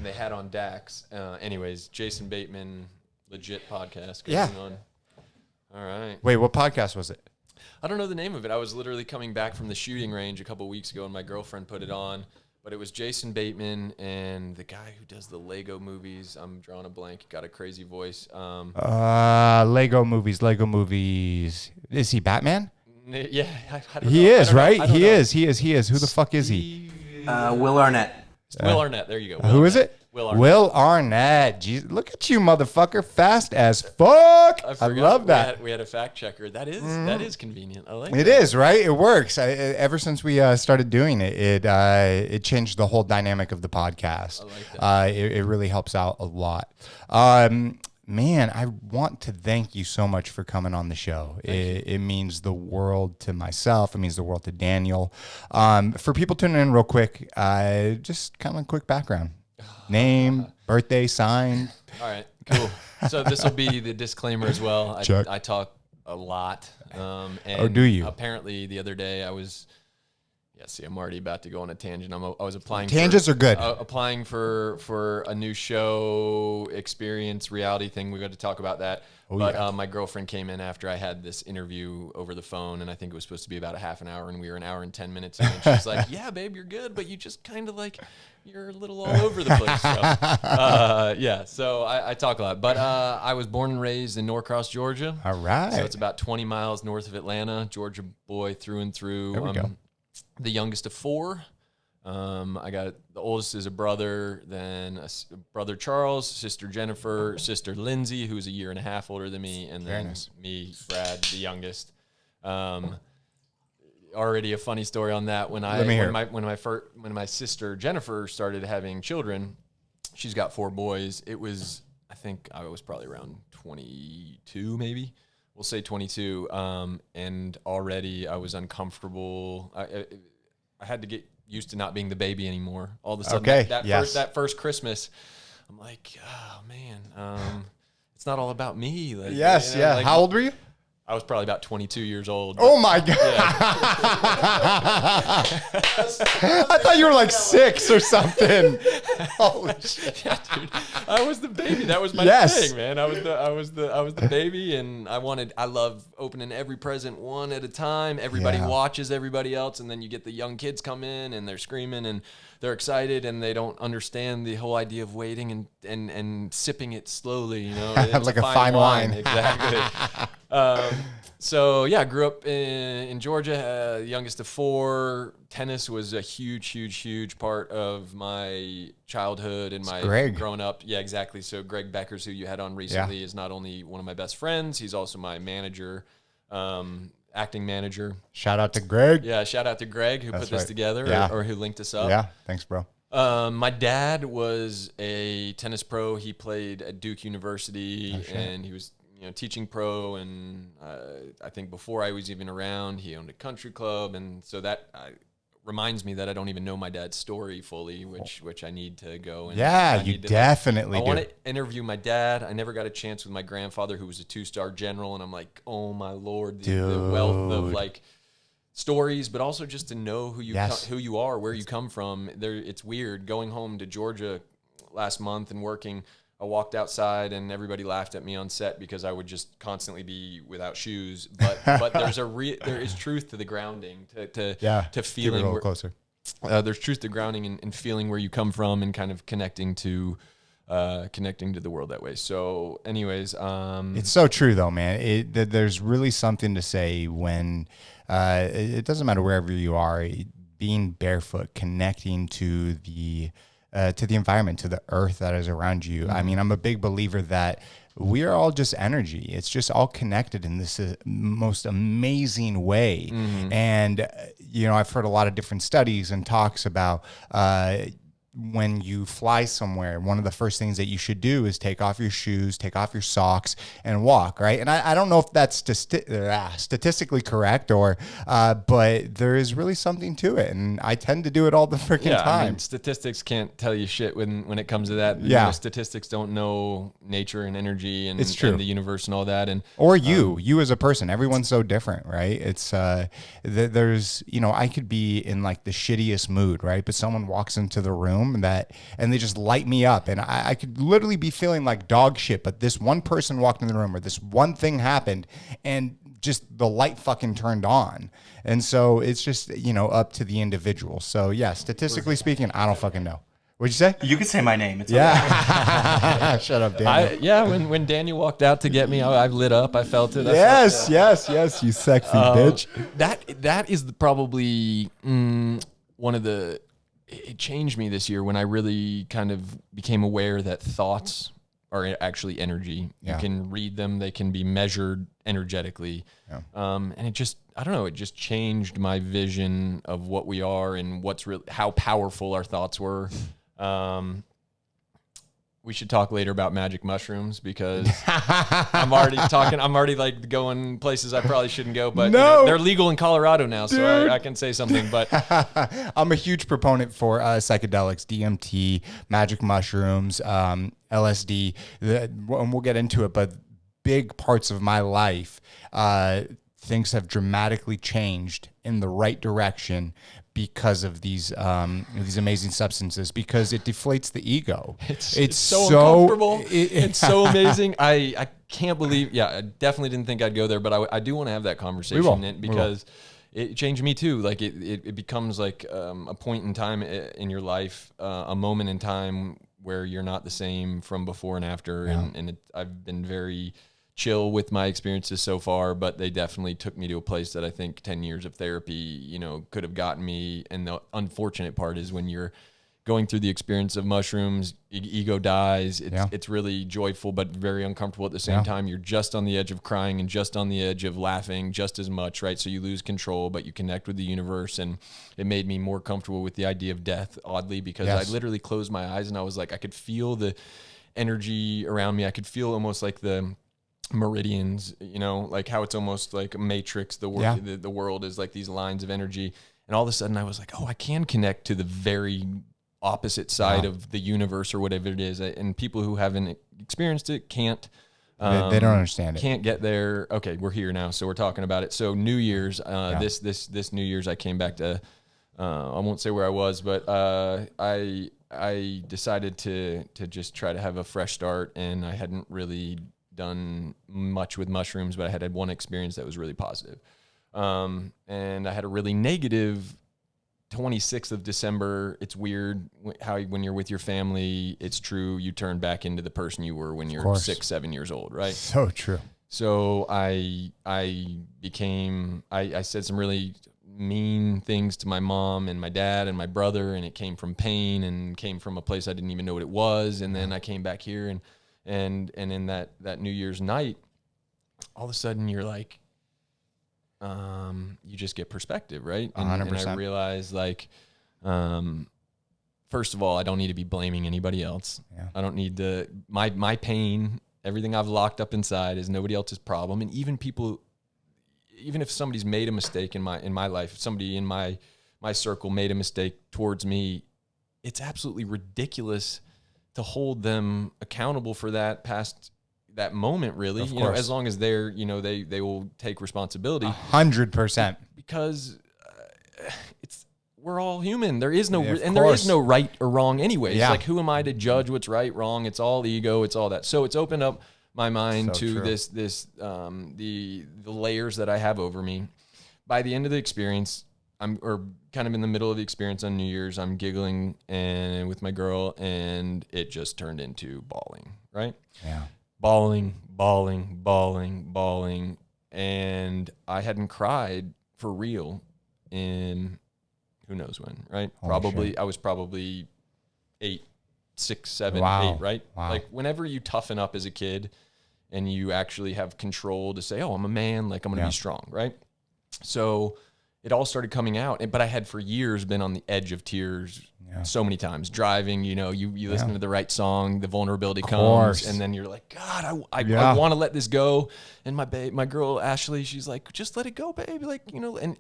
they had on Dax. Anyways, Jason Bateman, legit podcast going on. All right. Wait, what podcast was it? I don't know the name of it. I was literally coming back from the shooting range a couple weeks ago, and my girlfriend put it on. But it was Jason Bateman and the guy who does the Lego movies. I'm drawing a blank. Got a crazy voice. Lego movies. Is he Batman? Yeah, I don't he know. is, right? He is. Who the fuck is he? Will Arnett. Will Arnett. There you go. Who is it? Will Arnett. Will Arnett. Jeez, look at you, motherfucker. Fast as fuck. I love that. We had a fact checker. That is convenient. I like it. It is, right? It works. Ever since we started doing it, it changed the whole dynamic of the podcast. I like that. It really helps out a lot. Man, I want to thank you so much for coming on the show. It means the world to myself. It means the world to Daniel. For people tuning in real quick, just kind of a quick background. Name, birthday, sign. All right, cool. So this will be the disclaimer as well. I talk a lot. And do you? Apparently the other day I was... Yeah, see, I'm already about to go on a tangent. I was applying. Tangents are good. Applying for a new show experience reality thing. We got to talk about that. My girlfriend came in after I had this interview over the phone, and I think it was supposed to be about a half an hour, and we were an hour and 10 minutes in. And she's like, "Yeah, babe, you're good, but you just kind of like you're a little all over the place." So I talk a lot. But I was born and raised in Norcross, Georgia. All right. So it's about 20 miles north of Atlanta. Georgia boy through and through. There we go. The youngest of four. I got the oldest is a brother, then a brother Charles, sister Jennifer, sister Lindsay, who's a year and a half older than me, and then me, Brad, the youngest. Already a funny story on that. When my sister Jennifer started having children, she's got four boys. I think I was probably around 22, maybe. We'll say 22, and already I was uncomfortable. I had to get used to not being the baby anymore. All of a sudden, that first Christmas, I'm like, oh man, it's not all about me. Like, How old were you? I was probably about 22 years old. Oh my God. Yeah. I thought you were like 6 or something. Holy shit. Yeah, dude. I was the baby. That was my thing, man. I was the baby, and I love opening every present one at a time. Everybody watches everybody else, and then you get the young kids come in and they're screaming and they're excited and they don't understand the whole idea of waiting and sipping it slowly, you know. It's like a fine wine. Exactly. I grew up in Georgia, youngest of four. Tennis was a huge part of my childhood and my growing up. Yeah, exactly. So Greg Beckers, who you had on recently, is not only one of my best friends, he's also my manager, acting manager. Shout out to Greg. Yeah, shout out to Greg who put this together or who linked us up. Yeah, thanks, bro. My dad was a tennis pro. He played at Duke University, and he was teaching pro, and I think before I was even around, he owned a country club, and so that reminds me that I don't even know my dad's story fully, which I need to go. And you definitely do. I want to interview my dad. I never got a chance with my grandfather, who was a 2-star general, and I'm like, oh my Lord, the wealth of like stories, but also just to know who you are, where you come from. It's weird going home to Georgia last month and working. I walked outside and everybody laughed at me on set because I would just constantly be without shoes. But there is truth to the grounding, to feeling. Keep it a little closer. There's truth to grounding and feeling where you come from and kind of connecting to the world that way. So, anyways, it's so true though, man. There's really something to say when it doesn't matter wherever you are, being barefoot, connecting to the environment, to the earth that is around you. I mean, I'm a big believer that we are all just energy. It's just all connected in this most amazing way. And, I've heard a lot of different studies and talks about when you fly somewhere, one of the first things that you should do is take off your shoes, take off your socks, and walk, right? And I don't know if that's statistically correct but there is really something to it, and I tend to do it all the freaking time. I mean, statistics can't tell you shit when it comes to that. Statistics don't know nature and energy and, it's true. And the universe and all that. Or you as a person. Everyone's so different, right? It's there's I could be in like the shittiest mood, right? But someone walks into the room room and they just light me up. And I could literally be feeling like dog shit, but this one person walked in the room or this one thing happened and just the light fucking turned on. And so it's just, up to the individual. So yeah, statistically speaking, I don't fucking know. What'd you say? You can say my name. It's okay. Shut up, Daniel. When Daniel walked out to get me, I lit up. I felt it. Yes, you sexy bitch. That is probably one of the. It changed me this year when I really kind of became aware that thoughts are actually energy. Yeah. You can read them; they can be measured energetically. Yeah. And it just, I don't know, it just changed my vision of what we are and what's really how powerful our thoughts were. We should talk later about magic mushrooms because I'm already like going places I probably shouldn't go, but they're legal in Colorado now, so I can say something. But I'm a huge proponent for psychedelics, DMT, magic mushrooms, LSD, and we'll get into it, but big parts of my life, things have dramatically changed in the right direction because of these amazing substances, because it deflates the ego. It's so uncomfortable. It's so amazing. I can't believe. Yeah, I definitely didn't think I'd go there, but I do want to have that conversation because it changed me too. Like it becomes like a point in time in your life, a moment in time where you're not the same from before and after. Yeah. And I've been very chill with my experiences so far, but they definitely took me to a place that I think 10 years of therapy, could have gotten me. And the unfortunate part is when you're going through the experience of mushrooms, ego dies. It's really joyful, but very uncomfortable at the same time. You're just on the edge of crying and just on the edge of laughing just as much, right? So you lose control, but you connect with the universe. And it made me more comfortable with the idea of death, oddly, because I literally closed my eyes and I was like, I could feel the energy around me. I could feel almost like the meridians, like how it's almost like a matrix. The world is like these lines of energy, and all of a sudden I was like, oh, I can connect to the very opposite side of the universe or whatever it is. And people who haven't experienced it can't. They don't understand it. Can't get there. Okay, we're here now, so we're talking about it. So New Year's, this New Year's, I came back to. I won't say where I was, but I decided to just try to have a fresh start, and I hadn't really done much with mushrooms, but I had one experience that was really positive. And I had a really negative 26th of December. It's weird how when you're with your family, it's true, you turn back into the person you were when you're 6-7 years old, right? So true. So I said some really mean things to my mom and my dad and my brother, and it came from pain and came from a place I didn't even know what it was. And then I came back here and in that New Year's night, all of a sudden you're like, you just get perspective, right? 100%. And I realized, like, first of all, I don't need to be blaming anybody else. Yeah. I don't need my pain, everything I've locked up inside is nobody else's problem. And even if somebody's made a mistake in my life, if somebody in my circle made a mistake towards me, it's absolutely ridiculous to hold them accountable for that past that moment, really. As long as they're, they will take responsibility. 100%. Because we're all human. There is no, there is no right or wrong anyways. Yeah. Like, who am I to judge what's right, wrong? It's all ego. It's all that. So it's opened up my mind to the layers that I have over me. By the end of the experience, or kind of in the middle of the experience on New Year's, I'm giggling and with my girl, and it just turned into bawling, right? Yeah. Bawling. And I hadn't cried for real in who knows when, right? I was probably 6, 7, 8, right? Wow. Like, whenever you toughen up as a kid and you actually have control to say, oh, I'm a man, like, I'm going to be strong, right? So it all started coming out, but I had for years been on the edge of tears so many times. Driving, you listen to the right song, the vulnerability comes, and then you're like, God, I want to let this go. And my girl Ashley, she's like, just let it go, baby. Like, and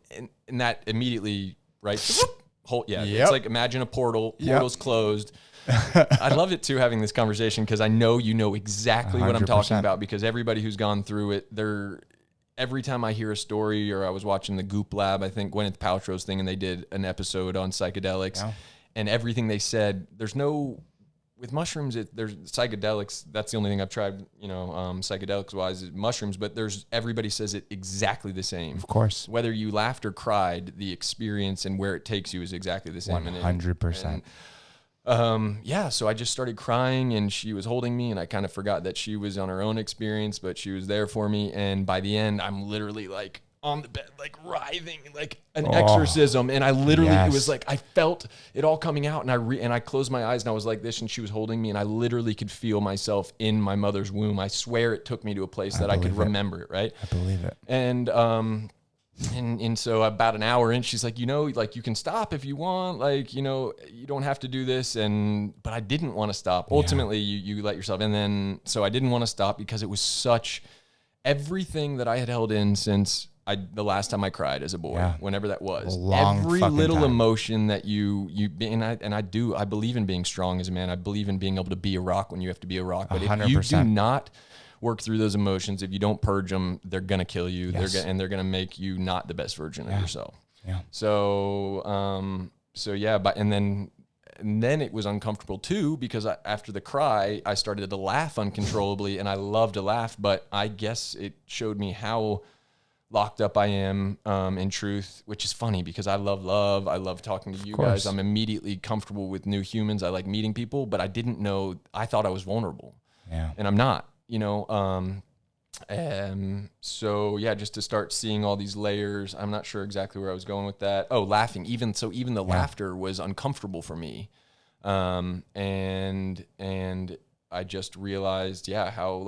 that immediately, right? It's like, imagine a portal's closed. I love it too, having this conversation, because I know exactly 100%. What I'm talking about, because everybody who's gone through it, every time I hear a story, or I was watching the Goop Lab, I think Gwyneth Paltrow's thing, and they did an episode on psychedelics. Yeah. and everything they said, with mushrooms, there's psychedelics. That's the only thing I've tried, psychedelics wise, is mushrooms. But everybody says it exactly the same. Of course. Whether you laughed or cried, the experience and where it takes you is exactly the same. 100%. So I just started crying, and she was holding me, and I kind of forgot that she was on her own experience, but she was there for me. And by the end, I'm literally like on the bed, like writhing, like an exorcism. And I literally, it was like, I felt it all coming out, and I closed my eyes, and I was like this, and she was holding me, and I literally could feel myself in my mother's womb. I swear it took me to a place that I could remember it. Right. I believe it. And so about an hour in, she's like, you can stop if you want, you don't have to do this. But I didn't want to stop. Ultimately, you let yourself. And then, so I didn't want to stop because it was everything that I had held in since the last time I cried as a boy, whenever that was. Every little emotion that I believe in being strong as a man. I believe in being able to be a rock when you have to be a rock. But 100%. If you do not work through those emotions, if you don't purge them, they're going to kill you. Yes. They're going to make you not the best version of yourself. Yeah. So, and then it was uncomfortable too, because after the cry, I started to laugh uncontrollably, and I love to laugh, but I guess it showed me how locked up I am in truth, which is funny because I love love. I love talking to you guys. I'm immediately comfortable with new humans. I like meeting people, but I didn't know, I thought I was vulnerable. Yeah. And I'm not, just to start seeing all these layers. I'm not sure exactly where I was going with that. Oh, laughing. Even the laughter was uncomfortable for me. And I just realized, how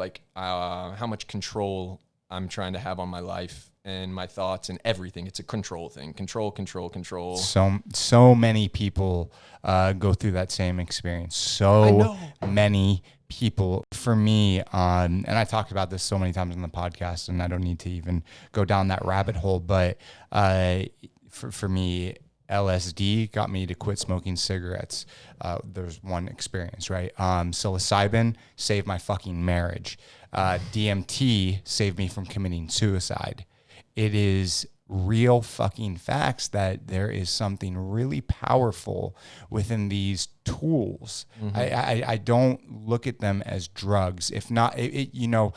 much control I'm trying to have on my life and my thoughts and everything. It's a control thing. Control. So many people go through that same experience. So many people. For me, and I talked about this so many times on the podcast, and I don't need to even go down that rabbit hole, but for me, LSD got me to quit smoking cigarettes. There's one experience, right? Psilocybin saved my fucking marriage. DMT saved me from committing suicide. It is real fucking facts that there is something really powerful within these tools. Mm-hmm. I don't look at them as drugs. If not, you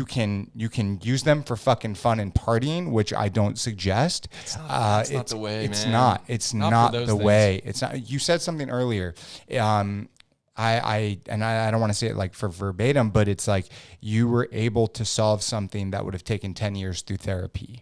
can use them for fucking fun and partying, which I don't suggest. It's not the way, it's man. Not. It's not the way. It's not. You said something earlier. I don't want to say it like for verbatim, but it's like you were able to solve something that would have taken 10 years through therapy,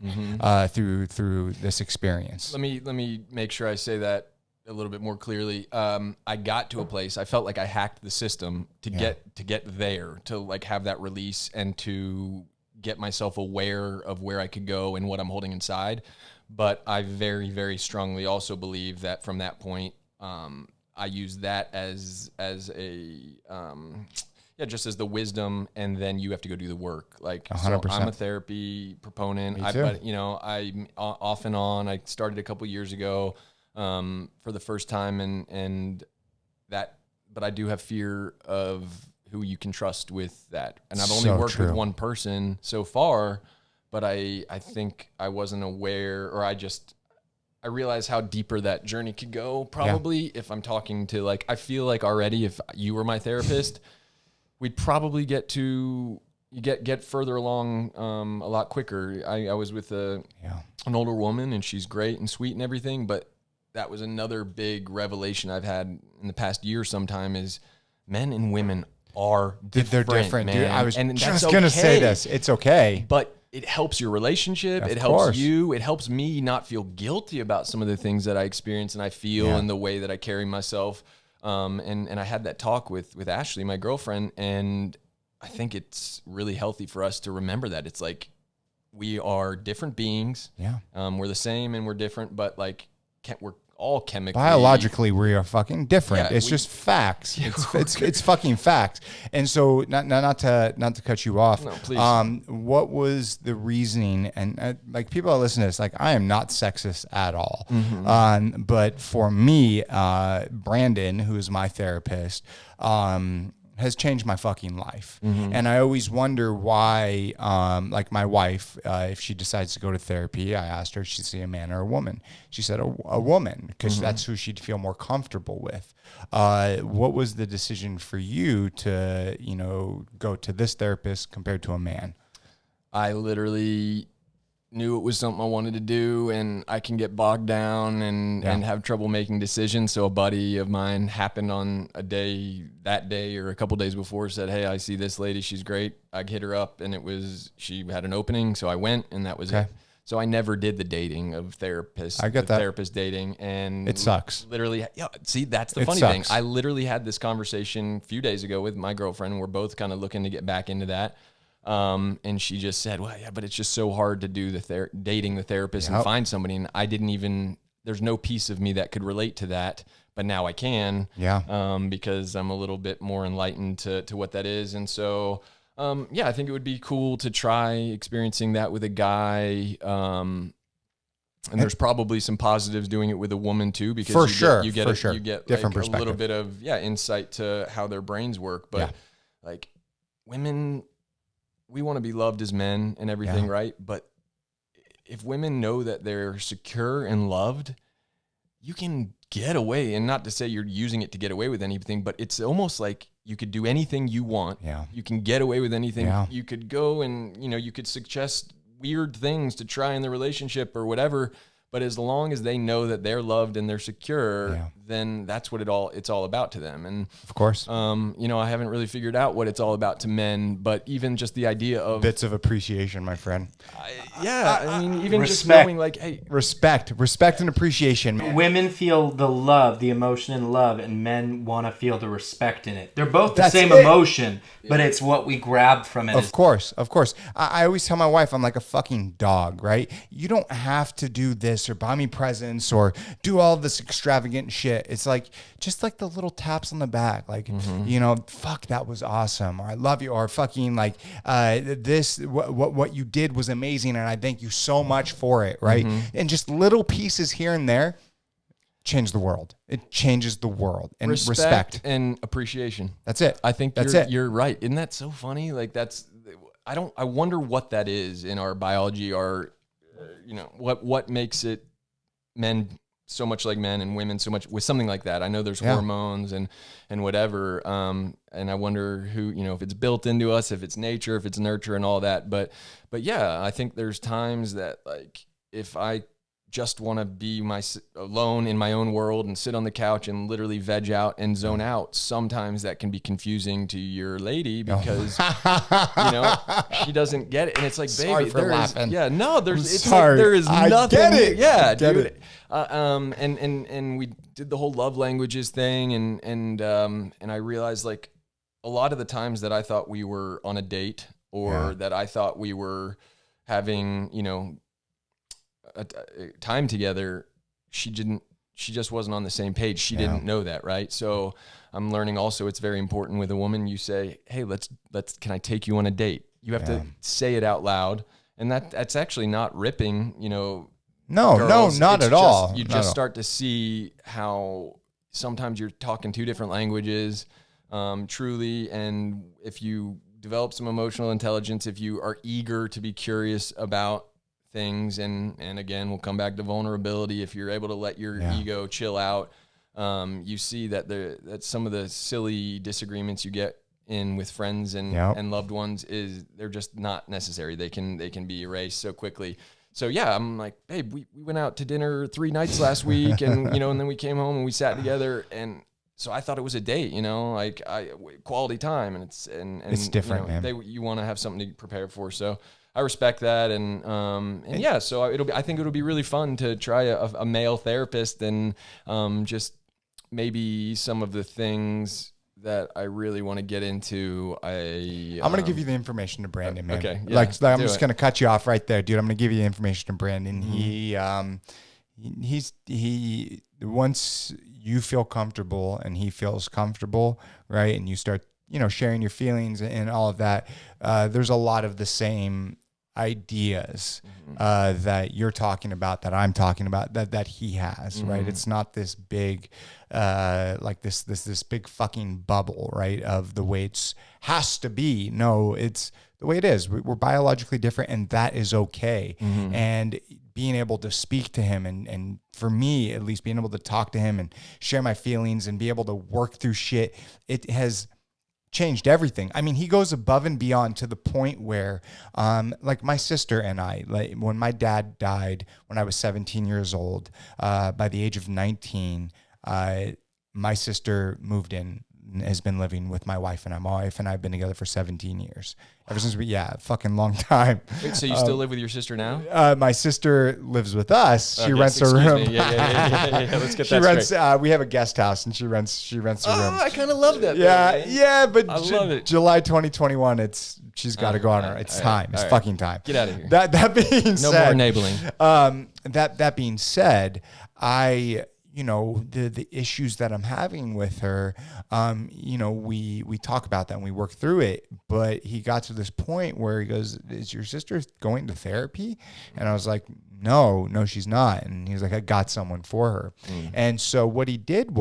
through this experience. Let me make sure I say that a little bit more clearly. I got to a place, I felt like I hacked the system to get there, to like have that release and to get myself aware of where I could go and what I'm holding inside. But I very, very strongly also believe that from that point, I use that as just as the wisdom, and then you have to go do the work. Like, 100%. So I'm a therapy proponent. I'm off and on. I started a couple years ago for the first time, but I do have fear of who you can trust with that. And I've only worked with one person so far, but I think I wasn't aware, or I realize how deeper that journey could go, probably, if I'm talking to, I feel like already if you were my therapist, we'd probably get further along a lot quicker. I was with an older woman, and she's great and sweet and everything, but that was another big revelation I've had in the past year sometime is men and women are different. They're different, man. Dude. I was just going to say this. It's okay. But it helps your relationship. It helps you. It helps me not feel guilty about some of the things that I experience and I feel and the way that I carry myself. And I had that talk with Ashley, my girlfriend, and I think it's really healthy for us to remember that. It's like we are different beings. Yeah. We're the same and we're different, but we're all chemically. Biologically, we are fucking different. It's just facts. It's fucking facts. And so, not to cut you off. No, please. What was the reasoning? And people that listen to this, I am not sexist at all. Mm-hmm. But for me, Brandon, who is my therapist, has changed my fucking life. And I always wonder why, like my wife, if she decides to go to therapy, I asked her if she'd see a man or a woman. She said a woman, because that's who she'd feel more comfortable with. What was the decision for you to, go to this therapist compared to a man? I literally knew it was something I wanted to do, and I can get bogged down and have trouble making decisions. So a buddy of mine happened on that day or a couple days before, said, hey, I see this lady. She's great. I hit her up, and she had an opening. So I went, and that was it. So I never did the dating of therapists. I get that. Therapist dating. And it sucks. Literally. Yeah. See, that's the funny thing. I literally had this conversation a few days ago with my girlfriend, and we're both kind of looking to get back into that. And she just said, well, yeah, but it's just so hard to do dating the therapist and find somebody. And there's no piece of me that could relate to that, but now I can, because I'm a little bit more enlightened to what that is. And so, I think it would be cool to try experiencing that with a guy. And there's probably some positives doing it with a woman too, because you get different like a little bit of, insight to how their brains work. But like women, we want to be loved as men and everything, right? But if women know that they're secure and loved, you can get away. And not to say you're using it to get away with anything, but it's almost like you could do anything you want. Yeah. You can get away with anything. Yeah. You could go and, you could suggest weird things to try in the relationship or whatever. But as long as they know that they're loved and they're secure, then that's what it's all about to them. And of course, I haven't really figured out what it's all about to men, but even just the idea of bits of appreciation, my friend. Even respect. Just knowing like, hey, respect and appreciation. Women feel the love, the emotion in love, and men want to feel the respect in it. They're both the same emotion, but it's what we grab from it. Of course. I always tell my wife, I'm like a fucking dog, right? You don't have to do this or buy me presents or do all this extravagant shit. It's like just like the little taps on the back, like fuck, that was awesome, or I love you, or fucking like what you did was amazing, and I thank you so much for it, right? And just little pieces here and there change the world. It changes the world. And respect and appreciation. That's it. I think you're right. Isn't that so funny? Like I wonder what that is in our biology, what makes it men so much like men and women so much with something like that. I know there's hormones and whatever. And I wonder who, if it's built into us, if it's nature, if it's nurture and all that. But yeah, I think there's times that like, if I just want to be alone in my own world and sit on the couch and literally veg out and zone out, sometimes that can be confusing to your lady because she doesn't get it, and it's like, sorry baby, for laughing. There is I nothing. Get it. Yeah, get dude. It. And we did the whole love languages thing, and I realized like a lot of the times that I thought we were on a date or that I thought we were having a time together, she just wasn't on the same page. She didn't know that, right? So I'm learning also it's very important with a woman. You say, hey, can I take you on a date? You have to say it out loud. And that's actually not ripping, No, girls. not at all. You just start to see how sometimes you're talking two different languages, truly. And if you develop some emotional intelligence, if you are eager to be curious about things, and again, we'll come back to vulnerability. If you're able to let your ego chill out, you see that some of the silly disagreements you get in with friends and loved ones they're just not necessary. They can be erased so quickly. So yeah, I'm like, babe, we went out to dinner 3 nights last week, and and then we came home and we sat together, and so I thought it was a date, like quality time, and it's different, man. You want to have something to prepare for, so. I respect that, so I think it'll be really fun to try a male therapist, and just maybe some of the things that I really want to get into. I'm going to give you the information to Brandon, man. Okay, yeah, I'm just going to cut you off right there, dude. I'm going to give you the information to Brandon. He once you feel comfortable and he feels comfortable, right, and you start sharing your feelings and all of that, there's a lot of the same ideas that you're talking about, that I'm talking about, that he has, right? It's not this big, like this big fucking bubble, right? Of the way it's has to be. No, it's the way it is. We're biologically different, and that is okay. And being able to speak to him, and for me, at least, being able to talk to him and share my feelings and be able to work through shit, it has changed everything. I mean, he goes above and beyond to the point where, like my sister and I, like when my dad died when I was 17 years old, by the age of 19, my sister moved in, has been living with my wife, and my wife and I have been together for 17 years. Ever since fucking long time. Wait, so you still live with your sister now? My sister lives with us. She rents a room. Yeah. Let's get that straight. We have a guest house, and she rents a room. I kind of love that. But I love it. July 2021, she's got to go on her. It's time. It's fucking time. Get out of here. That being said, no more enabling. That being said, the issues that I'm having with her, we talk about that and we work through it. But he got to this point where he goes, "Is your sister going to therapy?" And I was like, no, she's not. And he was like, "I got someone for her." And so what he did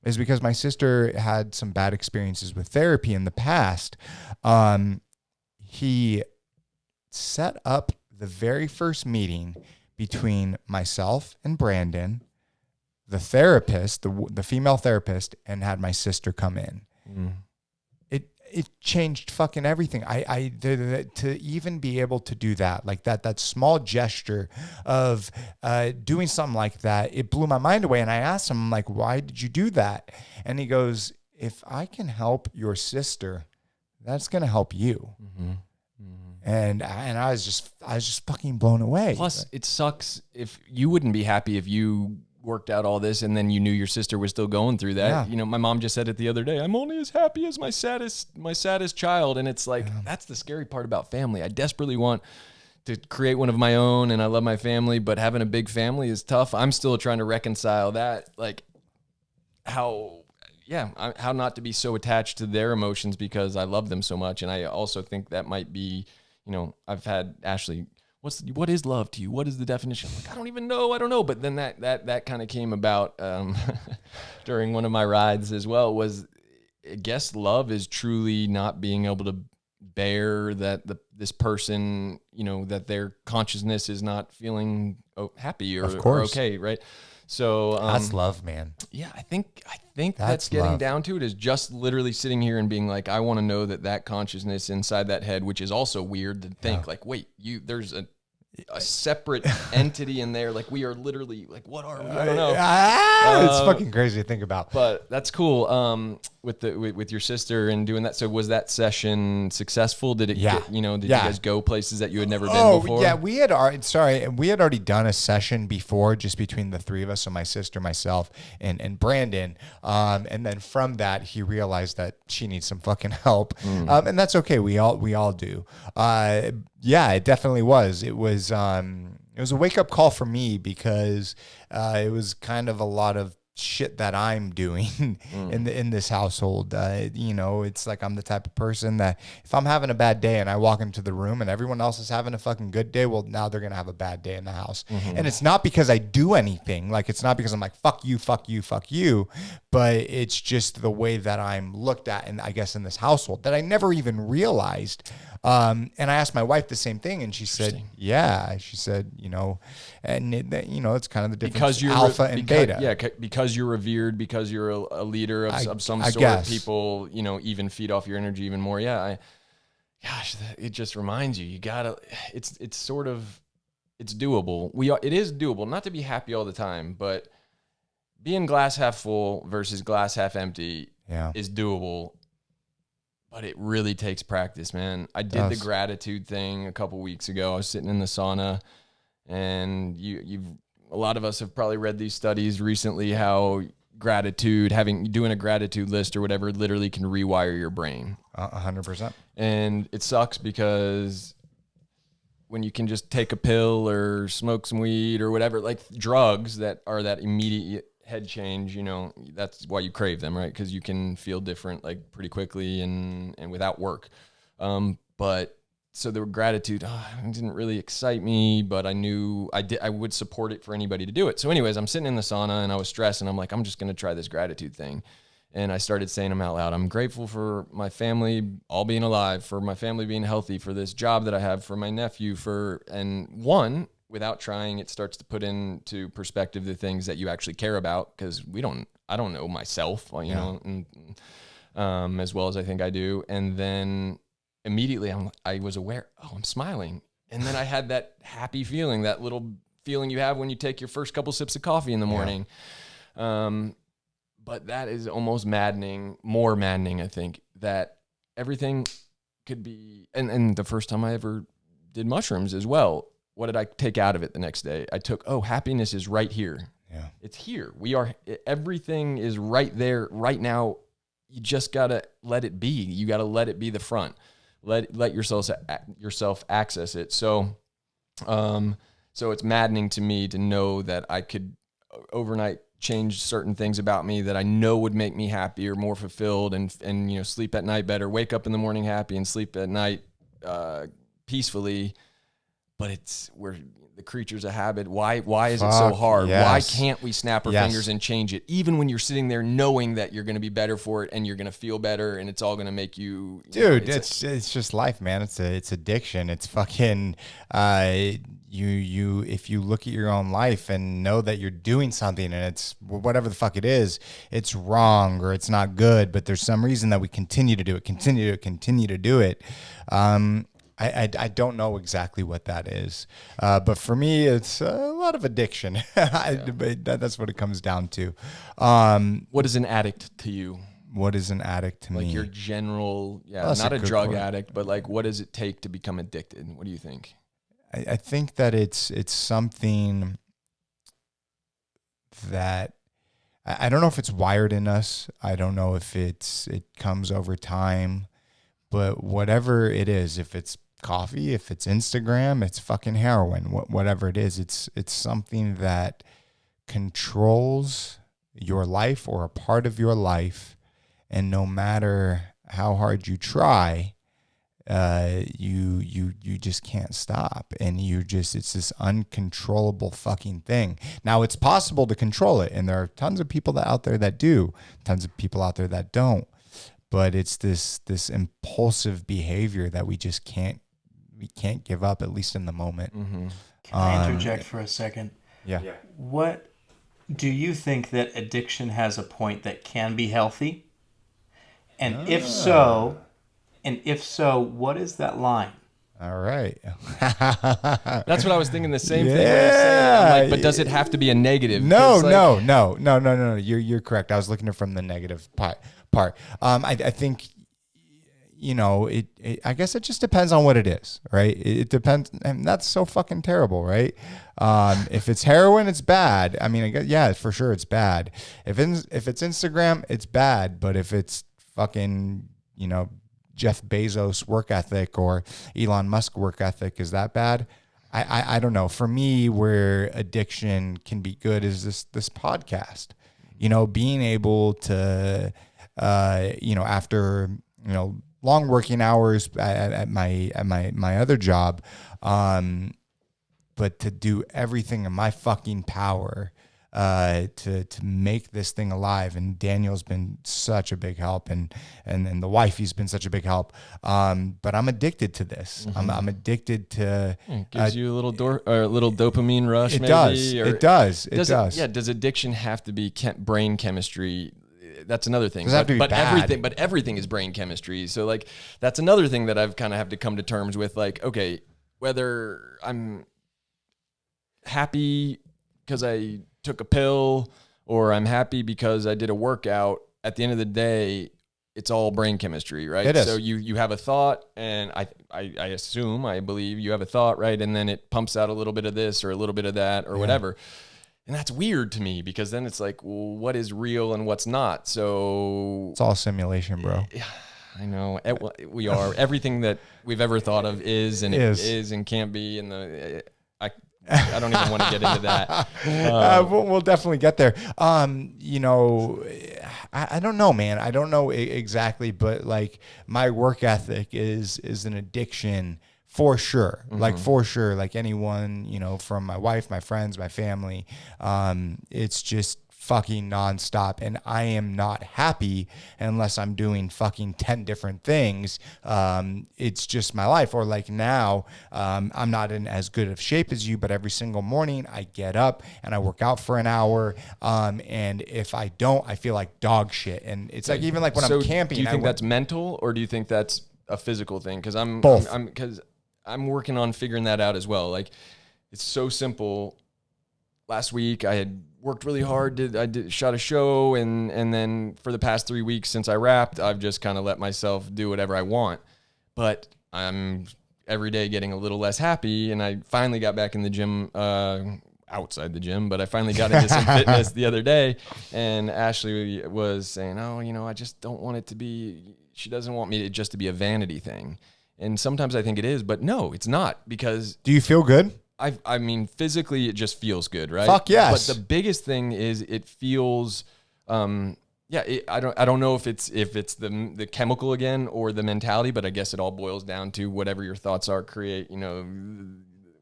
is because my sister had some bad experiences with therapy in the past, he set up the very first meeting between myself and Brandon, the therapist, the female therapist, and had my sister come in. It changed fucking everything. To even be able to do that, like that small gesture of doing something like that, it blew my mind away. And I asked him, I'm like, "Why did you do that?" And he goes, "If I can help your sister, that's gonna help you." And I was just fucking blown away. Plus, it sucks if you wouldn't be happy if you worked out all this and then you knew your sister was still going through that. Yeah. My mom just said it the other day. I'm only as happy as my saddest child. And it's like, that's the scary part about family. I desperately want to create one of my own, and I love my family, but having a big family is tough. I'm still trying to reconcile that, like how not to be so attached to their emotions because I love them so much. And I also think that might be, I've had Ashley, what is love to you? What is the definition? I'm like, I don't even know. I don't know. But then that kind of came about during one of my rides as well, was I guess love is truly not being able to bear that this person, that their consciousness is not feeling happy or okay, right? So that's love, man. Yeah, I think that's getting love. Down to it is just literally sitting here and being like, I want to know that consciousness inside that head, which is also weird to think like, wait, there's a separate entity in there. Like we are literally like, what are we? I don't know. It's fucking crazy to think about. But that's cool. With your sister and doing that. So was that session successful? Did it get, did you guys go places that you had never been before? Yeah, we had already done a session before, just between the three of us. So my sister, myself, and Brandon. And then from that, he realized that she needs some fucking help. And that's okay. We all do. Yeah, it definitely was. It was a wake up call for me because it was kind of a lot of shit that I'm doing in this household. It's like I'm the type of person that if I'm having a bad day and I walk into the room and everyone else is having a fucking good day, well, now they're gonna have a bad day in the house. And it's not because I do anything. Like it's not because I'm like fuck you, but it's just the way that I'm looked at, and I guess in this household that I never even realized. And I asked my wife the same thing, and she said, "Yeah." She said, and it's kind of the difference because you're alpha and beta. Yeah, because you're revered, because you're a leader of some sort. Guess. People, even feed off your energy even more. Yeah, it just reminds you. You gotta. It's sort of, it's doable. It is doable. Not to be happy all the time, but being glass half full versus glass half empty is doable. But it really takes practice, man. I did the gratitude thing a couple weeks ago. I was sitting in the sauna, and a lot of us have probably read these studies recently how gratitude, doing a gratitude list or whatever, literally can rewire your brain. 100%. And it sucks because when you can just take a pill or smoke some weed or whatever, like drugs that are that immediate head change, that's why you crave them, right? Because you can feel different like pretty quickly and without work. But so the gratitude it didn't really excite me, but I knew I would support it for anybody to do it. So anyways, I'm sitting in the sauna and I was stressed and I'm like, I'm just going to try this gratitude thing. And I started saying them out loud. I'm grateful for my family all being alive, for my family being healthy, for this job that I have, for my nephew, without trying, it starts to put into perspective the things that you actually care about, because I don't know myself, you know, and, as well as I think I do. And then immediately I was aware, I'm smiling. And then I had that happy feeling, that little feeling you have when you take your first couple sips of coffee in the morning. But that is almost more maddening, I think, that everything could be, and the first time I ever did mushrooms as well, what did I take out of it the next day? I took, happiness is right here. Yeah. It's here. Everything is right there, right now. You just got to let it be. You got to let it be the front. Let yourself access it. So it's maddening to me to know that I could overnight change certain things about me that I know would make me happier, more fulfilled, and sleep at night better, wake up in the morning happy and sleep at night peacefully. But we're the creatures of habit. Why is it so hard? Yes. Why can't we snap our fingers and change it? Even when you're sitting there knowing that you're going to be better for it and you're going to feel better and it's all going to make you... Dude, it's just life, man. It's addiction. It's fucking... if you look at your own life and know that you're doing something and it's whatever the fuck it is, it's wrong or it's not good, but there's some reason that we continue to do it, continue to do it. I don't know exactly what that is. But for me, it's a lot of addiction. That's what it comes down to. What is an addict to you? What is an addict to me? Like your general, not a drug addict, but like what does it take to become addicted? What do you think? I think that it's something that I don't know if it's wired in us. I don't know if it comes over time, but whatever it is, if it's coffee, if it's Instagram, it's fucking heroin, whatever it is, it's something that controls your life or a part of your life. And no matter how hard you try, you just can't stop, and it's this uncontrollable fucking thing. Now it's possible to control it, and there are tons of people out there that do, tons of people out there that don't, but it's this impulsive behavior that we can't give up, at least in the moment. Mm-hmm. Can I interject for a second? Yeah. What do you think that addiction has a point that can be healthy? And if so, what is that line? All right. That's what I was thinking. The same thing. I'm like, but does it have to be a negative? No. You're correct. I was looking at it from the negative part. I think, I guess it just depends on what it is, right? It depends, and that's so fucking terrible, right? If it's heroin, it's bad. I mean, I guess, for sure it's bad. If it's Instagram, it's bad. But if it's fucking, Jeff Bezos work ethic or Elon Musk work ethic, is that bad? I don't know. For me, where addiction can be good is this podcast. Being able to, after long working hours at my other job, but to do everything in my fucking power to make this thing alive. And Daniel's been such a big help, and the wifey's been such a big help. But I'm addicted to this. Mm-hmm. I'm addicted to. It gives you a little dopamine rush. It does. It does. Does addiction have to be brain chemistry? That's another thing. Does it have to be bad? Everything is brain chemistry. So like that's another thing that I've kind of have to come to terms with. Like, okay, whether I'm happy because I took a pill or I'm happy because I did a workout, at the end of the day, it's all brain chemistry, right? It is. So you have a thought, and I believe you have a thought, right? And then it pumps out a little bit of this or a little bit of that or whatever. And that's weird to me, because then it's like, well, what is real and what's not? So it's all simulation, bro. I know. We are. Everything that we've ever thought of is and it is and can't be. And I don't even want to get into that. We'll definitely get there. I don't know, man. I don't know exactly, but like my work ethic is an addiction For sure. Like for sure. Like anyone, you know, from my wife, my friends, my family, it's just fucking nonstop. And I am not happy unless I'm doing fucking 10 different things. It's just my life. Or like now, I'm not in as good of shape as you, but every single morning I get up and I work out for an hour. And if I don't, I feel like dog shit. And it's like, even like when I'm camping. Do you think that's mental, or do you think that's a physical thing? Because both. I'm working on figuring that out as well. Like, it's so simple. Last week I had worked really hard. I shot a show, and then for the past 3 weeks since I wrapped, I've just kind of let myself do whatever I want. But I'm every day getting a little less happy, and I finally got back in the gym, outside the gym, but I finally got into some fitness the other day, and Ashley was saying, oh, you know, I just don't want it to be, she doesn't want me to be a vanity thing. And sometimes I think it is, but no, it's not, because... Do you feel good? I mean, physically, it just feels good, right? Fuck yes. But the biggest thing is it feels... I don't know if it's the chemical again or the mentality, but I guess it all boils down to whatever your thoughts are, create, you know,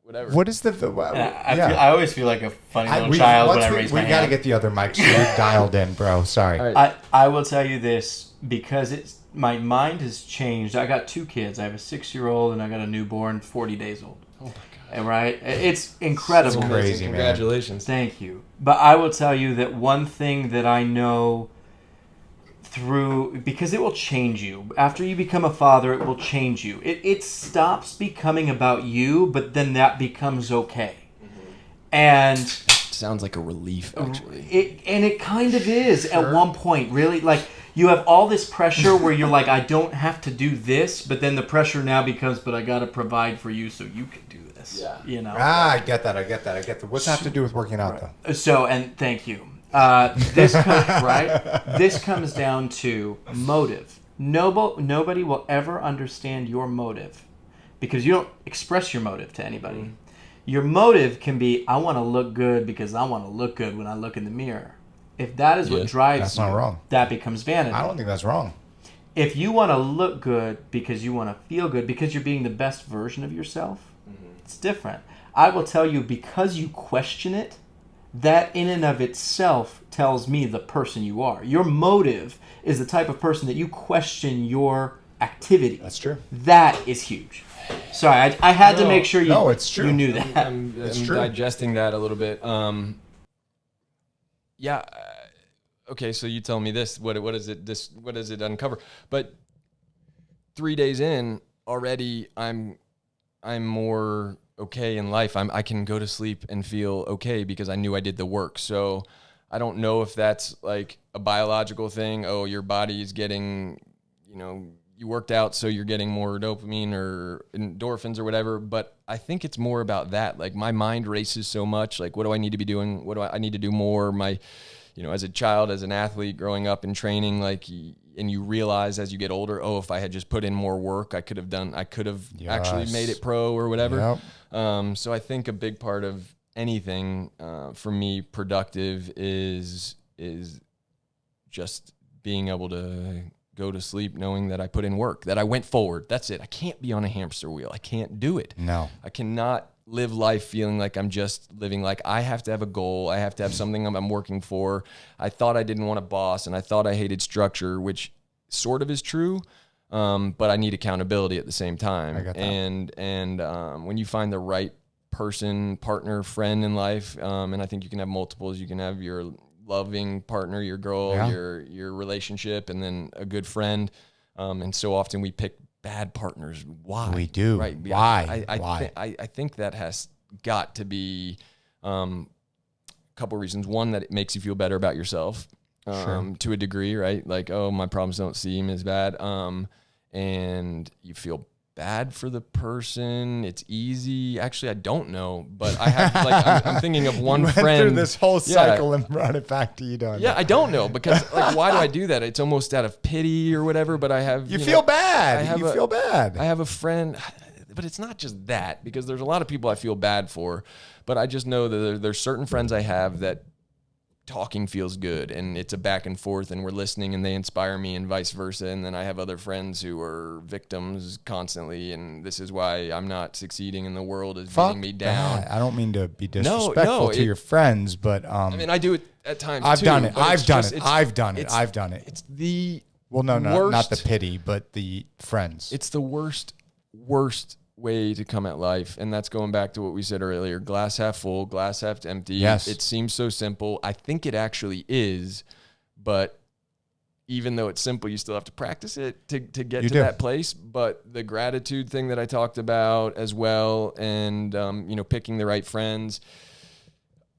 whatever. What is I always feel like a funny little child when I raise my hand. We got to get the other mics dialed in, bro. Sorry. Right. I will tell you this, because my mind has changed. I got 2 kids. I have a 6-year-old and I got a newborn, 40 days old. Oh my God. Right? It's incredible. It's crazy, man. Congratulations. Thank you. But I will tell you that one thing that I know because it will change you. After you become a father, it will change you. It stops becoming about you, but then that becomes okay. Mm-hmm. And... sounds like a relief, actually. It kind of is at one point, really. Like, you have all this pressure where you're like, I don't have to do this, but then the pressure now becomes, but I got to provide for you so you can do this. Yeah. You know? I get that. What's that have to do with working out, though? So, and thank you. This comes down to motive. Nobody will ever understand your motive because you don't express your motive to anybody. Mm. Your motive can be, I want to look good because I want to look good when I look in the mirror. If that is what drives you, wrong. That becomes vanity. I don't think that's wrong. If you want to look good because you want to feel good, because you're being the best version of yourself, it's different. I will tell you, because you question it, that in and of itself tells me the person you are. Your motive is the type of person that you question your activity. That's true. That is huge. Sorry, I had to make sure it's true. You knew that. I'm digesting that a little bit. Okay, so you tell me this. What does it uncover? But 3 days in already, I'm more okay in life. I can go to sleep and feel okay because I knew I did the work. So I don't know if that's like a biological thing. Oh, your body is getting, you know, you worked out, so you're getting more dopamine or endorphins or whatever. But I think it's more about that. Like, my mind races so much. Like, what do I need to be doing? What do I need to do more? You know, as a child, as an athlete growing up and training, like, and you realize as you get older, oh, if I had just put in more work, I could have actually made it pro or whatever. Yep. So I think a big part of anything for me productive is just being able to go to sleep knowing that I put in work, that I went forward. That's it. I can't be on a hamster wheel. I can't do it. No. I cannot live life feeling like I'm just living. Like, I have to have a goal. I have to have something I'm working for. I thought I didn't want a boss, and I thought I hated structure, which sort of is true. But I need accountability at the same time. I got that. And when you find the right person, partner, friend in life, and I think you can have multiples. You can have your loving partner, your girl, your relationship, and then a good friend. And so often we pick bad partners. Why? We do. Right. Why? I think that has got to be a couple reasons. One, that it makes you feel better about yourself to a degree, right? Like, oh, my problems don't seem as bad. And you feel bad for the person. It's easy. Actually, I don't know, but I have, like, I'm thinking of one friend. Went through this whole cycle and brought it back to you, don't you? Yeah, I don't know, because, like, why do I do that? It's almost out of pity or whatever, but I have... You feel bad. Feel bad. I have a friend, but it's not just that, because there's a lot of people I feel bad for, but I just know that there's certain friends I have that talking feels good, and it's a back and forth, and we're listening, and they inspire me, and vice versa. And then I have other friends who are victims constantly, and this is why I'm not succeeding, and the world is beating me down. I don't mean to be disrespectful to your friends, but I mean, I do it at times. I've too, done it. I've done it. It's the not the pity, but the friends. It's the worst way to come at life, and that's going back to what we said earlier: glass half full, glass half empty. Yes. It seems so simple. I think it actually is, but even though it's simple, you still have to practice it to get to that place. But the gratitude thing that I talked about as well, and picking the right friends,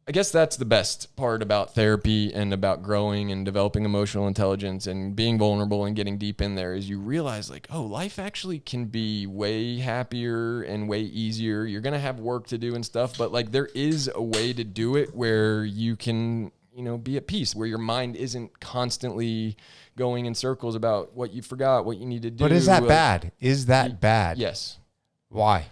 I guess that's the best part about therapy and about growing and developing emotional intelligence and being vulnerable and getting deep in there, is you realize like, oh, life actually can be way happier and way easier. You're going to have work to do and stuff, but like there is a way to do it where you can, be at peace, where your mind isn't constantly going in circles about what you forgot, what you need to do. But is that bad? Is that bad? Yes. Why?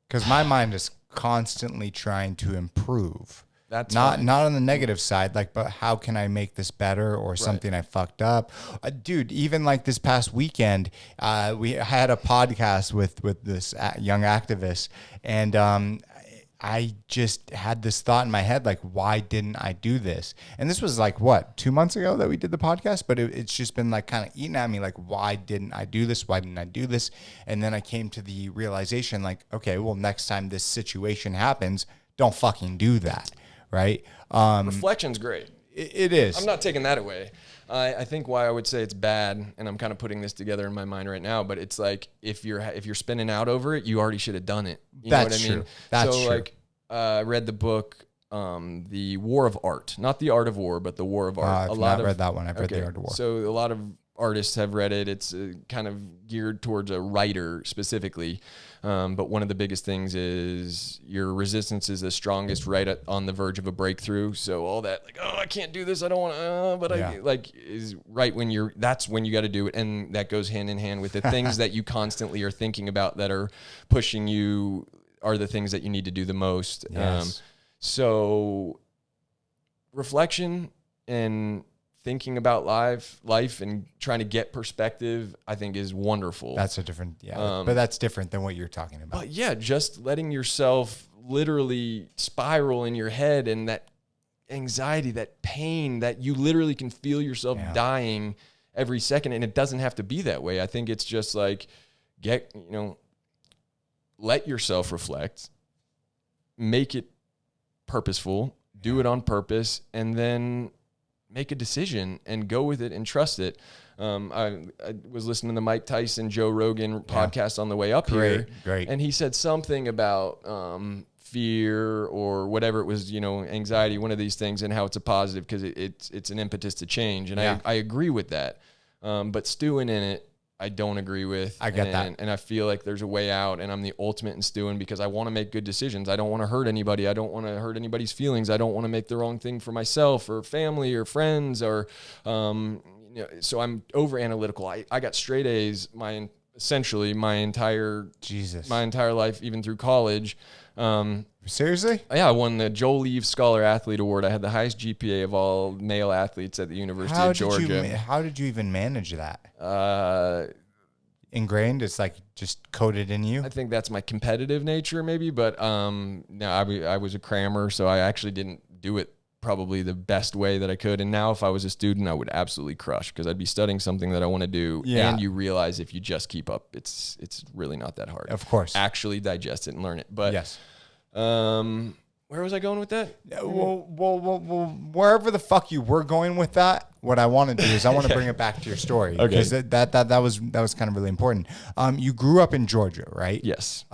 Because my mind is constantly trying to improve. That's not on the negative side, like, but how can I make this better, or something I fucked up? Dude, even like this past weekend, we had a podcast with this young activist, and I just had this thought in my head, like, why didn't I do this? And this was like, 2 months ago that we did the podcast, but it's just been like kind of eating at me, like, why didn't I do this? Why didn't I do this? And then I came to the realization, like, okay, well, next time this situation happens, don't fucking do that, right? Reflection's great. It is. I'm not taking that away. I think why I would say it's bad, and I'm kind of putting this together in my mind right now, but it's like if you're spinning out over it, you already should have done it. You know what I mean? That's true. Like I read the book, The War of Art, not The Art of War, but The War of Art. I've not read that one. I've read The Art of War. So a lot of artists have read it. It's kind of geared towards a writer specifically. But one of the biggest things is your resistance is the strongest right on the verge of a breakthrough. So all that, like, oh, I can't do this, I don't want to, but I like, is right when that's when you got to do it. And that goes hand in hand with the things that you constantly are thinking about that are pushing you are the things that you need to do the most. Yes. So reflection and thinking about life and trying to get perspective, I think is wonderful. That's a different, but that's different than what you're talking about. But yeah, just letting yourself literally spiral in your head, and that anxiety, that pain, that you literally can feel yourself dying every second. And it doesn't have to be that way. I think it's just like, let yourself reflect, make it purposeful, do it on purpose, and then make a decision and go with it and trust it. I was listening to the Mike Tyson, Joe Rogan podcast on the way up here. Great. And he said something about fear or whatever it was, anxiety, one of these things, and how it's a positive because it's an impetus to change. And I agree with that. But stewing in it, I don't agree with. I get that. And I feel like there's a way out, and I'm the ultimate in stewing because I want to make good decisions. I don't want to hurt anybody. I don't want to hurt anybody's feelings. I don't want to make the wrong thing for myself or family or friends or, so I'm over analytical. I got straight A's essentially my entire life, even through college. Seriously? Yeah, I won the Joel Eve Scholar Athlete Award. I had the highest GPA of all male athletes at the University of Georgia. How did you even manage that? Ingrained? It's like just coded in you? I think that's my competitive nature maybe, but no, I was a crammer, so I actually didn't do it probably the best way that I could. And now if I was a student, I would absolutely crush because I'd be studying something that I want to do. Yeah. And you realize if you just keep up, it's really not that hard. Of course. Actually digest it and learn it. But yes. Where was I going with that? Well, wherever the fuck you were going with that, what I want to do is I want to bring it back to your story because that was kind of really important. You grew up in Georgia, right? Yes.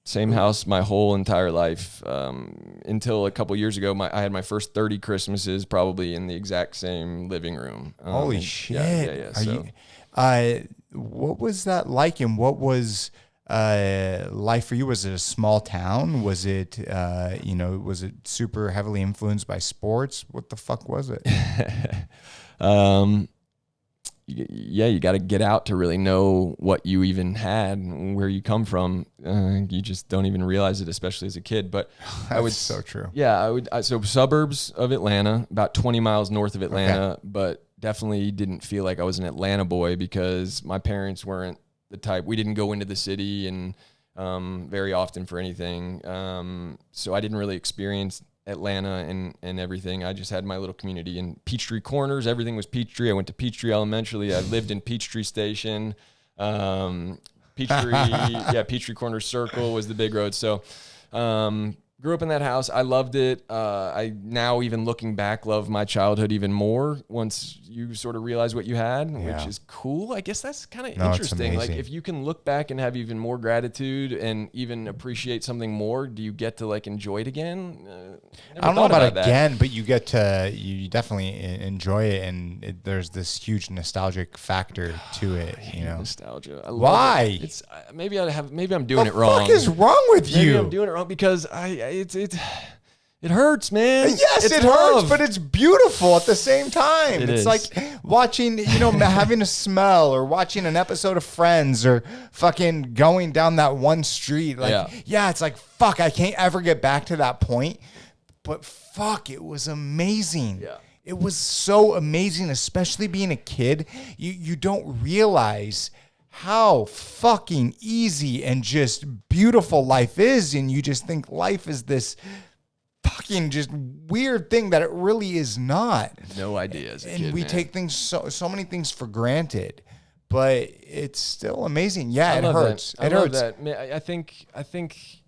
Same house my whole entire life until a couple years ago. I had my first 30 Christmases probably in the exact same living room. Holy shit! Yeah. So. What was that like, and what was life for you? Was it a small town? Was it was it super heavily influenced by sports? What the fuck was it? you got to get out to really know what you even had and where you come from. You just don't even realize it, especially as a kid. But That's so true. Yeah, so suburbs of Atlanta, about 20 miles north of Atlanta, but definitely didn't feel like I was an Atlanta boy because my parents weren't the type. We didn't go into the city and very often for anything. So I didn't really experience Atlanta and everything. I just had my little community in Peachtree Corners. Everything was Peachtree. I went to Peachtree Elementary. I lived in Peachtree Station. Peachtree Corners Circle was the big road. So grew up in that house. I loved it. I now, even looking back, love my childhood even more once you sort of realize what you had, which is cool. I guess that's kind of interesting. Like if you can look back and have even more gratitude and even appreciate something more, do you get to like enjoy it again? I don't know about again, but you get to, you definitely enjoy it, and there's this huge nostalgic factor to it. Nostalgia. Why? It's maybe I'm doing it wrong. What the fuck is wrong with you? Maybe I'm doing it wrong because it hurts, man. Yes, it hurts, but it's beautiful at the same time. It's like watching, having a smell, or watching an episode of Friends, or fucking going down that one street. It's like, fuck, I can't ever get back to that point. But fuck, it was amazing. Yeah. It was so amazing, especially being a kid. You don't realize how fucking easy and just beautiful life is, and you just think life is this fucking just weird thing that it really is not. No idea as a kid, and we take things so many things for granted, but it's still amazing. Yeah, it hurts. It hurts. I think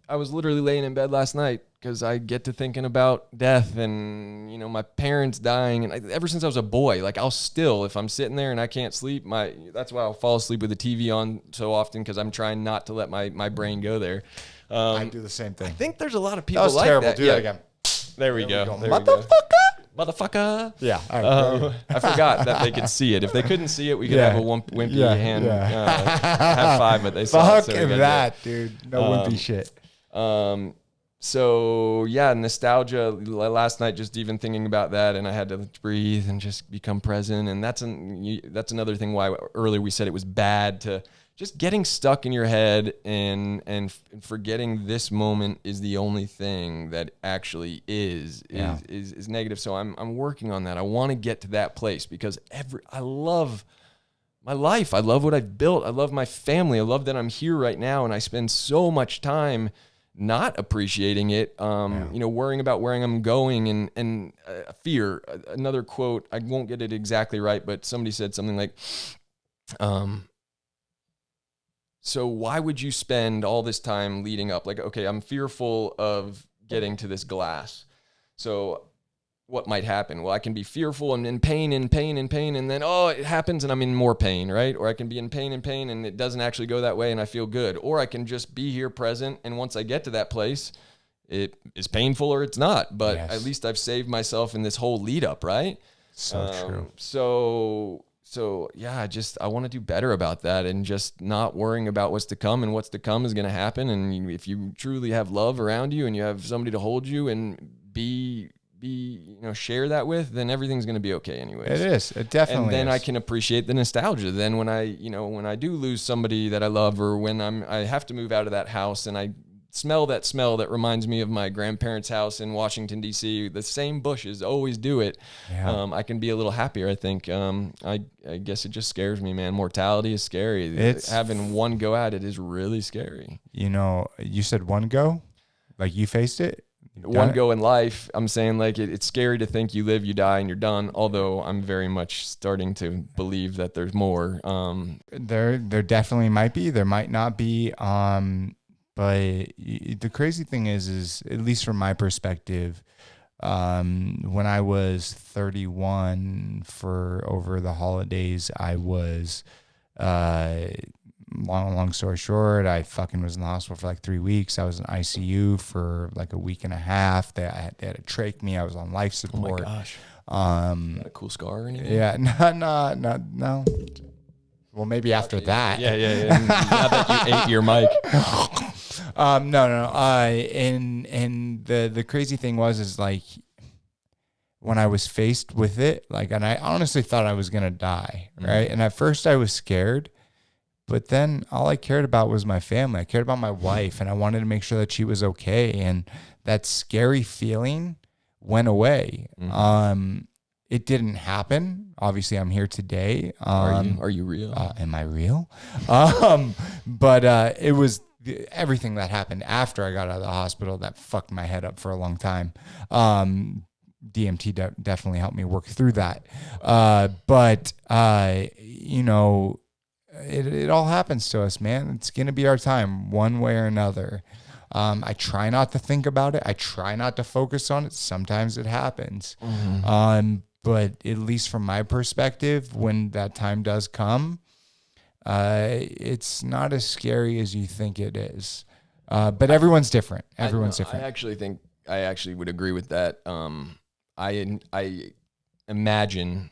I was literally laying in bed last night because I get to thinking about death and my parents dying, and ever since I was a boy, like I'll still, if I'm sitting there and I can't sleep, that's why I'll fall asleep with the TV on so often, because I'm trying not to let my brain go there. I do the same thing. I think there's a lot of people that was like terrible. that. Do that again. There we go. Motherfucker. Yeah. All right. I forgot that they could see it. If they couldn't see it, we could have a wimpy hand. Have five, but they saw it. Fuck that, dude. No wimpy shit. So yeah, nostalgia. Last night, just even thinking about that, and I had to breathe and just become present. And that's another thing why earlier we said it was bad to just getting stuck in your head and forgetting this moment is the only thing that actually is negative. So I'm working on that. I want to get to that place because I love my life. I love what I've built. I love my family. I love that I'm here right now, and I spend so much time not appreciating it, worrying about where I'm going and fear. Another quote, I won't get it exactly right, but somebody said something like, so why would you spend all this time leading up? Like, okay, I'm fearful of getting to this glass. So what might happen? Well, I can be fearful and in pain, and then, it happens and I'm in more pain, right? Or I can be in pain and it doesn't actually go that way and I feel good. Or I can just be here present, and once I get to that place, it is painful or it's not. But at least I've saved myself in this whole lead up, right? So true. So yeah, I want to do better about that, and just not worrying about what's to come, and what's to come is going to happen. And if you truly have love around you and you have somebody to hold you and share that with, then everything's going to be okay anyways. It is. It definitely is. And then is. I can appreciate the nostalgia. Then when I do lose somebody that I love, or when I have to move out of that house and I smell that reminds me of my grandparents' house in Washington, D.C., the same bushes always do it. Yeah. I can be a little happier, I think. I guess it just scares me, man. Mortality is scary. Having one go at it is really scary. You said one go? Like you faced it? One go in life. I'm saying like it's scary to think you live, you die, and you're done. Although I'm very much starting to believe that there's more. There definitely might be. There might not be. But the crazy thing is at least from my perspective, when I was 31 for over the holidays, I was, long story short, I fucking was in the hospital for like 3 weeks. I was in ICU for like a week and a half. They had to trach me. I was on life support. Oh my gosh. Got a cool scar or anything? Yeah, no. Well, maybe after that. Yeah. Now that you ate your mic. No. And the crazy thing is like, when I was faced with it, like, and I honestly thought I was going to die. Right. And at first I was scared, but then all I cared about was my family. I cared about my wife, and I wanted to make sure that she was okay. And that scary feeling went away. It didn't happen. Obviously, I'm here today. Are you real? Am I real? But it was everything that happened after I got out of the hospital that fucked my head up for a long time. DMT definitely helped me work through that. But you know, it all happens to us, man. It's going to be our time one way or another. I try not to think about it. I try not to focus on it. Sometimes it happens. But at least from my perspective, when that time does come, it's not as scary as you think it is. But everyone's different. Everyone's different. I actually would agree with that. I imagine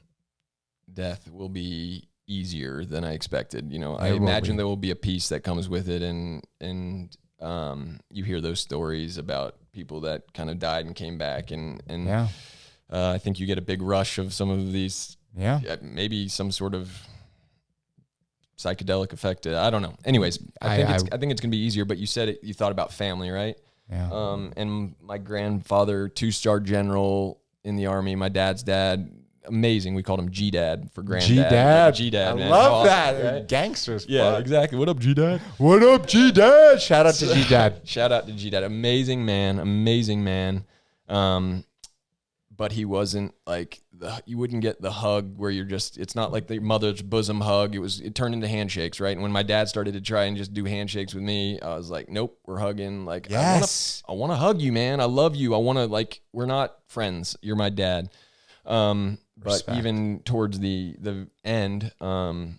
death will be easier than I expected. You know, I imagine there will be a peace that comes with it, and you hear those stories about people that kind of died and came back, and I think you get a big rush of some of these, maybe some sort of psychedelic effect. I don't know. Anyways, I think it's gonna be easier. But you said you thought about family, right? Yeah. And my grandfather, 2-star general in the Army. My dad's dad, amazing. We called him G-Dad for granddad. G-Dad. I love that. Right? Gangsters. Yeah, fuck. Exactly. What up, G-Dad? What up, G-Dad? Shout out to G-Dad. Shout out to G-Dad. Amazing man. But he wasn't like, you wouldn't get the hug where you're just, it's not like the mother's bosom hug. It turned into handshakes, right? And when my dad started to try and just do handshakes with me, I was like, nope, we're hugging. Like, yes. I want to hug you, man. I love you. I want to, like, we're not friends. You're my dad. But even towards the end, I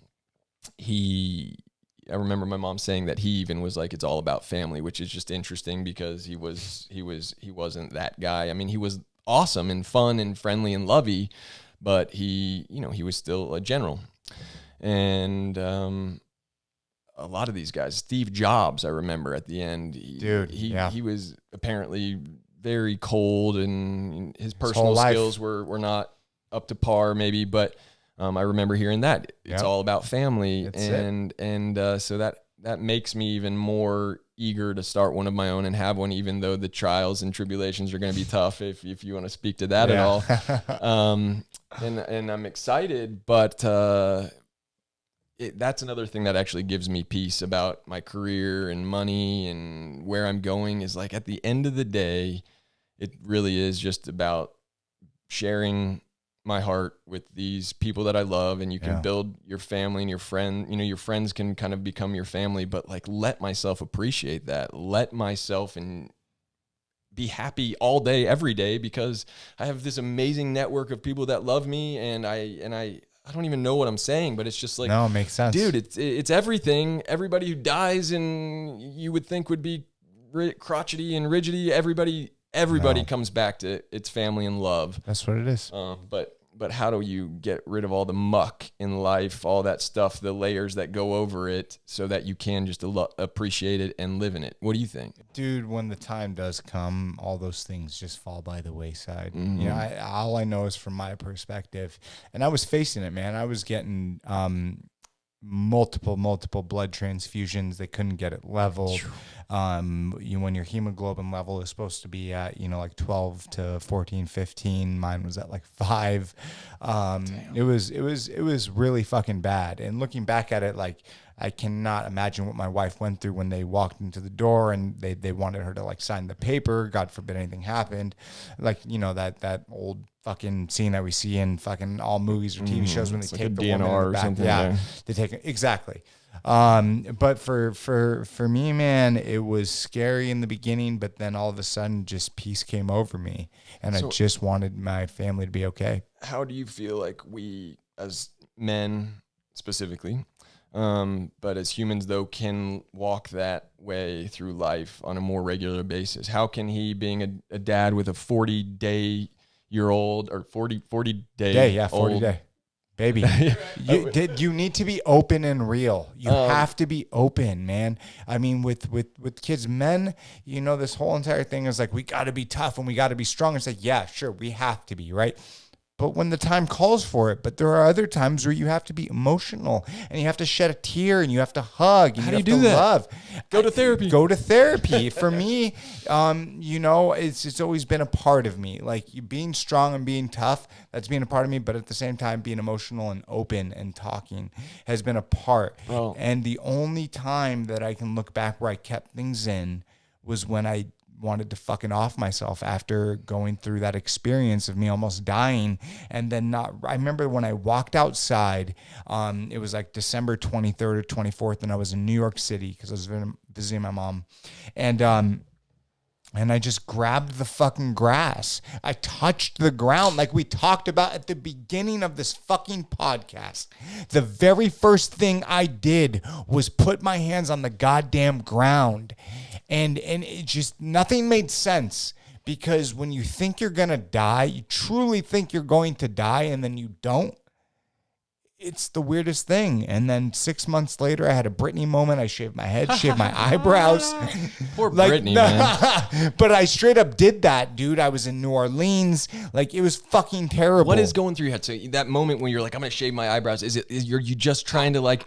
remember my mom saying that he even was like, it's all about family, which is just interesting because he wasn't that guy. I mean, he was awesome and fun and friendly and lovey, but he was still a general. And a lot of these guys, Steve Jobs, I remember at the end, he was apparently very cold, and his personal skills were not up to par maybe, but I remember hearing that it's all about family. So that makes me even more eager to start one of my own and have one, even though the trials and tribulations are going to be tough, if you want to speak to that at all. And I'm excited, but that's another thing that actually gives me peace about my career and money and where I'm going, is like, at the end of the day, it really is just about sharing my heart with these people that I love, and you can build your family and your friends can kind of become your family, but like, let myself appreciate that. Let myself and be happy all day, every day, because I have this amazing network of people that love me, and I don't even know what I'm saying, but it's just like, no, it makes sense. Dude, it's everything. Everybody who dies and you would think would be crotchety and rigidy, everybody comes back to its family and love. That's what it is. But how do you get rid of all the muck in life, all that stuff, the layers that go over it, so that you can just appreciate it and live in it? What do you think? Dude, when the time does come, all those things just fall by the wayside. Mm-hmm. You know, all I know is from my perspective, and I was facing it, man. I was getting multiple blood transfusions. They couldn't get it leveled. When your hemoglobin level is supposed to be at, like 12 to 14, 15, mine was at like 5. It was really fucking bad. And looking back at it, like, I cannot imagine what my wife went through when they walked into the door and they wanted her to like sign the paper. God forbid anything happened. Like, that old fucking scene that we see in fucking all movies or TV shows when they take the woman in the back. Yeah, they take it. Exactly. But for me, man, it was scary in the beginning, but then all of a sudden just peace came over me, and I just wanted my family to be okay. How do you feel like we as men specifically, but as humans though, can walk that way through life on a more regular basis? How can he, being a dad with a 40-day-year-old or 40 day, 40 day baby. You need to be open and real. You have to be open, man. I mean, with kids, men, you know, this whole entire thing is like, we got to be tough and we got to be strong. It's like, yeah, sure, we have to be, right? But when the time calls for it, but there are other times where you have to be emotional and you have to shed a tear and you have to hug and How you do have you do to that? love. Go to therapy. Go to therapy. For me, you know, it's always been a part of me. Like, you being strong and being tough, that's being a part of me. But at the same time, being emotional and open and talking has been a part. Bro. And the only time that I can look back where I kept things in was when I wanted to fucking off myself after going through that experience of me almost dying. And then I remember when I walked outside, it was like December 23rd or 24th, and I was in New York City because I was visiting my mom. And I just grabbed the fucking grass. I touched the ground like we talked about at the beginning of this fucking podcast. The very first thing I did was put my hands on the goddamn ground. And it just, nothing made sense, because when you think you're going to die, you truly think you're going to die, and then you don't. It's the weirdest thing. And then 6 months later, I had a Britney moment. I shaved my head, shaved my eyebrows. Poor Britney, man. But I straight up did that, dude. I was in New Orleans. Like, it was fucking terrible. What is going through your head? So that moment when you're like, I'm going to shave my eyebrows, is you just trying to like...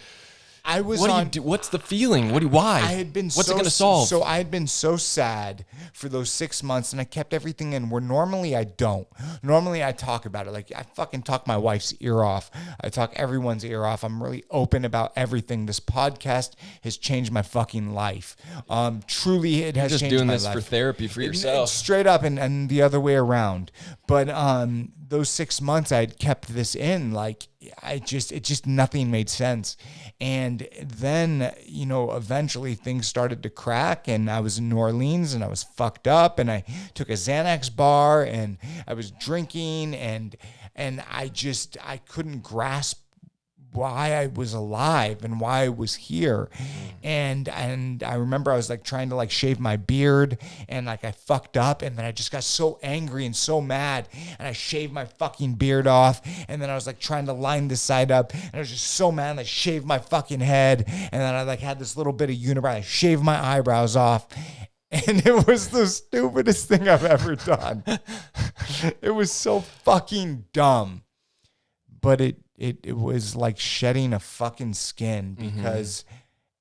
I was What's the feeling? Why? I had been What's it going to solve? So I had been so sad for those 6 months, and I kept everything in, where normally I don't. Normally I talk about it. Like, I fucking talk my wife's ear off. I talk everyone's ear off. I'm really open about everything. This podcast has changed my fucking life. Truly, it has changed my life. Just doing this for therapy for yourself. Straight up, and the other way around. But those 6 months I had kept this in, like, it just nothing made sense. And then, you know, eventually things started to crack, and I was in New Orleans and I was fucked up, and I took a Xanax bar and I was drinking, and I couldn't grasp why I was alive and why I was here. And I remember I was like trying to like shave my beard, and like I fucked up, and then I just got so angry and so mad, and I shaved my fucking beard off, and then I was like trying to line this side up, and I was just so mad, and I shaved my fucking head, and then I like had this little bit of unibrow, I shaved my eyebrows off. And it was the stupidest thing I've ever done. It was so fucking dumb. But it was like shedding a fucking skin, because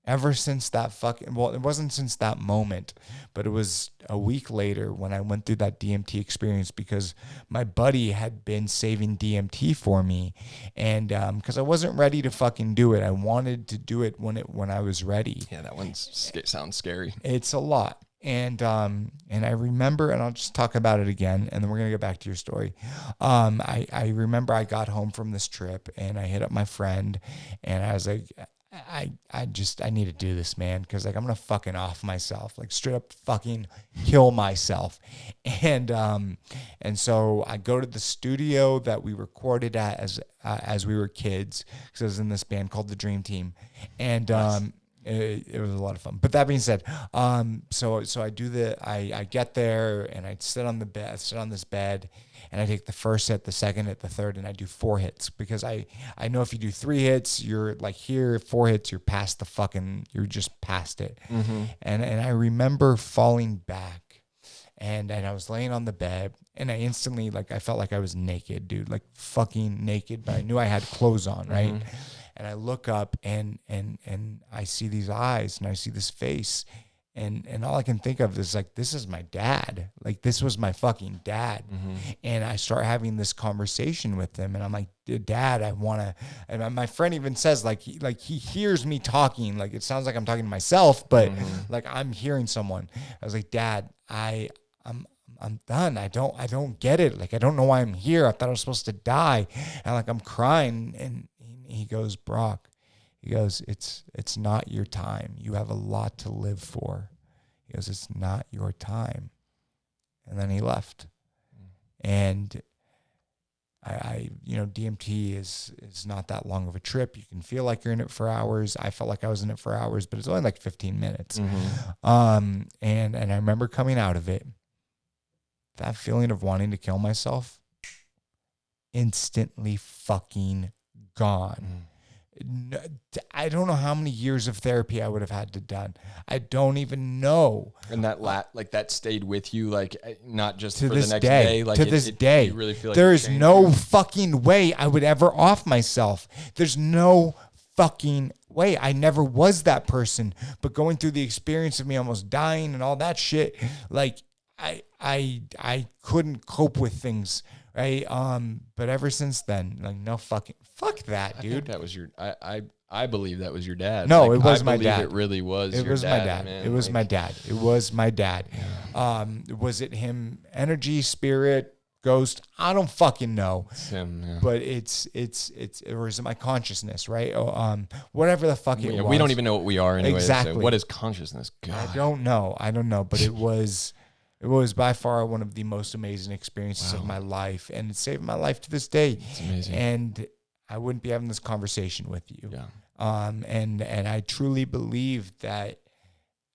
ever since that it wasn't since that moment, but it was a week later when I went through that DMT experience, because my buddy had been saving DMT for me, and because I wasn't ready to fucking do it. I wanted to do it when I was ready. Yeah, that one sounds scary. It's a lot. And I remember, and I'll just talk about it again, and then we're gonna get back to your story. I remember I got home from this trip, and I hit up my friend, and I was like, I need to do this, man, because like I'm gonna fucking off myself, like straight up fucking kill myself. And so I go to the studio that we recorded at as we were kids, because I was in this band called the Dream Team, and it was a lot of fun. But that being said, so I get there, and I sit on this bed, and I take the first hit, the second hit, the third, and I do 4 hits, because I know if you do 3 hits, you're like here, 4 hits, you're just past it. And I remember falling back, and I was laying on the bed, and I instantly, like, I felt like I was naked, dude, like fucking naked, but I knew I had clothes on, right? And I look up, and I see these eyes, and I see this face, and all I can think of is like, this is my dad. Like, this was my fucking dad. And I start having this conversation with him, and I'm like, Dad, I want to, and my friend even says like he hears me talking, like it sounds like I'm talking to myself, but like I'm hearing someone. I was like, Dad, I'm done. I don't get it. Like, I don't know why I'm here. I thought I was supposed to die. And like, I'm crying, and he goes, Brock, he goes, it's not your time. You have a lot to live for. He goes, it's not your time. And then he left. And I DMT is not that long of a trip. You can feel like you're in it for hours. I felt like I was in it for hours, but it's only like 15 minutes. And I remember coming out of it, that feeling of wanting to kill myself instantly fucking gone. I don't know how many years of therapy I would have had to done. I don't even know. And that that stayed with you, like not just to for this the next day. day. Like to this day, you really feel like there is no you? fucking way I would ever off myself. There's no fucking way. I never was that person. But going through the experience of me almost dying and all that shit, like I couldn't cope with things. Right. But ever since then, like no fuck that, dude. I think that was your I believe that was your dad. No, like, it was I my believe dad. It really was. It your was dad, my dad. Man. It was my dad. It was my dad. Yeah. Was it him? Energy, spirit, ghost? I don't fucking know. It's him. Yeah. But it's or is it my consciousness? Right? Whatever the fuck it was. We don't even know what we are anyway. Exactly. So what is consciousness? God. I don't know. But it was. It was by far one of the most amazing experiences of my life, and it saved my life to this day. It's amazing. And I wouldn't be having this conversation with you. Yeah. And I truly believe that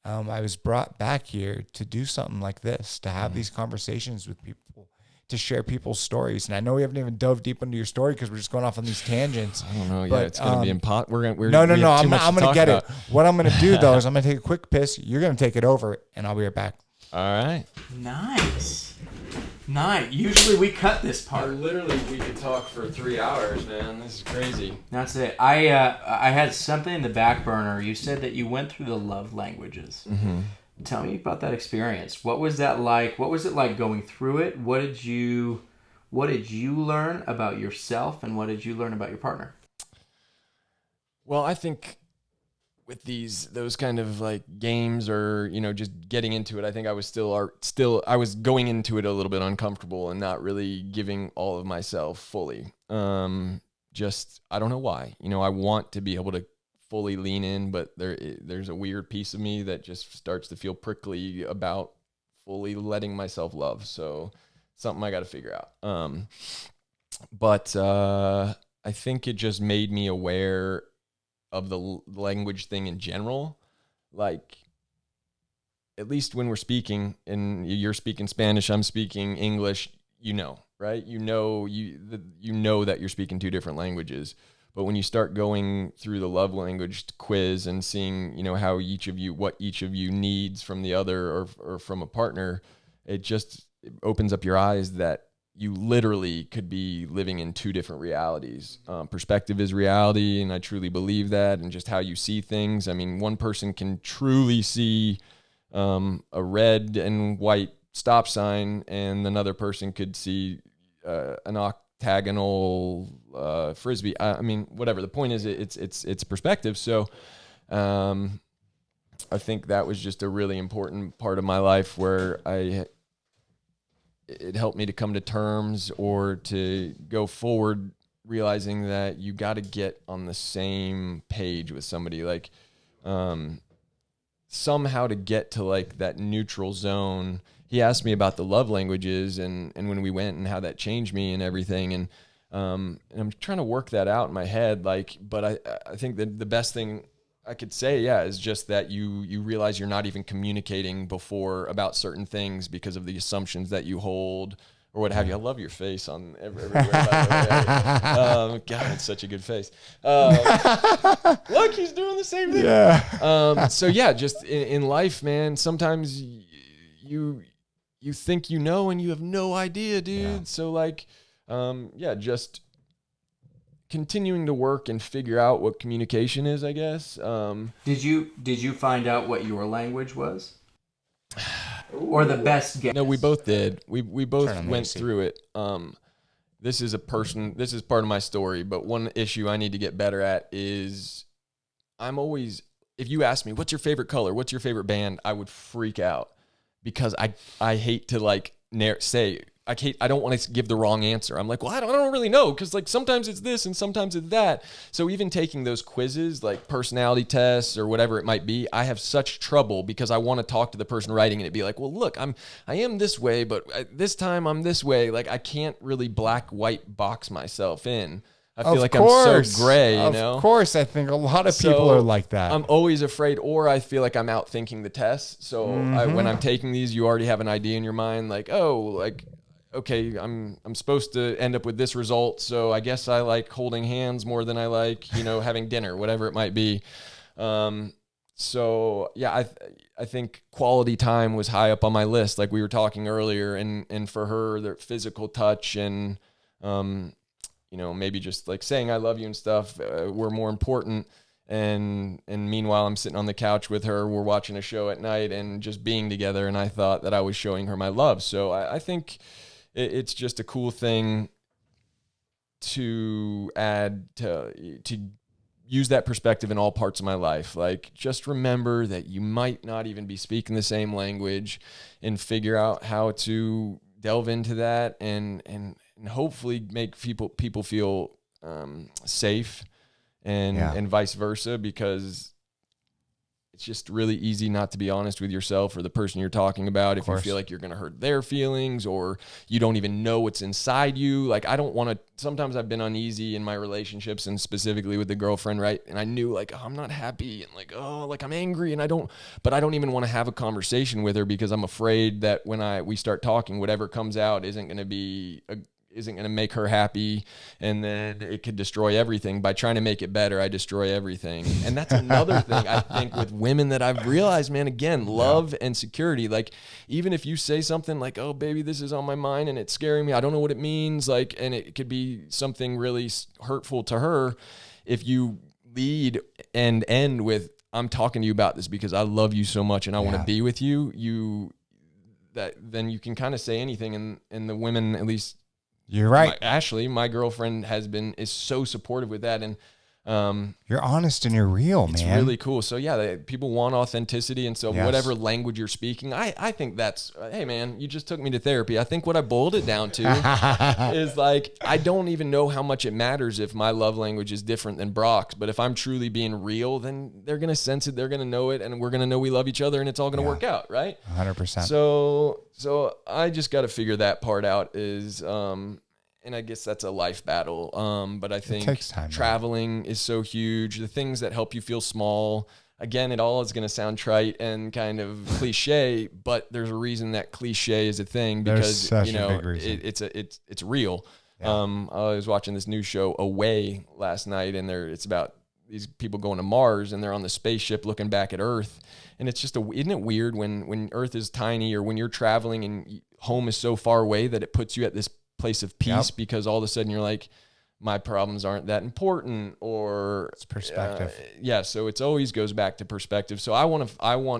I was brought back here to do something like this, to have these conversations with people, to share people's stories. And I know we haven't even dove deep into your story because we're just going off on these tangents. I don't know. But, Yeah, it's going to be impossible. No. I'm going to get it. What I'm going to do, though, is I'm going to take a quick piss. You're going to take it over, and I'll be right back. All right. Nice. Usually we cut this part. Literally, we could talk for 3 hours, man. This is crazy. That's it. I had something in the back burner. You said that you went through the love languages. Mm-hmm. Tell me about that experience. What was that like? What was it like going through it? What did you learn about yourself, and what did you learn about your partner? Well, I think with those kind of like games, or just getting into it, I think I was I was going into it a little bit uncomfortable and not really giving all of myself fully. Just I don't know why. I want to be able to fully lean in, but there's a weird piece of me that just starts to feel prickly about fully letting myself love. So something I got to figure out. But I think it just made me aware of the language thing in general. Like, at least when we're speaking and you're speaking Spanish, I'm speaking English, right? You know that you're speaking two different languages. But when you start going through the love language quiz and seeing, how what each of you needs from the other or from a partner, it opens up your eyes that you literally could be living in two different realities. Perspective is reality, and I truly believe that, and just how you see things. I mean, one person can truly see a red and white stop sign, and another person could see an octagonal frisbee. I mean, whatever. The point is, it's perspective. So I think that was just a really important part of my life where it helped me to come to terms or to go forward, realizing that you got to get on the same page with somebody, like somehow to get to like that neutral zone. He asked me about the love languages and when we went and how that changed me and everything. And I'm trying to work that out in my head. But I think that the best thing I could say, is just that you realize you're not even communicating before about certain things because of the assumptions that you hold or what have you. I love your face on everywhere, by the way. God, it's such a good face. Look, he's doing the same thing. Yeah. So yeah, just in life, man, sometimes you think and you have no idea, dude. Yeah. So like, just continuing to work and figure out what communication is, I guess. Did you find out what your language was? Or the best guess? No, we both did. We both went through it. This is part of my story, but one issue I need to get better at is if you ask me, what's your favorite color? What's your favorite band? I would freak out because I hate to say, I don't want to give the wrong answer. I'm like, well, I don't really know, because like sometimes it's this and sometimes it's that. So even taking those quizzes, like personality tests or whatever it might be, I have such trouble because I want to talk to the person writing and it'd be like, well, look, I am this way, but this time I'm this way. Like I can't really white box myself in. I feel like I'm so gray, Of course, I think a lot of people are like that. I'm always afraid, or I feel like I'm outthinking the test. So when I'm taking these, you already have an idea in your mind, like, okay, I'm supposed to end up with this result, so I guess I like holding hands more than I like, having dinner, whatever it might be. So yeah, I think quality time was high up on my list, like we were talking earlier, and for her, the physical touch and maybe just like saying I love you and stuff were more important. And meanwhile, I'm sitting on the couch with her, we're watching a show at night and just being together, and I thought that I was showing her my love. So I think it's just a cool thing to add to use that perspective in all parts of my life. Like, just remember that you might not even be speaking the same language, and figure out how to delve into that and hopefully make people feel safe and vice versa, because it's just really easy not to be honest with yourself or the person you're talking about if you feel like you're going to hurt their feelings, or you don't even know what's inside you. Like, I don't want to, sometimes I've been uneasy in my relationships, and specifically with the girlfriend, right? And I knew like, oh, I'm not happy, and like, oh, like I'm angry, and I don't even want to have a conversation with her, because I'm afraid that when we start talking, whatever comes out isn't going to make her happy, and then it could destroy everything. By trying to make it better, I destroy everything. And that's another thing I think with women that I've realized, man, again, love and security. Like, even if you say something like, oh, baby, this is on my mind and it's scaring me, I don't know what it means, like, and it could be something really hurtful to her, if you lead and end with, I'm talking to you about this because I love you so much and I want to be with you, then you can kind of say anything, and the women, at least, you're right. Ashley, my girlfriend, is so supportive with that. And you're honest and you're real, man. It's really cool. So yeah, people want authenticity. And so whatever language you're speaking, I think that's, hey man, you just took me to therapy. I think what I boiled it down to is like, I don't even know how much it matters if my love language is different than Brock's, but if I'm truly being real, then they're going to sense it. They're going to know it, and we're going to know we love each other, and it's all going to work out. Right. 100%. So I just got to figure that part out and I guess that's a life battle. But I think it takes time, traveling is so huge. The things that help you feel small. Again, it all is going to sound trite and kind of cliche, but there's a reason that cliche is a thing, because it's real. Yeah. I was watching this new show, Away, last night, and it's about these people going to Mars, and they're on the spaceship looking back at Earth. And it's just isn't it weird when Earth is tiny, or when you're traveling and home is so far away that it puts you at this place of peace, because all of a sudden you're like, my problems aren't that important, or it's perspective. So it always goes back to perspective. So I want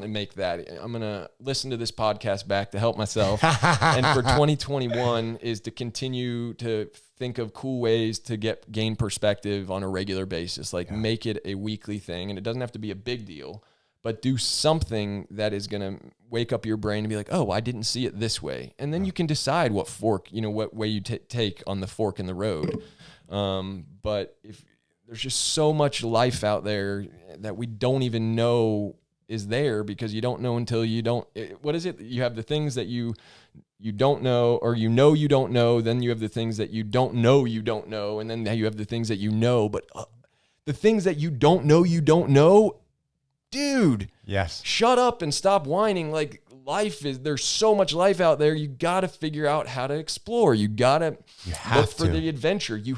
to make that. I'm going to listen to this podcast back to help myself. And for 2021 is to continue to think of cool ways to gain perspective on a regular basis. Like make it a weekly thing, and it doesn't have to be a big deal, but do something that is going to wake up your brain and be like, oh, I didn't see it this way. And then you can decide what way you take on the fork in the road. But if there's just so much life out there that we don't even know is there, because you don't know until you don't. What is it? You have the things that you don't know, or you don't know. Then you have the things that you don't know, and then you have the things that you know. But the things that you don't know. Dude, yes. Shut up and stop whining. Like, there's so much life out there. You got to figure out how to explore. You got to look for the adventure. You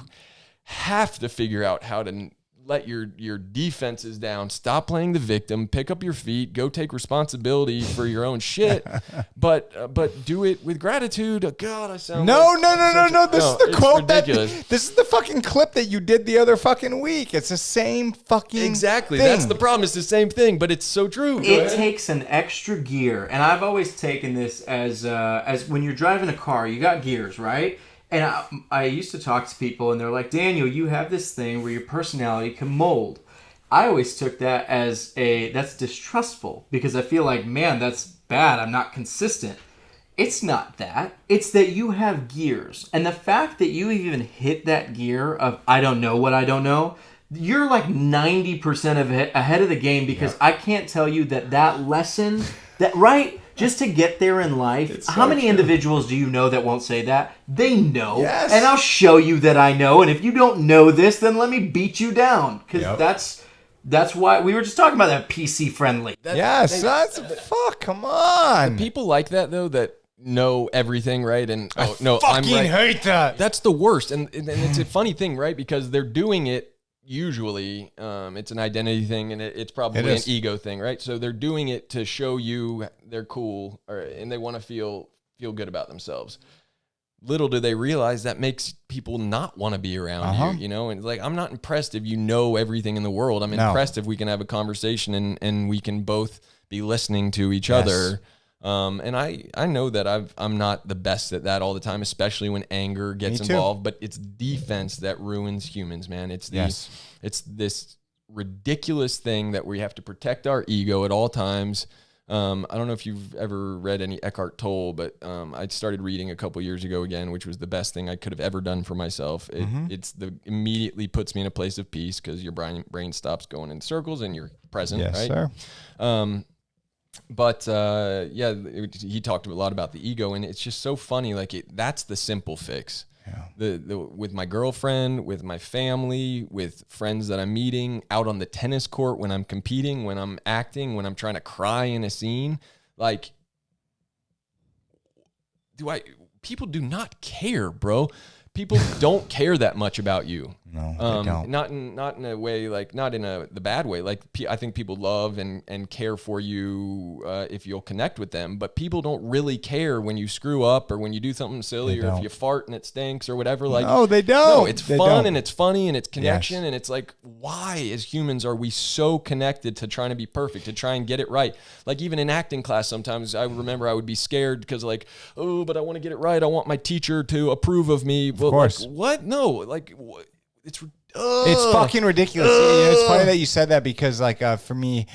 have to figure out how to let your defenses down. Stop playing the victim. Pick up your feet. Go take responsibility for your own shit. But do it with gratitude. Oh, God, I sound no. This is the quote. This is the fucking clip that you did the other fucking week. It's the same fucking exactly. thing. That's the problem. It's the same thing, but it's so true. It takes an extra gear, and I've always taken this as when you're driving a car, you got gears, right? And I used to talk to people, and they're like, Daniel, you have this thing where your personality can mold. I always took that as that's distrustful, because I feel like, man, that's bad. I'm not consistent. It's not that. It's that you have gears. And the fact that you even hit that gear of, I don't know what I don't know, you're like 90% ahead of the game, because I can't tell you that lesson, right? Just to get there in life, how many individuals do you know that won't say that? They know. Yes. And I'll show you that I know. And if you don't know this, then let me beat you down. Because that's why we were just talking about that PC friendly. Fuck, come on. The people like that, though, that know everything, right? And I fucking hate that. That's the worst. And it's a funny thing, right? Because they're doing it usually. It's an identity thing, and it's probably an ego thing, right? So they're doing it to show you they're cool, and they want to feel good about themselves. Little do they realize that makes people not want to be around you, and like, I'm not impressed if you know everything in the world. I'm impressed if we can have a conversation and we can both be listening to each other. And I know that I'm not the best at that all the time, especially when anger gets involved, but it's defense that ruins humans, man. It's this ridiculous thing that we have to protect our ego at all times. I don't know if you've ever read any Eckhart Tolle, but I started reading a couple years ago again, which was the best thing I could have ever done for myself. It immediately puts me in a place of peace because your brain stops going in circles and you're present, right? Sir. He talked a lot about the ego, and it's just so funny. Like, that's the simple fix. Yeah. With my girlfriend, with my family, with friends that I'm meeting, out on the tennis court, when I'm competing, when I'm acting, when I'm trying to cry in a scene, like, people do not care, bro. People don't care that much about you. No, they don't. Not in a way, like, not in the bad way. Like, I think people love and care for you if you'll connect with them. But people don't really care when you screw up or when you do something silly or if you fart and it stinks or whatever. Like, no, they don't. No, it's fun and it's funny and it's connection. And it's like, why as humans are we so connected to trying to be perfect, to try and get it right? Like, even in acting class, sometimes I remember I would be scared because, like, oh, but I want to get it right. I want my teacher to approve of me. Of course. Like, what? No, like, what? It's fucking ridiculous. It's funny that you said that because, like, for me,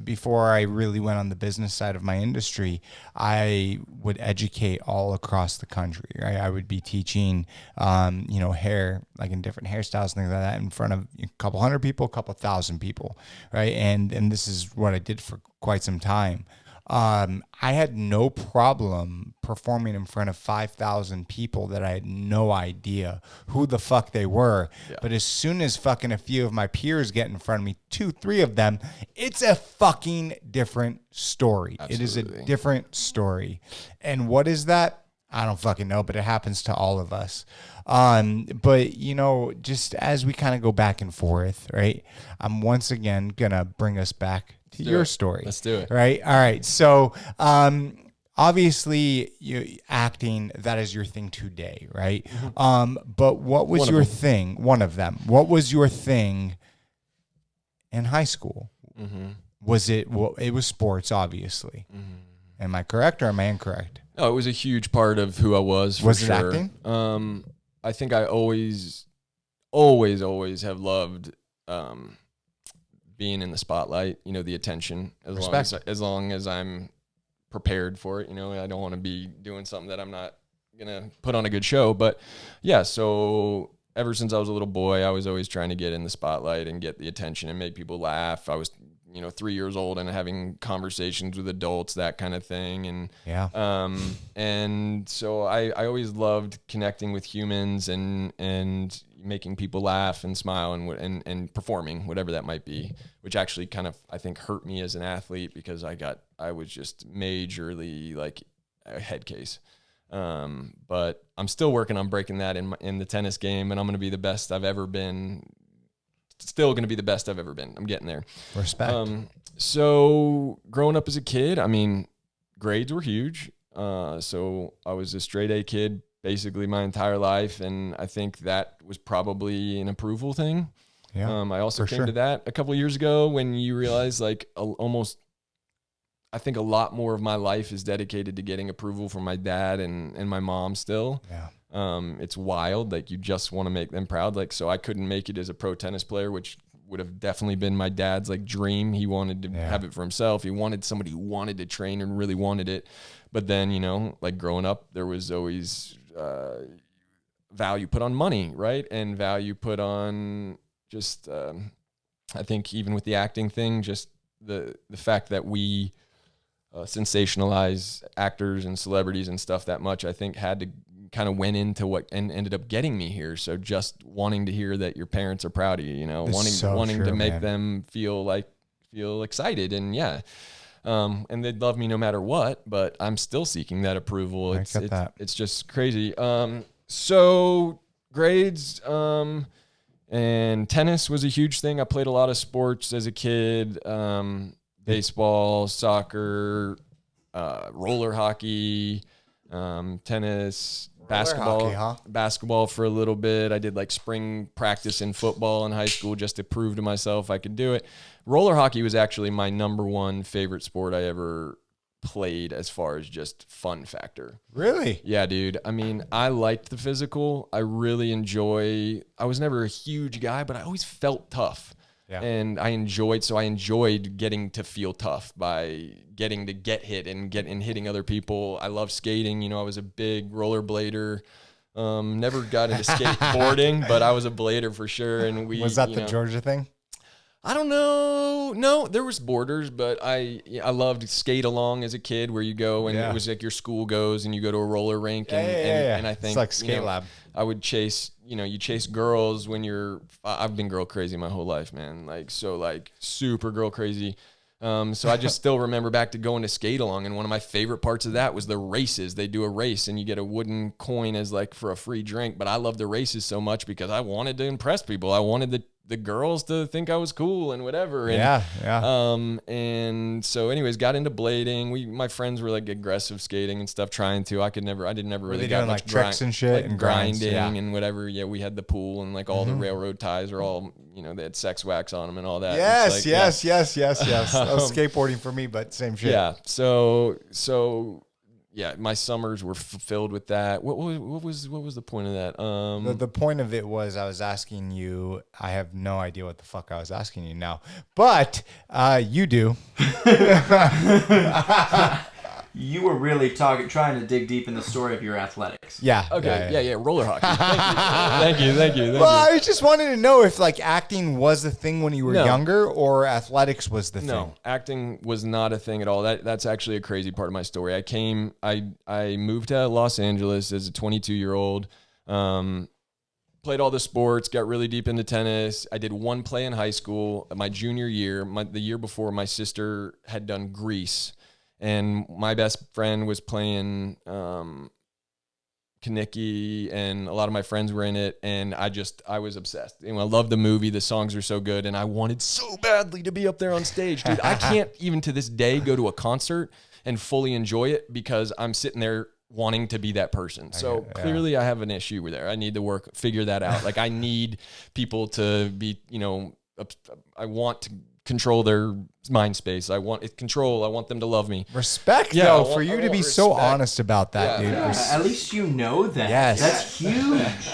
before I really went on the business side of my industry, I would educate all across the country. Right? I would be teaching, hair, like in different hairstyles and things like that, in front of a couple hundred people, a couple thousand people, right? And this is what I did for quite some time. I had no problem performing in front of 5,000 people that I had no idea who the fuck they were. Yeah. But as soon as fucking a few of my peers get in front of me, 2-3 of them, it's a fucking different story. Absolutely. It is a different story. And what is that? I don't fucking know, but it happens to all of us. But, just as we kind of go back and forth, right? I'm once again going to bring us back to your story. Let's do it. Right? All right. So, obviously, acting, that is your thing today, right? Mm-hmm. But what was your thing? One of them. What was your thing in high school? Mm-hmm. Was it, it was sports, obviously. Mm-hmm. Am I correct or am I incorrect? No, it was a huge part of who I was, for sure. Was it acting? I think I always have loved being in the spotlight, the attention, as long as I'm prepared for it. I don't want to be doing something that I'm not going to put on a good show. But yeah, so ever since I was a little boy, I was always trying to get in the spotlight and get the attention and make people laugh. I was 3 years old and having conversations with adults, that kind of thing. And and so I always loved connecting with humans and making people laugh and smile and performing, whatever that might be, which actually kind of, I think, hurt me as an athlete because I was just majorly like a head case. But I'm still working on breaking that in the tennis game, and I'm going to be the best I've ever been. Still going to be the best I've ever been. I'm getting there. Respect. So growing up as a kid, I mean, grades were huge. So I was a straight A kid basically my entire life. And I think that was probably an approval thing. Yeah. I also came to that a couple of years ago when you realize, like, I think a lot more of my life is dedicated to getting approval from my dad and my mom still. Yeah. It's wild. Like, you just want to make them proud. Like, so I couldn't make it as a pro tennis player, which would have definitely been my dad's like dream. He wanted to have it for himself. He wanted somebody who wanted to train and really wanted it. But then, like growing up, there was always value put on money, right? And value put on just, I think even with the acting thing, just the fact that we sensationalize actors and celebrities and stuff that much, I think had to kind of went into what and ended up getting me here. So just wanting to hear that your parents are proud of you, wanting to make them feel excited. And And they'd love me no matter what, but I'm still seeking that approval. It's just crazy. So grades, and tennis was a huge thing. I played a lot of sports as a kid, baseball, soccer, roller hockey, tennis, basketball for a little bit. I did like spring practice in football in high school just to prove to myself I could do it. Roller hockey was actually my number one favorite sport I ever played as far as just fun factor. Really? Yeah, dude. I mean, I liked the physical. I was never a huge guy, but I always felt tough. Yeah. And I enjoyed getting to feel tough by getting to get hit and hitting other people. I love skating. You know, I was a big rollerblader. Never got into skateboarding, but I was a blader for sure. And was that the Georgia thing? I don't know. No, there was borders, but I loved skate along as a kid, where you go and it was like your school goes and you go to a roller rink and I think it's like skate lab. I would chase, you chase girls when I've been girl crazy my whole life, man. Like, so like super girl crazy. So I just still remember back to going to skate along, and one of my favorite parts of that was the races. They do a race and you get a wooden coin as like for a free drink, but I loved the races so much because I wanted to impress people. I wanted the girls to think I was cool and whatever. And, and so anyways, got into blading. My friends were like aggressive skating and stuff, trying to. I didn't really got much like tricks and shit, like and grinding and whatever. Yeah, we had the pool and like all the railroad ties are all, they had sex wax on them and all that. Yes. That was skateboarding for me, but same shit. Yeah. So yeah, my summers were filled with that. What was the point of that? The point of it was I was asking you. I have no idea what the fuck I was asking you now, but you do. You were really trying to dig deep in the story of your athletics. Yeah. Okay. Yeah. Roller hockey. Thank you. Well, I just wanted to know if like acting was the thing when you were younger, or athletics was the thing. No, acting was not a thing at all. That's actually a crazy part of my story. I moved to Los Angeles as a 22-year-old. Played all the sports, got really deep into tennis. I did one play in high school my junior year. The year before, my sister had done Grease. And my best friend was playing Kaniki, and a lot of my friends were in it, and I was obsessed. I loved the movie. The songs were so good, and I wanted so badly to be up there on stage. Dude, I can't even to this day go to a concert and fully enjoy it because I'm sitting there wanting to be that person. So clearly I have an issue there. I need to figure that out. Like, I need people to be, I want to control their mind space. I want control. I want them to love me. Respect, though, for you to be so honest about that, dude. At least you know that. Yes. That's huge.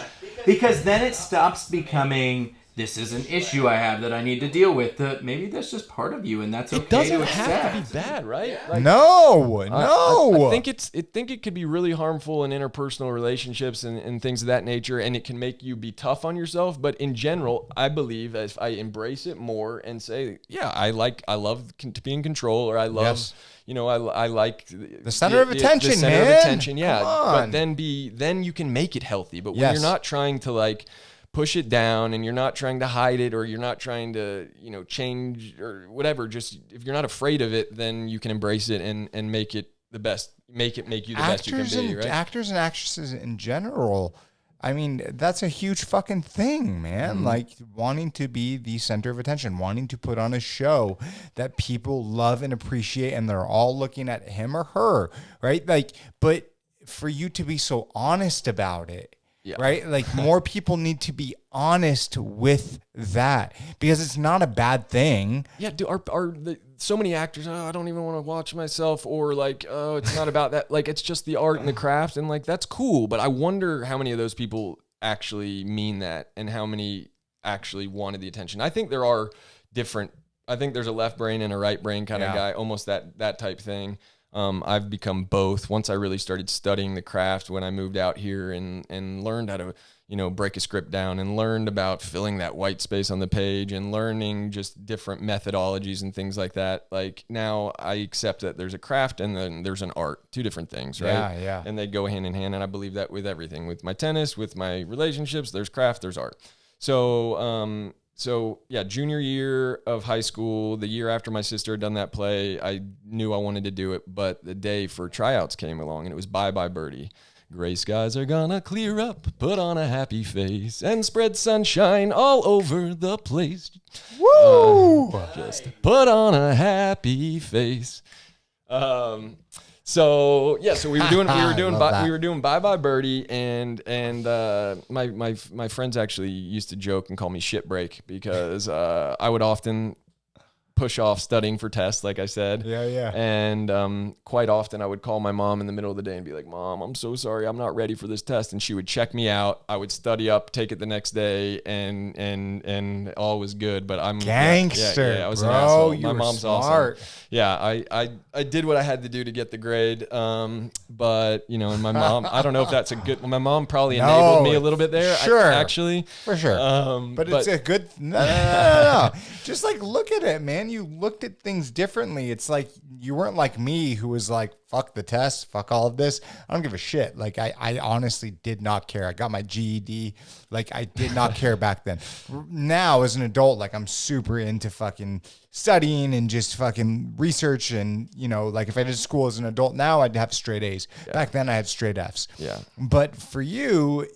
Because then it stops becoming, this is an issue I have that I need to deal with. Maybe that's just part of you, and that's okay. It doesn't have to be bad, right? Like, no. I think it could be really harmful in interpersonal relationships and things of that nature, and it can make you be tough on yourself. But in general, I believe if I embrace it more and say, I love to be in control, or I love, I like the center of attention, the center man. of attention, yeah. But then you can make it healthy. But when you're not trying to like push it down, and you're not trying to hide it, or you're not trying to, change or whatever, just if you're not afraid of it, then you can embrace it and make it the best, make you the best you can be, right? Actors and actresses in general, I mean, that's a huge fucking thing, man. Mm-hmm. Like, wanting to be the center of attention, wanting to put on a show that people love and appreciate, and they're all looking at him or her, right? Like, but for you to be so honest about it, right? Like, more people need to be honest with that, because it's not a bad thing. Yeah, dude, so many actors, I don't even want to watch myself, or like, it's not about that. Like, it's just the art and the craft, and like, that's cool. But I wonder how many of those people actually mean that, and how many actually wanted the attention. I think there are different. I think there's a left brain and a right brain kind of guy, almost that type thing. I've become both. Once I really started studying the craft when I moved out here and learned how to, break a script down, and learned about filling that white space on the page, and learning just different methodologies and things like that. Like, now I accept that there's a craft and then there's an art, two different things, right? Yeah. And they go hand in hand. And I believe that with everything, with my tennis, with my relationships, there's craft, there's art. So junior year of high school, the year after my sister had done that play, I knew I wanted to do it, but the day for tryouts came along, and it was Bye Bye Birdie. Gray skies are gonna clear up, put on a happy face, and spread sunshine all over the place. Woo! Just put on a happy face. So we were doing Bye Bye Birdie, and my friends actually used to joke and call me shit break because I would often push off studying for tests, like I said. Yeah. And quite often I would call my mom in the middle of the day and be like, Mom, I'm so sorry, I'm not ready for this test. And she would check me out. I would study up, take it the next day, and all was good. But I'm gangster. Yeah, I was bro, an asshole. My you mom's smart. awesome. Yeah, I did what I had to do to get the grade. But and my mom, I don't know if that's a good. My mom probably enabled me a little bit there. Sure, actually, for sure. But it's a good. No. Just like look at it, man. You looked at things differently. It's like you weren't like me, who was like, fuck the test, fuck all of this. I don't give a shit. Like I honestly did not care. I got my GED. Like I did not care back then. Now as an adult, like I'm super into fucking studying and just fucking research. And like if I did school as an adult now, I'd have straight A's. Yeah. Back then I had straight F's. Yeah. But for you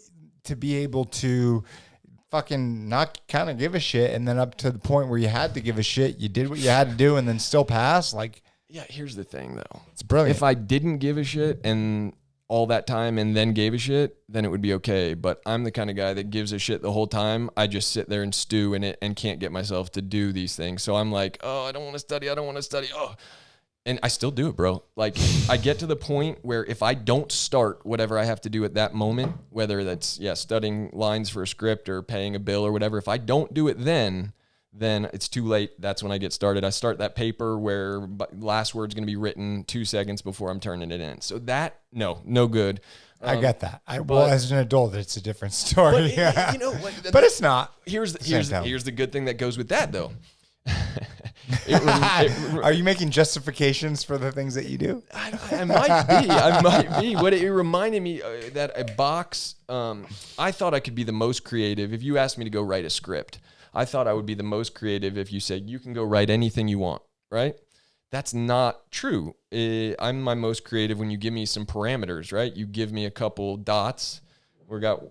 to be able to fucking not kind of give a shit, and then up to the point where you had to give a shit, you did what you had to do and then still pass, like, yeah, here's the thing though. It's brilliant. If I didn't give a shit and all that time and then gave a shit, then it would be okay. But I'm the kind of guy that gives a shit the whole time. I just sit there and stew in it and can't get myself to do these things. So I'm like, oh, I don't want to study. Oh, and I still do it, bro. Like I get to the point where if I don't start whatever I have to do at that moment, whether that's studying lines for a script or paying a bill or whatever, if I don't do it then it's too late. That's when I get started. I start that paper where last word's going to be written 2 seconds before I'm turning it in. So that no good. I get that. Well, as an adult, it's a different story. But, but it's not. Here's the good thing that goes with that though. Are you making justifications for the things that you do? I might be. What it reminded me that a box. I thought I could be the most creative. If you asked me to go write a script, I thought I would be the most creative if you said you can go write anything you want. Right? That's not true. I'm my most creative when you give me some parameters. Right? You give me a couple dots. We got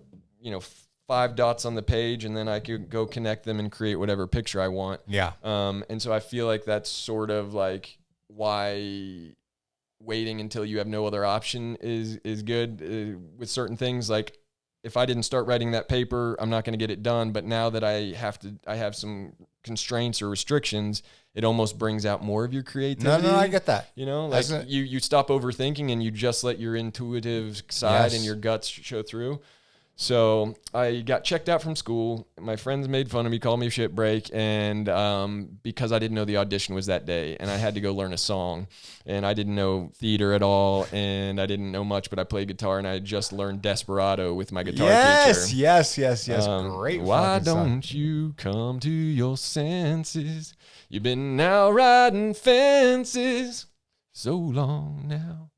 5 dots on the page, and then I could go connect them and create whatever picture I want. Yeah. And so I feel like that's sort of like why waiting until you have no other option is good with certain things. Like if I didn't start writing that paper, I'm not going to get it done. But now that I have some constraints or restrictions, it almost brings out more of your creativity. No, I get that. Like you stop overthinking and you just let your intuitive side and your guts show through. So I got checked out from school. My friends made fun of me, called me shit break, and because I didn't know the audition was that day, and I had to go learn a song, and I didn't know theater at all, and I didn't know much, but I played guitar, and I had just learned Desperado with my guitar teacher. Yes. Great. Why don't you come to your senses? You've been out riding fences so long now.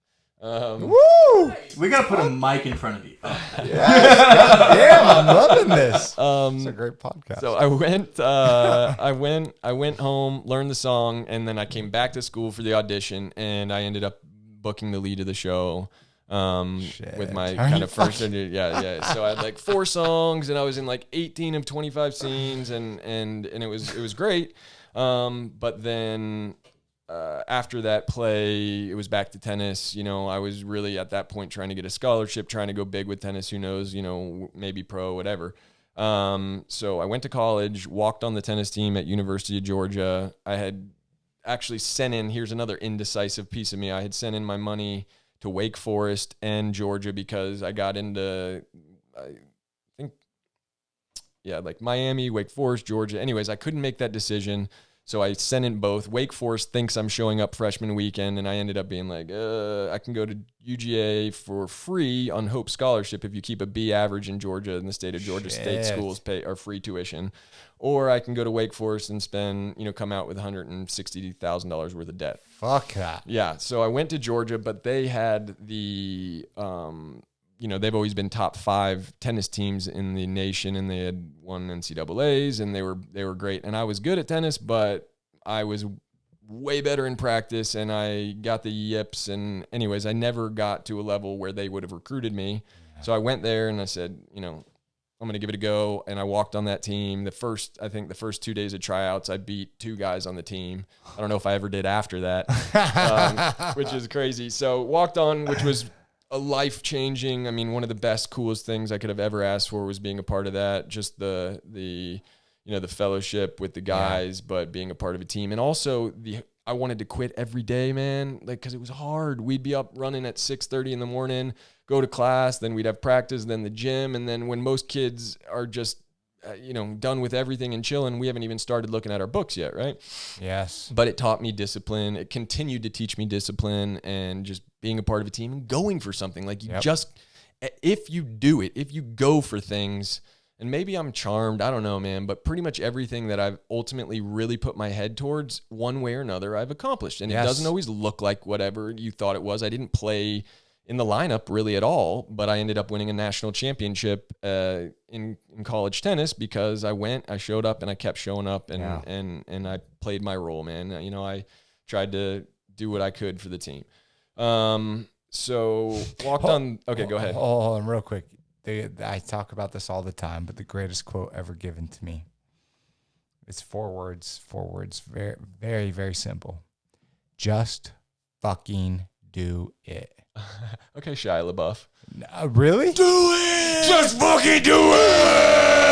Woo! We gotta put a mic in front of you. Damn, I'm loving this. It's a great podcast. So I went home, learned the song, and then I came back to school for the audition, and I ended up booking the lead of the show. With my kind of first, So I had like 4 songs, and I was in like 18 of 25 scenes, and it was great. But then. After that play, it was back to tennis. I was really at that point trying to get a scholarship, trying to go big with tennis. Who knows, maybe pro, whatever. So I went to college, walked on the tennis team at University of Georgia. I had actually sent in, here's another indecisive piece of me. I had sent in my money to Wake Forest and Georgia because I got into, like Miami, Wake Forest, Georgia. Anyways, I couldn't make that decision. So I sent in both. Wake Forest thinks I'm showing up freshman weekend, and I ended up being like, I can go to UGA for free on Hope Scholarship if you keep a B average in Georgia, in the state of Georgia. State schools are free tuition. Or I can go to Wake Forest and spend, come out with $160,000 worth of debt. Fuck that. Yeah. So I went to Georgia, but they had they've always been top 5 tennis teams in the nation, and they had won NCAAs, and they were great. And I was good at tennis, but I was way better in practice, and I got the yips. And anyways, I never got to a level where they would have recruited me. Yeah. So I went there and I said, I'm going to give it a go. And I walked on that team. The first 2 days of tryouts, I beat 2 guys on the team. I don't know if I ever did after that, which is crazy. So walked on, which was a life-changing, one of the best, coolest things I could have ever asked for was being a part of that. Just the fellowship with the guys, but being a part of a team. And also I wanted to quit every day, man, cause it was hard. We'd be up running at 6:30 in the morning, go to class, then we'd have practice, then the gym. And then when most kids are just, done with everything and chilling, we haven't even started looking at our books yet. Right. Yes. But it taught me discipline. It continued to teach me discipline and just being a part of a team and going for something. Like if you do it, if you go for things, and maybe I'm charmed, I don't know, man, but pretty much everything that I've ultimately really put my head towards, one way or another, I've accomplished. And It doesn't always look like whatever you thought it was. I didn't play in the lineup really at all, but I ended up winning a national championship in college tennis because I showed up, and I kept showing up, and I played my role, man. I tried to do what I could for the team. So walked on. Okay, go ahead. Hold on real quick. I talk about this all the time, but the greatest quote ever given to me. It's 4 words, very, very, very simple. Just fucking do it. Okay, Shia LaBeouf. Really? Do it! Just fucking do it!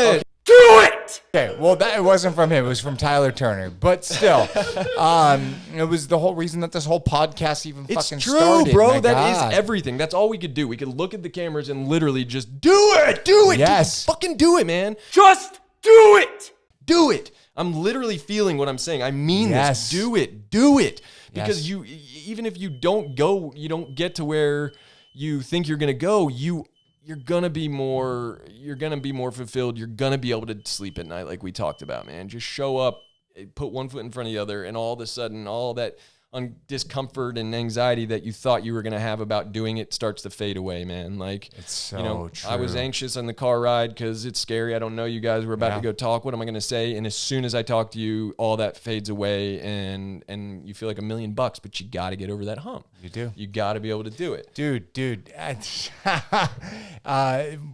Okay. Do it! Okay, well, it wasn't from him. It was from Tyler Turner. But still, it was the whole reason that this whole podcast even fucking started. It's true, bro. That is everything. That's all we could do. We could look at the cameras and literally just do it. Do it. Yes. Just fucking do it, man. Just do it. Do it. I'm literally feeling what I'm saying. I mean this. Do it. Do it. Because even if you don't get to where you think you're going to go, you're going to be more fulfilled. You're going to be able to sleep at night like we talked about, man. Just show up, put one foot in front of the other, and all of a sudden all that discomfort and anxiety that you thought you were going to have about doing it starts to fade away, man. Like, it's so true. I was anxious on the car ride because it's scary. I don't know you guys. We're about to go talk. What am I going to say? And as soon as I talk to you, all that fades away, and you feel like $1,000,000, but you got to get over that hump. You do. You got to be able to do it. Dude.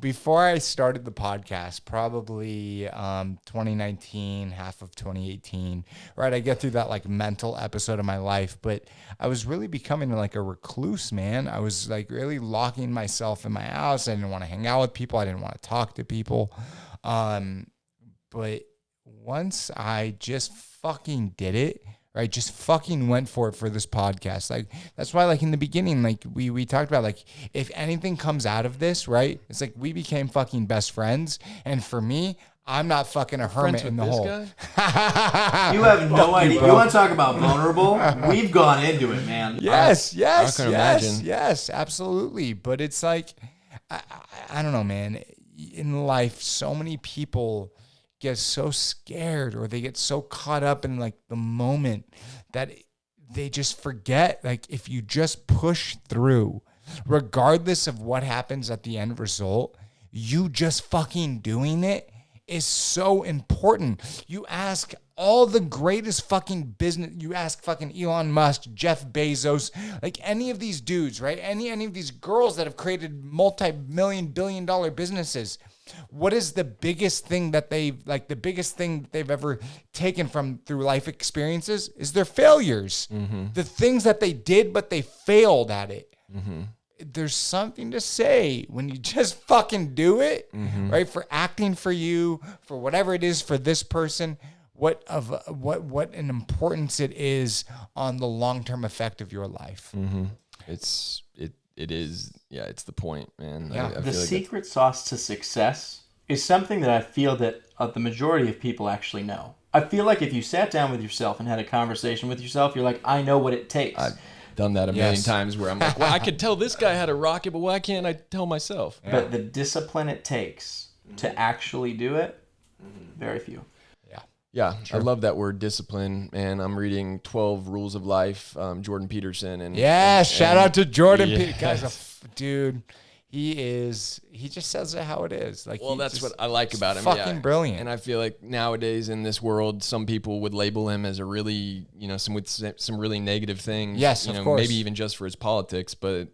Before I started the podcast, probably 2019, half of 2018, right? I get through that like mental episode of my life, but I was really becoming like a recluse, man. I was like really locking myself in my house. I didn't want to hang out with people. I didn't want to talk to people. But once I just fucking did it, right? Just fucking went for it for this podcast. Like, that's why, like, in the beginning, like, we talked about, like, if anything comes out of this, right? It's like we became fucking best friends. And for me, I'm not fucking a hermit in the hole. You have no idea. You want to talk about vulnerable? We've gone into it, man. Yes, I can imagine. Yes, absolutely. But it's like, I don't know, man. In life, so many people get so scared, or they get so caught up in like the moment that they just forget, like, if you just push through, regardless of what happens at the end result, you just fucking doing it is so important. You ask all the greatest fucking business, you ask fucking Elon Musk, Jeff Bezos, like any of these dudes, right? Any of these girls that have created multi-million, billion-dollar businesses. What is the biggest thing that they've ever taken from through life experiences is their failures. Mm-hmm. The things that they did, but they failed at it. Mm-hmm. There's something to say when you just fucking do it, mm-hmm. right? For acting for you, for whatever it is for this person, what an importance it is on the long-term effect of your life. Mm-hmm. It is, it's the point, man. Yeah. The secret sauce to success is something that I feel that the majority of people actually know. I feel like if you sat down with yourself and had a conversation with yourself, you're like, I know what it takes. I've done that a million times where I'm like, well, I could tell this guy how to rock it, but why can't I tell myself? Yeah. But the discipline it takes to actually do it, very few. Yeah, sure. I love that word discipline, and I'm reading 12 Rules of Life, Jordan Peterson. And shout out to Jordan Peterson. Guys, dude, he just says it how it is. Like, well, that's what I like about him. Fucking brilliant. And I feel like nowadays in this world, some people would label him as a really, some really negative things. Yes, of course. Maybe even just for his politics. But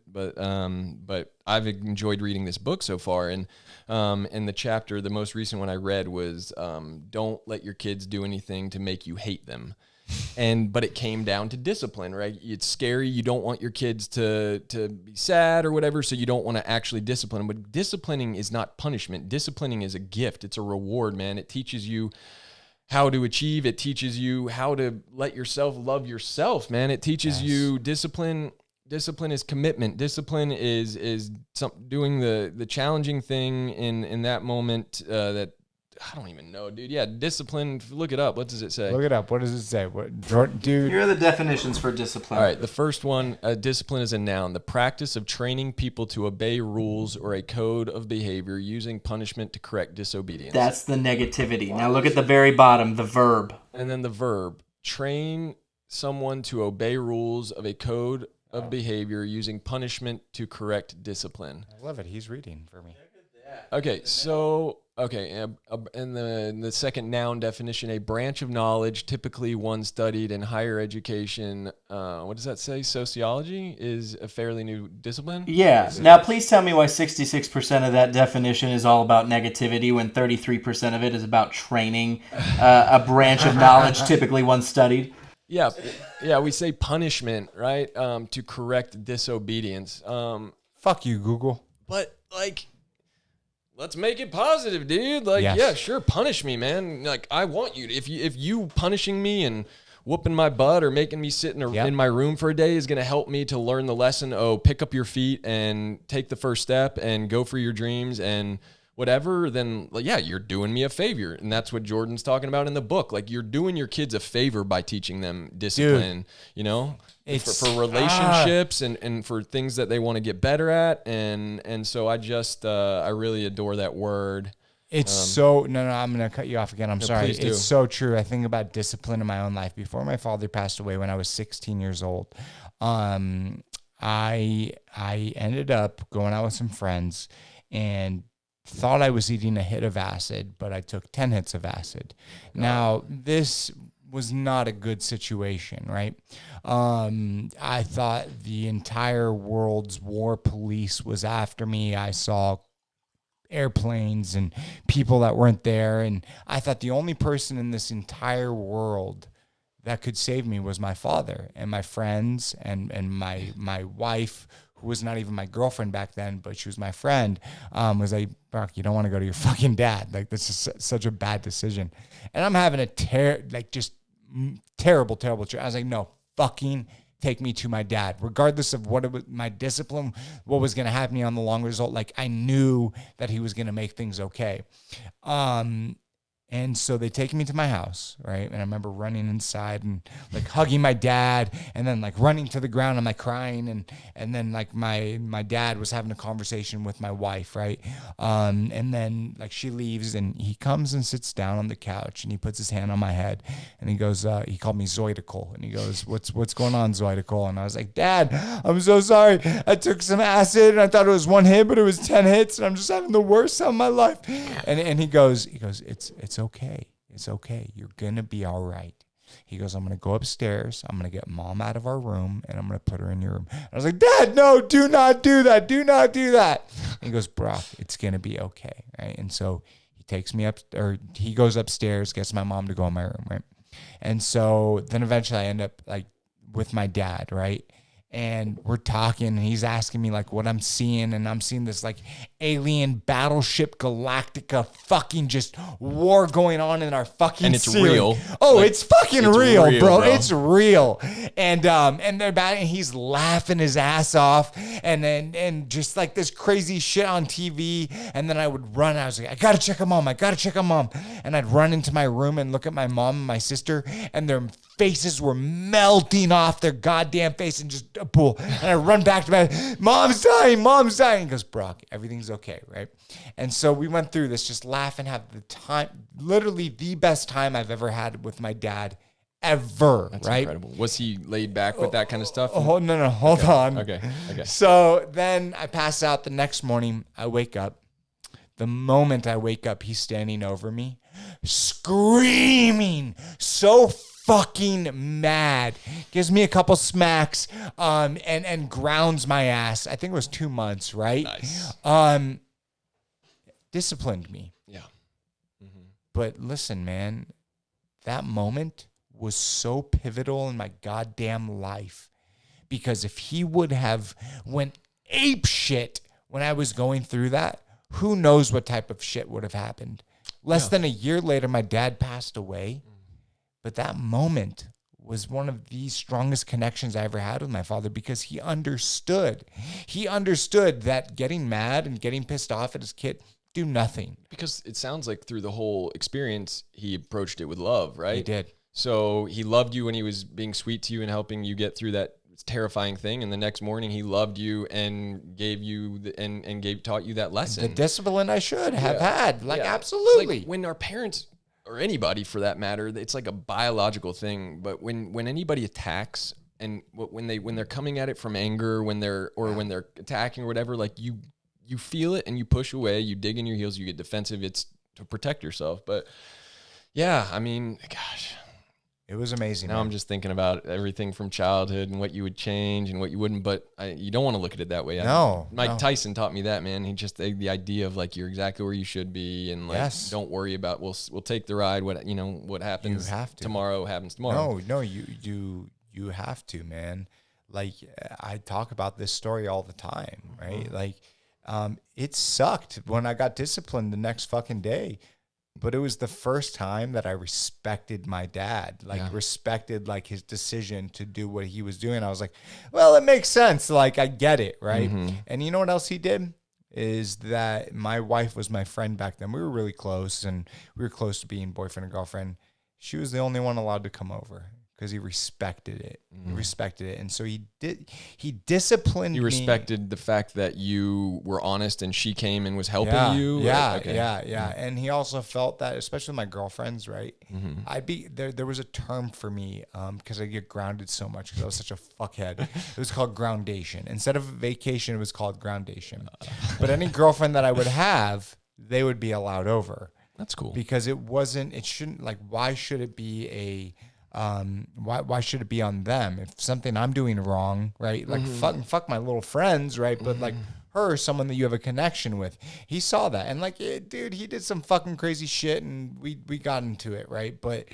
I've enjoyed reading this book so far. And in the chapter, the most recent one I read was don't let your kids do anything to make you hate them. But it came down to discipline, right? It's scary. You don't want your kids to be sad or whatever, so you don't want to actually discipline them. But disciplining is not punishment. Disciplining is a gift. It's a reward, man. It teaches you how to achieve. It teaches you how to let yourself love yourself, man. It teaches you discipline. Discipline is commitment. Discipline is doing the challenging thing in that moment that I don't even know, dude. Yeah, discipline. Look it up. What does it say? Look it up. What does it say? Dude. Here are the definitions for discipline. All right. The first one, discipline is a noun. The practice of training people to obey rules or a code of behavior using punishment to correct disobedience. That's the negativity. Now look at the very bottom, the verb. And then the verb, train someone to obey rules of a code of behavior using punishment to correct discipline. I love it. He's reading for me. Okay, so in the second noun definition, a branch of knowledge, typically one studied in higher education. What does that say? Sociology is a fairly new discipline? Yeah. Now, please tell me why 66% of that definition is all about negativity when 33% of it is about training a branch of knowledge, typically one studied. Yeah, we say punishment, right, to correct disobedience. Fuck you, Google. But, like, let's make it positive, dude. Like, yeah, sure, punish me, man. Like, I want you to, if you punishing me and whooping my butt or making me sit in my room for a day is going to help me to learn the lesson, pick up your feet and take the first step and go for your dreams and whatever, then you're doing me a favor. And that's what Jordan's talking about in the book. Like, you're doing your kids a favor by teaching them discipline, It's for relationships and for things that they want to get better at. And so I really adore that word. It's no, I'm going to cut you off again. I'm sorry. It's so true. I think about discipline in my own life. Before my father passed away when I was 16 years old, I ended up going out with some friends and thought I was eating a hit of acid, but I took 10 hits of acid. Now, this was not a good situation, right? I thought the entire world's war police was after me. I saw airplanes and people that weren't there, and I thought the only person in this entire world that could save me was my father and my friends and my wife, who was not even my girlfriend back then, but she was my friend, was like, Brock, you don't want to go to your fucking dad. Like, this is such a bad decision. And I'm having terrible trip. I was like, no, fucking take me to my dad. Regardless of what it was, my discipline, what was going to happen to me on the long result, like, I knew that he was going to make things okay. And so they take me to my house, right? And I remember running inside and like hugging my dad and then like running to the ground and like crying. And then like my dad was having a conversation with my wife, right? And then like she leaves and he comes and sits down on the couch and he puts his hand on my head and he goes, he called me Zoidical. And he goes, what's going on, Zoidical? And I was like, Dad, I'm so sorry. I took some acid and I thought it was 1 hit, but it was 10 hits. And I'm just having the worst time of my life. And he goes, it's okay. It's okay. You're going to be all right. He goes, I'm going to go upstairs. I'm going to get Mom out of our room and I'm going to put her in your room. I was like, Dad, no, do not do that. Do not do that. And he goes, Brock, it's going to be okay. Right. And so he takes me up, or he goes upstairs, gets my mom to go in my room. Right. And so then eventually I end up like with my dad. Right. And we're talking and he's asking me like what I'm seeing, and I'm seeing this like alien battleship Galactica fucking just war going on in our fucking and it's ceiling. real. Oh, like, it's fucking real, bro. It's real. And they're about it, and he's laughing his ass off and just like this crazy shit on TV. And then I would run. I was like, I gotta check on Mom. And I'd run into my room and look at my mom and my sister, and they're faces were melting off their goddamn face and just a pool. And I run back to my, mom's dying. He goes, Brock, everything's okay, right? And so we went through this, just laugh and have the time, literally the best time I've ever had with my dad ever. That's right? incredible. Was he laid back with that kind of stuff? Oh, no, hold on. Okay. So then I pass out. The next morning, I wake up. The moment I wake up, he's standing over me, screaming, so fucking mad. Gives me a couple smacks, and grounds my ass. I think it was 2 months, right? Nice. Disciplined me. Yeah. Mm-hmm. But listen, man, that moment was so pivotal in my goddamn life, because if he would have went ape shit when I was going through that, who knows what type of shit would have happened. Less than a year later, my dad passed away. But that moment was one of the strongest connections I ever had with my father, because he understood. He understood that getting mad and getting pissed off at his kid do nothing. Because it sounds like through the whole experience, he approached it with love, right? He did. So he loved you when he was being sweet to you and helping you get through that terrifying thing, and the next morning he loved you and gave you taught you that lesson, the discipline I should have had. Absolutely. Like when our parents, or anybody for that matter, it's like a biological thing. But when anybody attacks, and when they're coming at it from anger, when they're attacking or whatever, like you feel it and you push away, you dig in your heels, you get defensive. It's to protect yourself. But yeah, I mean, gosh. It was amazing. Now, man, I'm just thinking about everything from childhood and what you would change and what you wouldn't, but you don't want to look at it that way. Mike Tyson taught me that, man. He just, the idea of like, you're exactly where you should be, and like, don't worry about, we'll take the ride. What happens tomorrow happens tomorrow. No, you have to, man. Like, I talk about this story all the time, right? Mm-hmm. Like, it sucked when I got disciplined the next fucking day. But it was the first time that I respected my dad, respected like his decision to do what he was doing. I was like, well, it makes sense. Like, I get it. Right. Mm-hmm. And you know what else he did is that my wife was my friend back then. We were really close, and we were close to being boyfriend and girlfriend. She was the only one allowed to come over, because he respected it. He respected it. And so he disciplined me. You respected the fact that you were honest and she came and was helping you? Yeah. And he also felt that, especially my girlfriends, right? Mm-hmm. There was a term for me, because I get grounded so much because I was such a fuckhead. It was called groundation. Instead of vacation, it was called groundation. But any girlfriend that I would have, they would be allowed over. That's cool. Because it shouldn't, like, why should it be why should it be on them? If something I'm doing wrong, right? Like, fuck my little friends, right? But like her, someone that you have a connection with. He saw that, and like, dude, he did some fucking crazy shit, and we got into it, right? But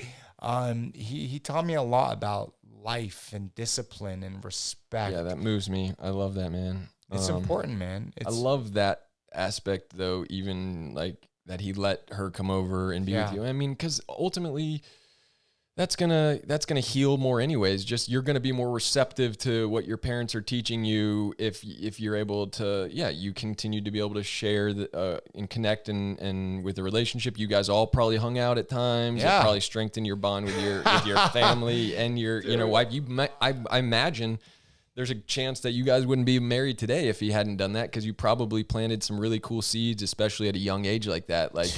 he taught me a lot about life and discipline and respect. Yeah, that moves me. I love that, man. It's important, man. I love that aspect, though, even like that he let her come over and be with you. I mean, because ultimately, that's gonna heal more anyways. Just, you're gonna be more receptive to what your parents are teaching you if you're able to, you continue to be able to share and connect and with the relationship. You guys all probably hung out at times. It probably strengthened your bond with your family and your wife. I imagine there's a chance that you guys wouldn't be married today if he hadn't done that, because you probably planted some really cool seeds, especially at a young age like that. Like.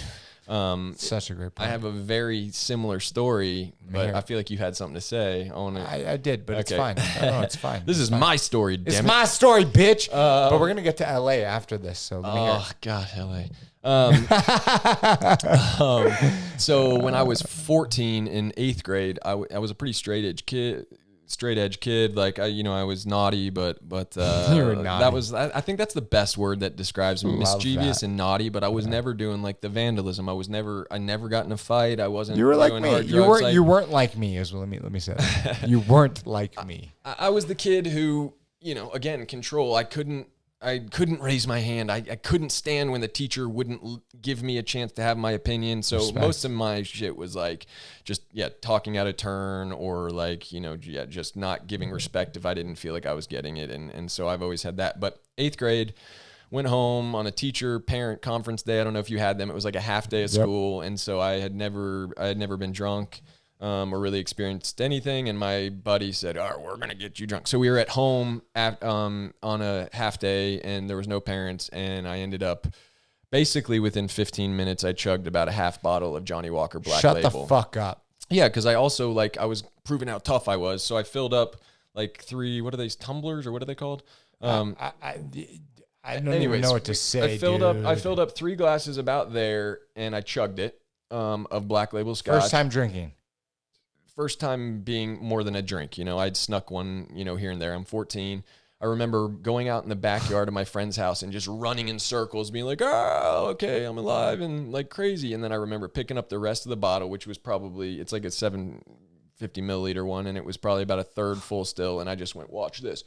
Such a great point. I have a very similar story, but I feel like you had something to say on it. I did, but it's fine. No, it's fine. This is my story, damn it. It's my story, bitch. But we're going to get to LA after this, so let me hear. Oh, God, LA. So when I was 14 in 8th grade, I was a pretty straight edge kid. Like, I was naughty, but you were naughty. I think that's the best word that describes me. Mischievous and naughty, but I was never doing like the vandalism. I never got in a fight. I wasn't. You were like doing me. Hard drugs. You weren't like me. Let me say that. You weren't like me. I was the kid who, again, control. I couldn't raise my hand. I couldn't stand when the teacher wouldn't give me a chance to have my opinion. So respect. Most of my shit was like just, talking out of turn, or like, just not giving respect if I didn't feel like I was getting it. And so I've always had that. But 8th grade, went home on a teacher-parent conference day. I don't know if you had them. It was like a half day of school. And so I had never been drunk. or really experienced anything. And my buddy said, "Oh, we're gonna get you drunk." So we were at home on a half day, and there was no parents, and I ended up basically within 15 minutes, I chugged about a half bottle of Johnny Walker Black Label. Shut the fuck up. Yeah, because I also I was proving how tough I was, so I filled up like 3. What are these, tumblers, or what are they called? I don't even know what to say. I filled up 3 glasses about there, and I chugged it of Black Label Scotch. First time drinking. First time being more than a drink. I'd snuck one, here and there. I'm 14. I remember going out in the backyard of my friend's house and just running in circles, being like, "Oh, okay, I'm alive," and like crazy. And then I remember picking up the rest of the bottle, which was probably, it's like a 750 milliliter one, and it was probably about a third full still. And I just went, "Watch this."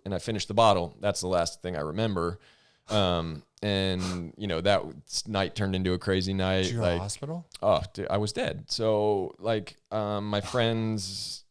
And I finished the bottle. That's the last thing I remember. And that night turned into a crazy night. Did you go to the hospital? Oh, dude, I was dead. So my friends,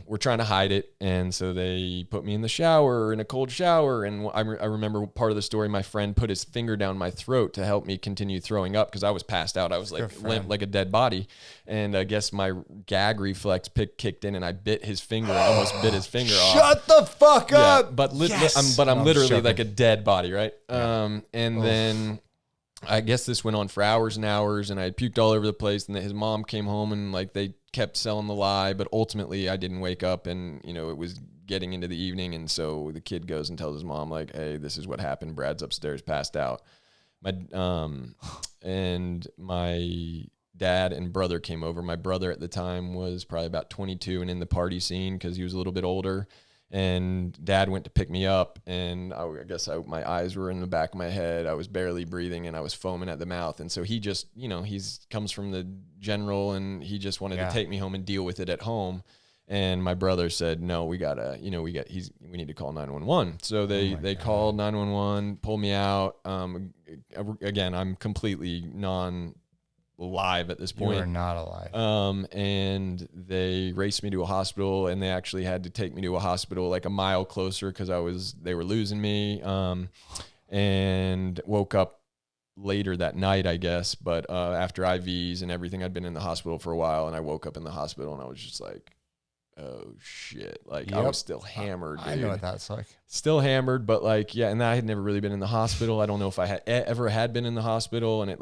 we're trying to hide it. And so they put me in the shower, in a cold shower. And I remember part of the story, my friend put his finger down my throat to help me continue throwing up because I was passed out. I was limp like a dead body. And I guess my gag reflex kicked in, and I bit his finger. I almost bit his finger off. Shut the fuck up. But I'm literally like a dead body, right? Yeah. Then I guess this went on for hours and hours, and I puked all over the place. And his mom came home, and they kept selling the lie, but ultimately I didn't wake up, and it was getting into the evening. And so the kid goes and tells his mom, like, "Hey, this is what happened. Brad's upstairs passed out." And my dad and brother came over. My brother at the time was probably about 22 and in the party scene because he was a little bit older. And Dad went to pick me up, and I guess my eyes were in the back of my head. I was barely breathing, and I was foaming at the mouth. And so he just, he's comes from the general, and he just wanted to take me home and deal with it at home. And my brother said, "No, we gotta, we need to call 911." So they called 911, pulled me out. Again, I'm completely alive at this point. You are not alive. And they raced me to a hospital, and they actually had to take me to a hospital like a mile closer because they were losing me. And woke up later that night, I guess. But after IVs and everything, I'd been in the hospital for a while, and I woke up in the hospital, and I was just like, "Oh shit!" I was still hammered. Dude. I know what that's like. Still hammered, but and I had never really been in the hospital. I don't know if I had ever had been in the hospital, and it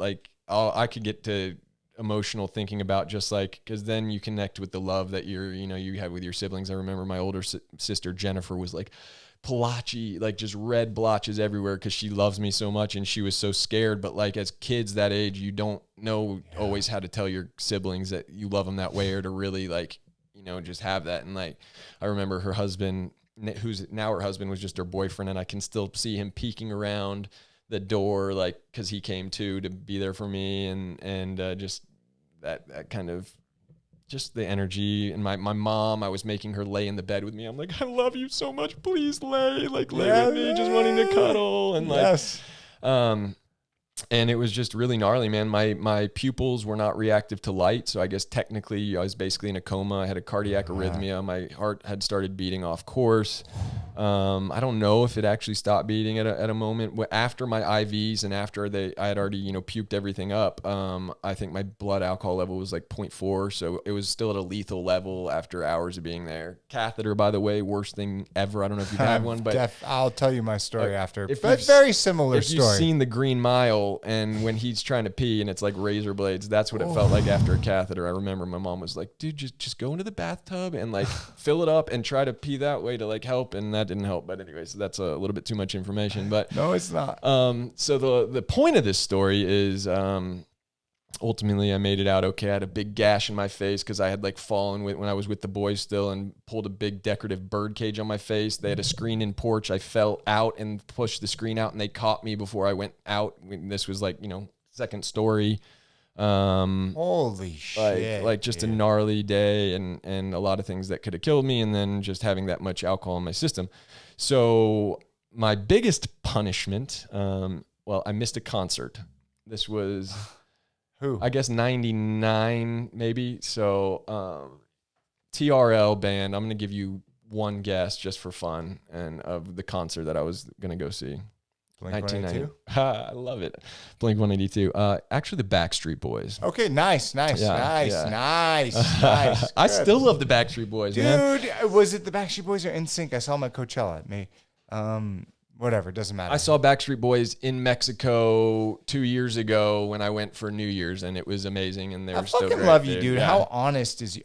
I could get to emotional thinking about just because then you connect with the love that you have with your siblings. I remember my older sister Jennifer was blotchy, just red blotches everywhere because she loves me so much, and she was so scared. But as kids that age, you don't know always how to tell your siblings that you love them that way, or to really just have that. And I remember her husband, who's now her husband, was just her boyfriend, and I can still see him peeking around the door, because he came to be there for me, and just that kind of, just the energy. And my mom, I was making her lay in the bed with me. I'm like, "I love you so much, please lay with me," just wanting to cuddle. And and it was just really gnarly, man. My pupils were not reactive to light, so I guess technically I was basically in a coma. I had a cardiac arrhythmia. My heart had started beating off course. I don't know if it actually stopped beating at a moment after my IVs, and after I had already puked everything up. I think my blood alcohol level was 0.4, so it was still at a lethal level after hours of being there. Catheter, by the way, worst thing ever. I don't know if you've had one, but I'll tell you my story after. But very similar story. If you've seen The Green Mile, and when he's trying to pee and it's like razor blades, that's what it felt like after a catheter. I remember my mom was like, "Dude, just go into the bathtub and fill it up and try to pee that way to help," and that didn't help. But anyways, that's a little bit too much information. But no, it's not. So the point of this story is ultimately I made it out okay. I had a big gash in my face because I had fallen when I was with the boys still, and pulled a big decorative bird cage on my face. They had a screen-in porch. I fell out and pushed the screen out, and they caught me before I went out. This was second story. Holy shit! Just a gnarly day, and a lot of things that could have killed me, and then just having that much alcohol in my system. So my biggest punishment, I missed a concert. This was who? I guess 99 maybe. So TRL band. I'm gonna give you one guess just for fun, and of the concert that I was gonna go see. Blink-182? I love it. Blink-182. Actually, the Backstreet Boys. Okay, nice. Nice. I still love the Backstreet Boys, man. Dude, was it the Backstreet Boys or NSYNC? I saw them at Coachella. Whatever, doesn't matter. I saw Backstreet Boys in Mexico 2 years ago when I went for New Year's, and it was amazing. And they were so great. I fucking love you, dude. Yeah. How honest is you?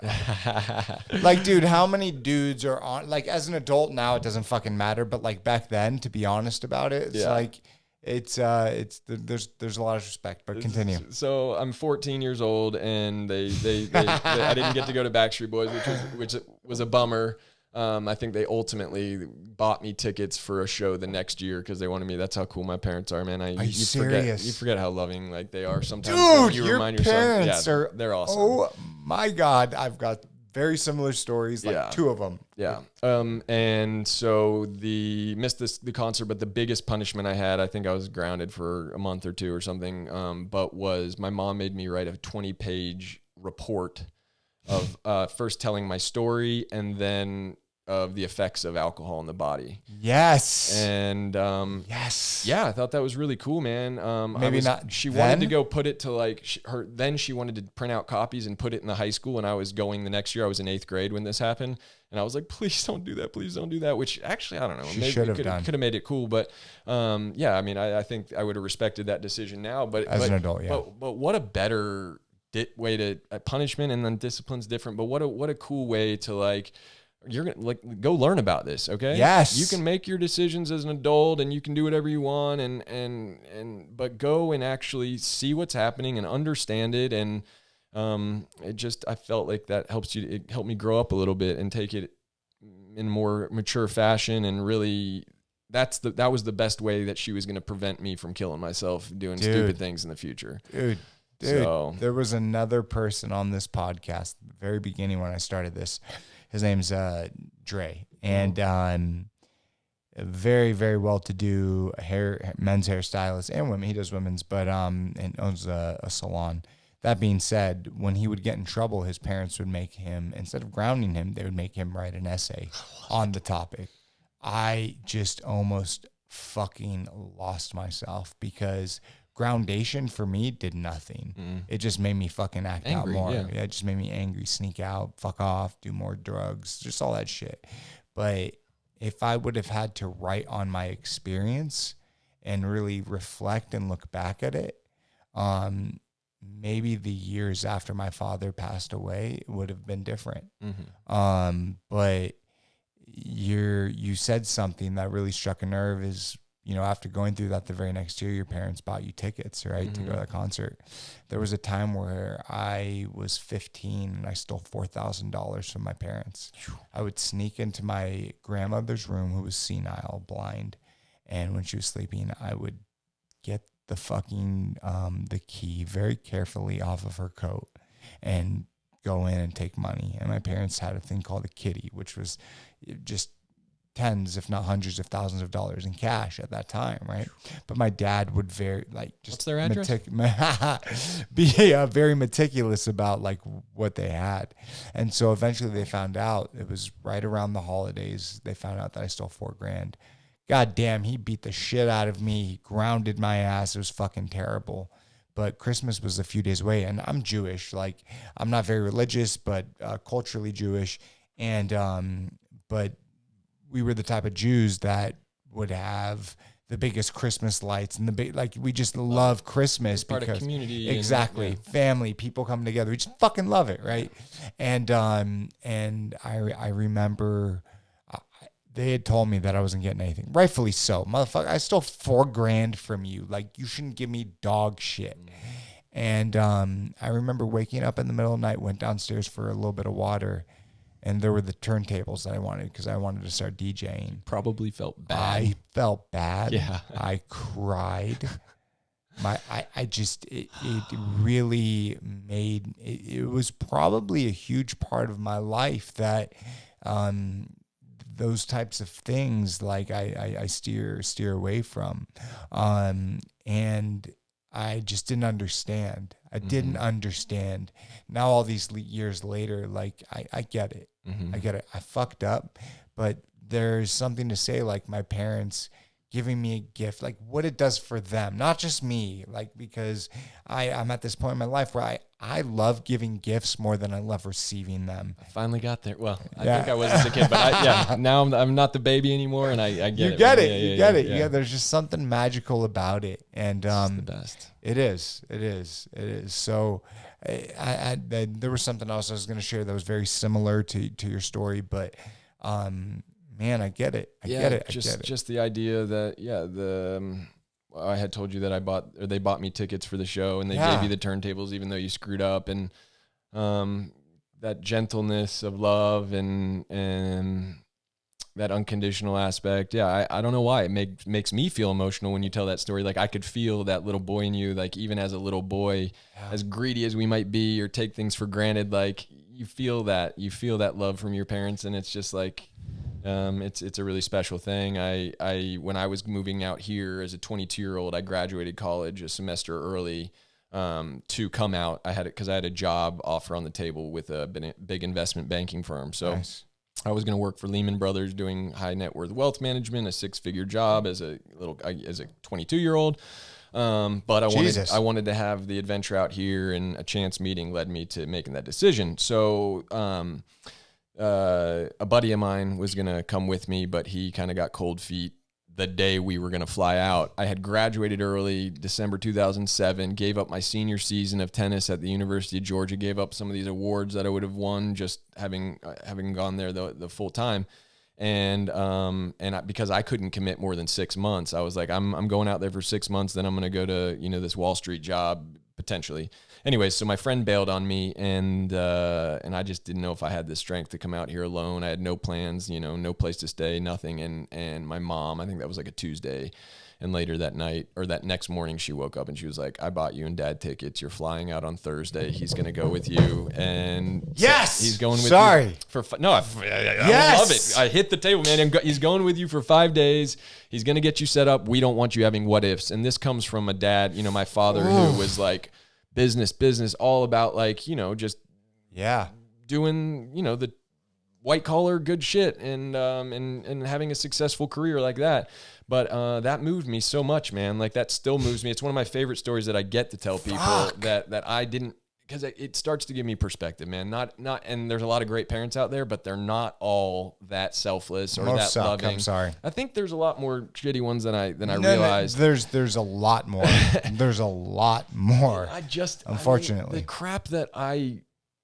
Like, dude, how many dudes are on? Like, as an adult now, it doesn't fucking matter. But like back then, to be honest about it, it's like there's a lot of respect. But continue. So I'm 14 years old, and they I didn't get to go to Backstreet Boys, which was a bummer. I think they ultimately bought me tickets for a show the next year because they wanted me. That's how cool my parents are, man. Are you serious? You forget how loving like they are sometimes. Dude, you your remind parents yourself, they're awesome. Oh my God, I've got very similar stories, like two of them. Yeah. And so missed the concert, but the biggest punishment I had, I think I was grounded for a month or two or something. But was my mom made me write a 20-page report of first telling my story and then of the effects of alcohol in the body. Yes. And yes. Yeah, I thought that was really cool, man. Maybe not. She wanted to go put it to like then she wanted to print out copies and put it in the high school. And I was going the next year. I was in 8th grade when this happened. And I was like, please don't do that. Please don't do that. Which actually, I don't know. Maybe could have made it cool. But yeah, I mean, I think I would have respected that decision now. But as an adult, yeah. But what a better way to punishment, and then discipline's different. But what a cool way to like. You're gonna like go learn about this, okay? Yes. You can make your decisions as an adult, and you can do whatever you want, but go and actually see what's happening and understand it. And I felt like that it helped me grow up a little bit and take it in a more mature fashion. And really, that was the best way that she was going to prevent me from killing myself doing stupid things in the future. Dude, so, there was another person on this podcast at the very beginning when I started this. His name's Dre, and a very, very well-to-do men's hairstylist and women. He does women's, but and owns a salon. That being said, when he would get in trouble, his parents would make him, instead of grounding him, they would make him write an essay on the topic. I just almost fucking lost myself because groundation for me did nothing. It just made me fucking act angry, out more. Yeah, it just made me angry, sneak out, fuck off, do more drugs, just all that shit. But if I would have had to write on my experience and really reflect and look back at it, maybe the years after my father passed away would have been different. But you said something that really struck a nerve is, after going through that the very next year, your parents bought you tickets, right, to go to the concert. There was a time where I was 15 and I stole $4,000 from my parents. I would sneak into my grandmother's room, who was senile, blind, and when she was sleeping, I would get the fucking the key very carefully off of her coat and go in and take money. And my parents had a thing called a kitty, which was just tens, if not hundreds of thousands of dollars in cash at that time, right? But my dad would what's their address? Be very meticulous about like what they had. And so eventually they found out, it was right around the holidays, they found out that I stole $4,000. God damn, he beat the shit out of me. He grounded my ass. It was fucking terrible. But Christmas was a few days away, and I'm Jewish. Like, I'm not very religious, but culturally Jewish. And but we were the type of Jews that would have the biggest Christmas lights and we just love Christmas because part of community. Exactly. Family, people come together. We just fucking love it. Right. And I remember they had told me that I wasn't getting anything. Rightfully so. Motherfucker, I stole $4,000 from you. Like, you shouldn't give me dog shit. And I remember waking up in the middle of the night, went downstairs for a little bit of water, and there were the turntables that I wanted because I wanted to start DJing. Probably felt bad. I felt bad. Yeah. I cried. It really made, it was probably a huge part of my life that those types of things, like I steer away from. And I just didn't understand. I didn't understand. Now, all these years later, like, I get it. I get it. I fucked up, but there's something to say, like, my parents giving me a gift, like what it does for them, not just me, like, because I'm at this point in my life where I love giving gifts more than I love receiving them. I finally got there. Well, I think I was as a kid, but now I'm not the baby anymore, and I get it. You get it. You get it. Yeah, there's just something magical about it, and it's the best. It is. So, there was something else I was going to share that was very similar to your story, but man, I get it. I get it. Just the idea that I had told you that they bought me tickets for the show, and they gave you the turntables even though you screwed up, and that gentleness of love and that unconditional aspect. Yeah, I don't know why it makes me feel emotional when you tell that story. Like I could feel that little boy in you, like even as a little boy, as greedy as we might be or take things for granted, like you feel that love from your parents, and it's just like it's a really special thing. I when I was moving out here as a 22-year-old, I graduated college a semester early to come out. I had a job offer on the table with a big investment banking firm. So nice. I was going to work for Lehman Brothers doing high net worth wealth management, a 6-figure job as a 22-year-old. But I wanted to have the adventure out here, and a chance meeting led me to making that decision. So, a buddy of mine was going to come with me, but he kind of got cold feet the day we were going to fly out. I had graduated early, December 2007, gave up my senior season of tennis at the University of Georgia, gave up some of these awards that I would have won just having gone there the full time. Because I couldn't commit more than 6 months, I was like, I'm going out there for 6 months, then I'm going to go to, this Wall Street job potentially. Anyways, so my friend bailed on me, and I just didn't know if I had the strength to come out here alone. I had no plans, no place to stay, nothing. And my mom, I think that was like a Tuesday, and later that night or that next morning, she woke up and she was like, I bought you and Dad tickets. You're flying out on Thursday. He's going to go with you. And yes, he's going with you. I love it. I hit the table, man. He's going with you for 5 days. He's going to get you set up. We don't want you having what ifs. And this comes from a dad, my father, who was like business, all about like, just doing, the white collar good shit and having a successful career like that. But that moved me so much, man. Like that still moves me. It's one of my favorite stories that I get to tell people that I didn't, because it starts to give me perspective, man. Not, and there's a lot of great parents out there, but they're not all that selfless or that loving. I'm sorry. I think there's a lot more shitty ones than I realized. There's a lot more. There's a lot more. Unfortunately, the crap that I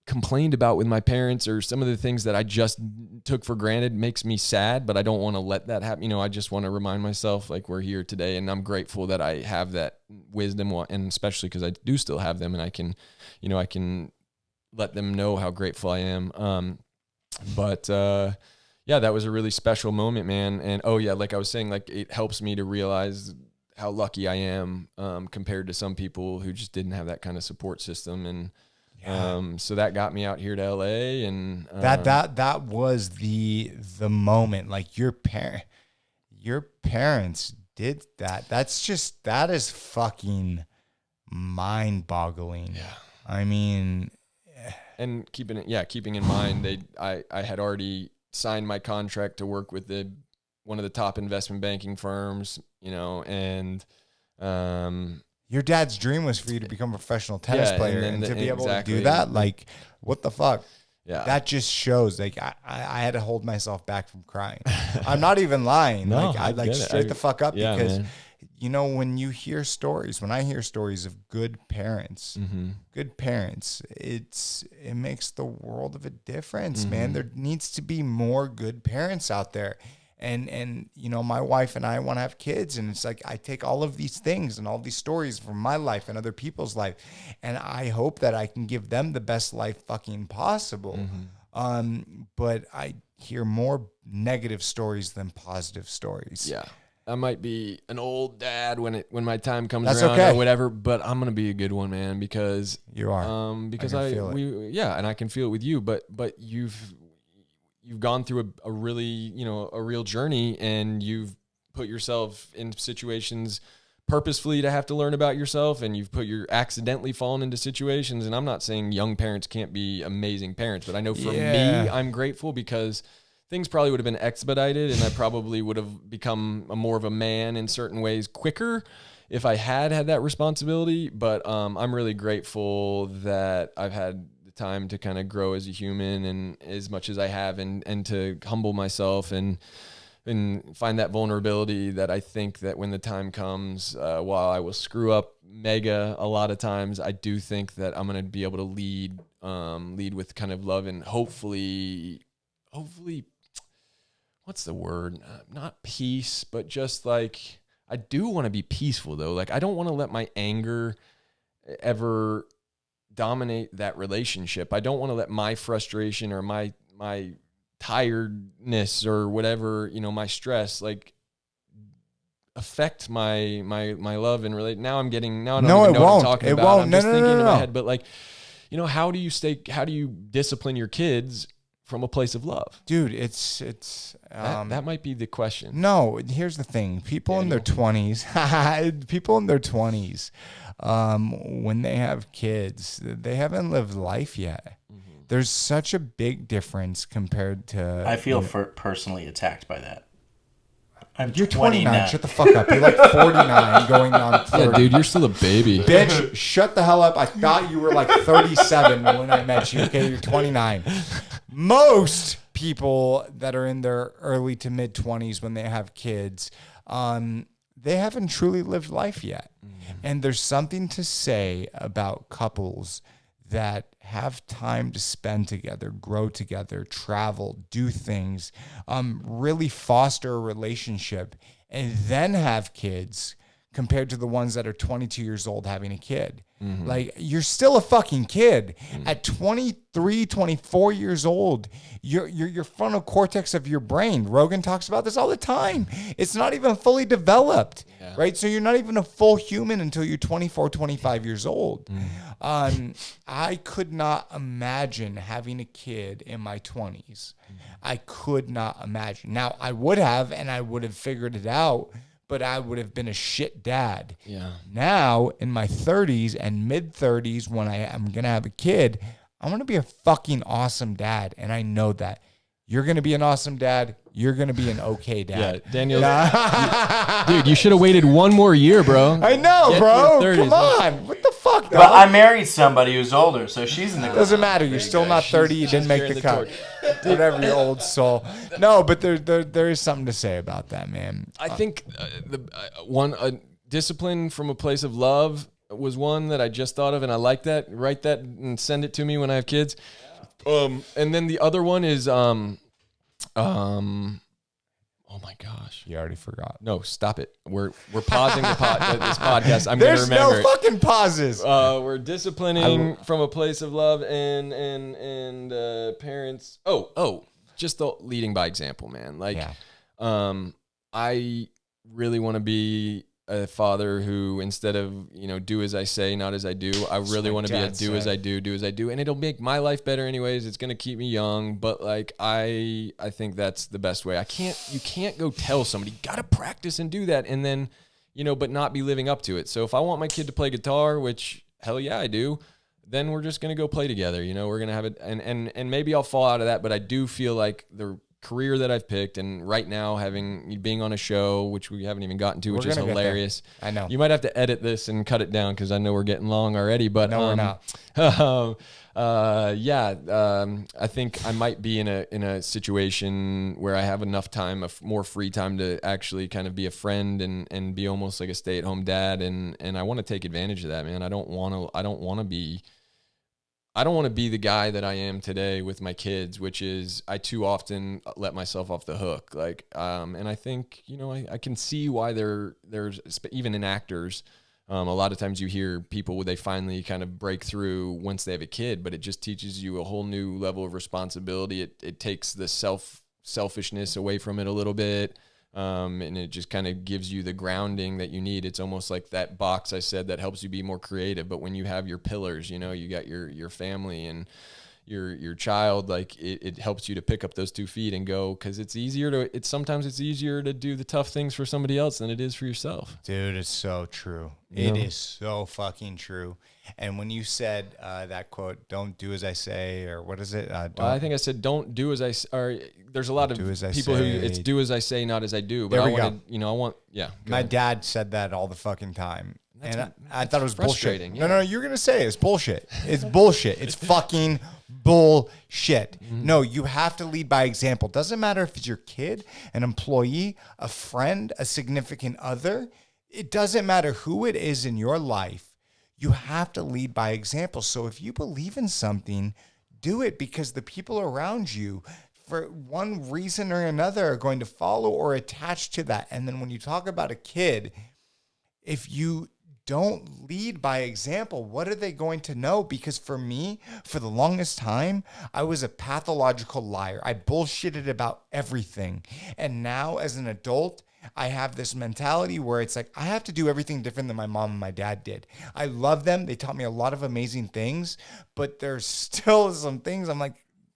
complained about with my parents, or some of the things that I just took for granted, makes me sad, but I don't want to let that happen. I just want to remind myself, like, we're here today, and I'm grateful that I have that wisdom, and especially because I do still have them, and I can let them know how grateful I am. That was a really special moment, man. And like I was saying, like, it helps me to realize how lucky I am compared to some people who just didn't have that kind of support system. And so that got me out here to LA, and that was the moment. Like your parents did that. That is fucking mind-boggling. Yeah. I mean, and keeping in mind, I had already signed my contract to work with one of the top investment banking firms, and your dad's dream was for you to become a professional tennis player, and to be able to do that, like, what the fuck? Yeah. That just shows, like, I had to hold myself back from crying. I'm not even lying. No, I straight the fuck up, because, man. When I hear stories of good parents, it makes the world of a difference, man. There needs to be more good parents out there. And my wife and I want to have kids, and it's like I take all of these things and all these stories from my life and other people's life, and I hope that I can give them the best life fucking possible. But I hear more negative stories than positive stories. Yeah. I might be an old dad when my time comes That's around, okay. or whatever, but I'm gonna be a good one, man, because you are. Because and I can feel it with you, but you've gone through a really, a real journey, and you've put yourself in situations purposefully to have to learn about yourself, and you're accidentally fallen into situations. And I'm not saying young parents can't be amazing parents, but I know for me, I'm grateful because things probably would have been expedited, and I probably would have become more of a man in certain ways quicker if I had that responsibility. But I'm really grateful that I've had the time to kind of grow as a human, and as much as I have, and to humble myself and find that vulnerability that I think that when the time comes, while I will screw up mega a lot of times, I do think that I'm going to be able to lead with kind of love, and hopefully, what's the word? Not peace, but just like, I do want to be peaceful though. Like, I don't want to let my anger ever dominate that relationship. I don't want to let my frustration or my tiredness or whatever, my stress, like, affect my love and relate. Now I don't even know what I'm talking about. I'm just thinking in my head, but like, how do you discipline your kids from a place of love? Dude, that might be the question. No, here's the thing. People in their 20s, when they have kids, they haven't lived life yet. Mm-hmm. There's such a big difference compared to... I feel personally attacked by that. You're 29. Shut the fuck up. You're like 49 going on 30. Yeah, dude, you're still a baby. Bitch, shut the hell up. I thought you were like 37 when I met you. Okay, you're 29. Most people that are in their early to mid 20s when they have kids, they haven't truly lived life yet. Mm-hmm. And there's something to say about couples that have time to spend together, grow together, travel, do things, really foster a relationship, and then have kids, compared to the ones that are 22 years old having a kid. Mm-hmm. Like, you're still a fucking kid. Mm-hmm. At 23, 24 years old, your frontal cortex of your brain, Rogan talks about this all the time, it's not even fully developed, right? So you're not even a full human until you're 24, 25 years old. Mm-hmm. I could not imagine having a kid in my 20s. Mm-hmm. I could not imagine. Now, I would have, and I would have figured it out, but I would have been a shit dad. Yeah. Now, in my 30s and mid 30s, when I am going to have a kid, I'm going to be a fucking awesome dad. And I know that. You're going to be an awesome dad. You're going to be an okay dad. Yeah, Daniel. Dude, you should have waited one more year, bro. I know, bro. Come on. What the fuck, dog? But I married somebody who's older, so she's in the... Doesn't matter. You're still not 30. You didn't make the cut. Whatever, you old soul. No, but there is something to say about that, man. I think discipline from a place of love was one that I just thought of, and I like that. Write that and send it to me when I have kids. And then the other one is oh my gosh. You already forgot. No, stop it. We're pausing this podcast. I'm going to remember. There's no fucking pauses. We're disciplining from a place of love and parents. Oh, just the leading by example, man. Like, I really want to be a father who, instead of, do as I say, not as I do, I really want to be a do as I do. And it'll make my life better anyways. It's going to keep me young. But like, I think that's the best way. You can't go tell somebody, got to practice and do that. And then, but not be living up to it. So if I want my kid to play guitar, which hell yeah, I do, then we're just going to go play together. We're going to have it. And maybe I'll fall out of that, but I do feel like the career that I've picked, and right now being on a show, which we haven't even gotten to, which is hilarious. I know. You might have to edit this and cut it down because I know we're getting long already, but no, we're not. I think I might be in a situation where I have enough time, more free time to actually kind of be a friend and be almost like a stay-at-home dad, and I want to take advantage of that, man. I don't want to be the guy that I am today with my kids, which is I too often let myself off the hook. Like, and I think, I can see why there's even in actors, a lot of times you hear people where they finally kind of break through once they have a kid, but it just teaches you a whole new level of responsibility. It takes the selfishness away from it a little bit. And it just kind of gives you the grounding that you need. It's almost like that box I said that helps you be more creative. But when you have your pillars, you got your family and your child, like it helps you to pick up those 2 feet and go, because sometimes it's easier to do the tough things for somebody else than it is for yourself. Dude, it's so true. It is so fucking true. And when you said that quote, "Don't do as I say," or what is it? I think I said, "Don't do as I." Or there's a lot of people who it's "do as I say, not as I do." But I want. My dad said that all the fucking time. And I thought it was frustrating. Bullshit. No, you're going to say it's bullshit. It's bullshit. It's fucking bullshit. No, you have to lead by example. Doesn't matter if it's your kid, an employee, a friend, a significant other. It doesn't matter who it is in your life. You have to lead by example. So if you believe in something, do it, because the people around you, for one reason or another, are going to follow or attach to that. And then when you talk about a kid, if you don't lead by example, what are they going to know? Because for me, for the longest time, I was a pathological liar. I bullshitted about everything. And now as an adult, I have this mentality where it's like, I have to do everything different than my mom and my dad did. I love them. They taught me a lot of amazing things, but there's still some things I'm like,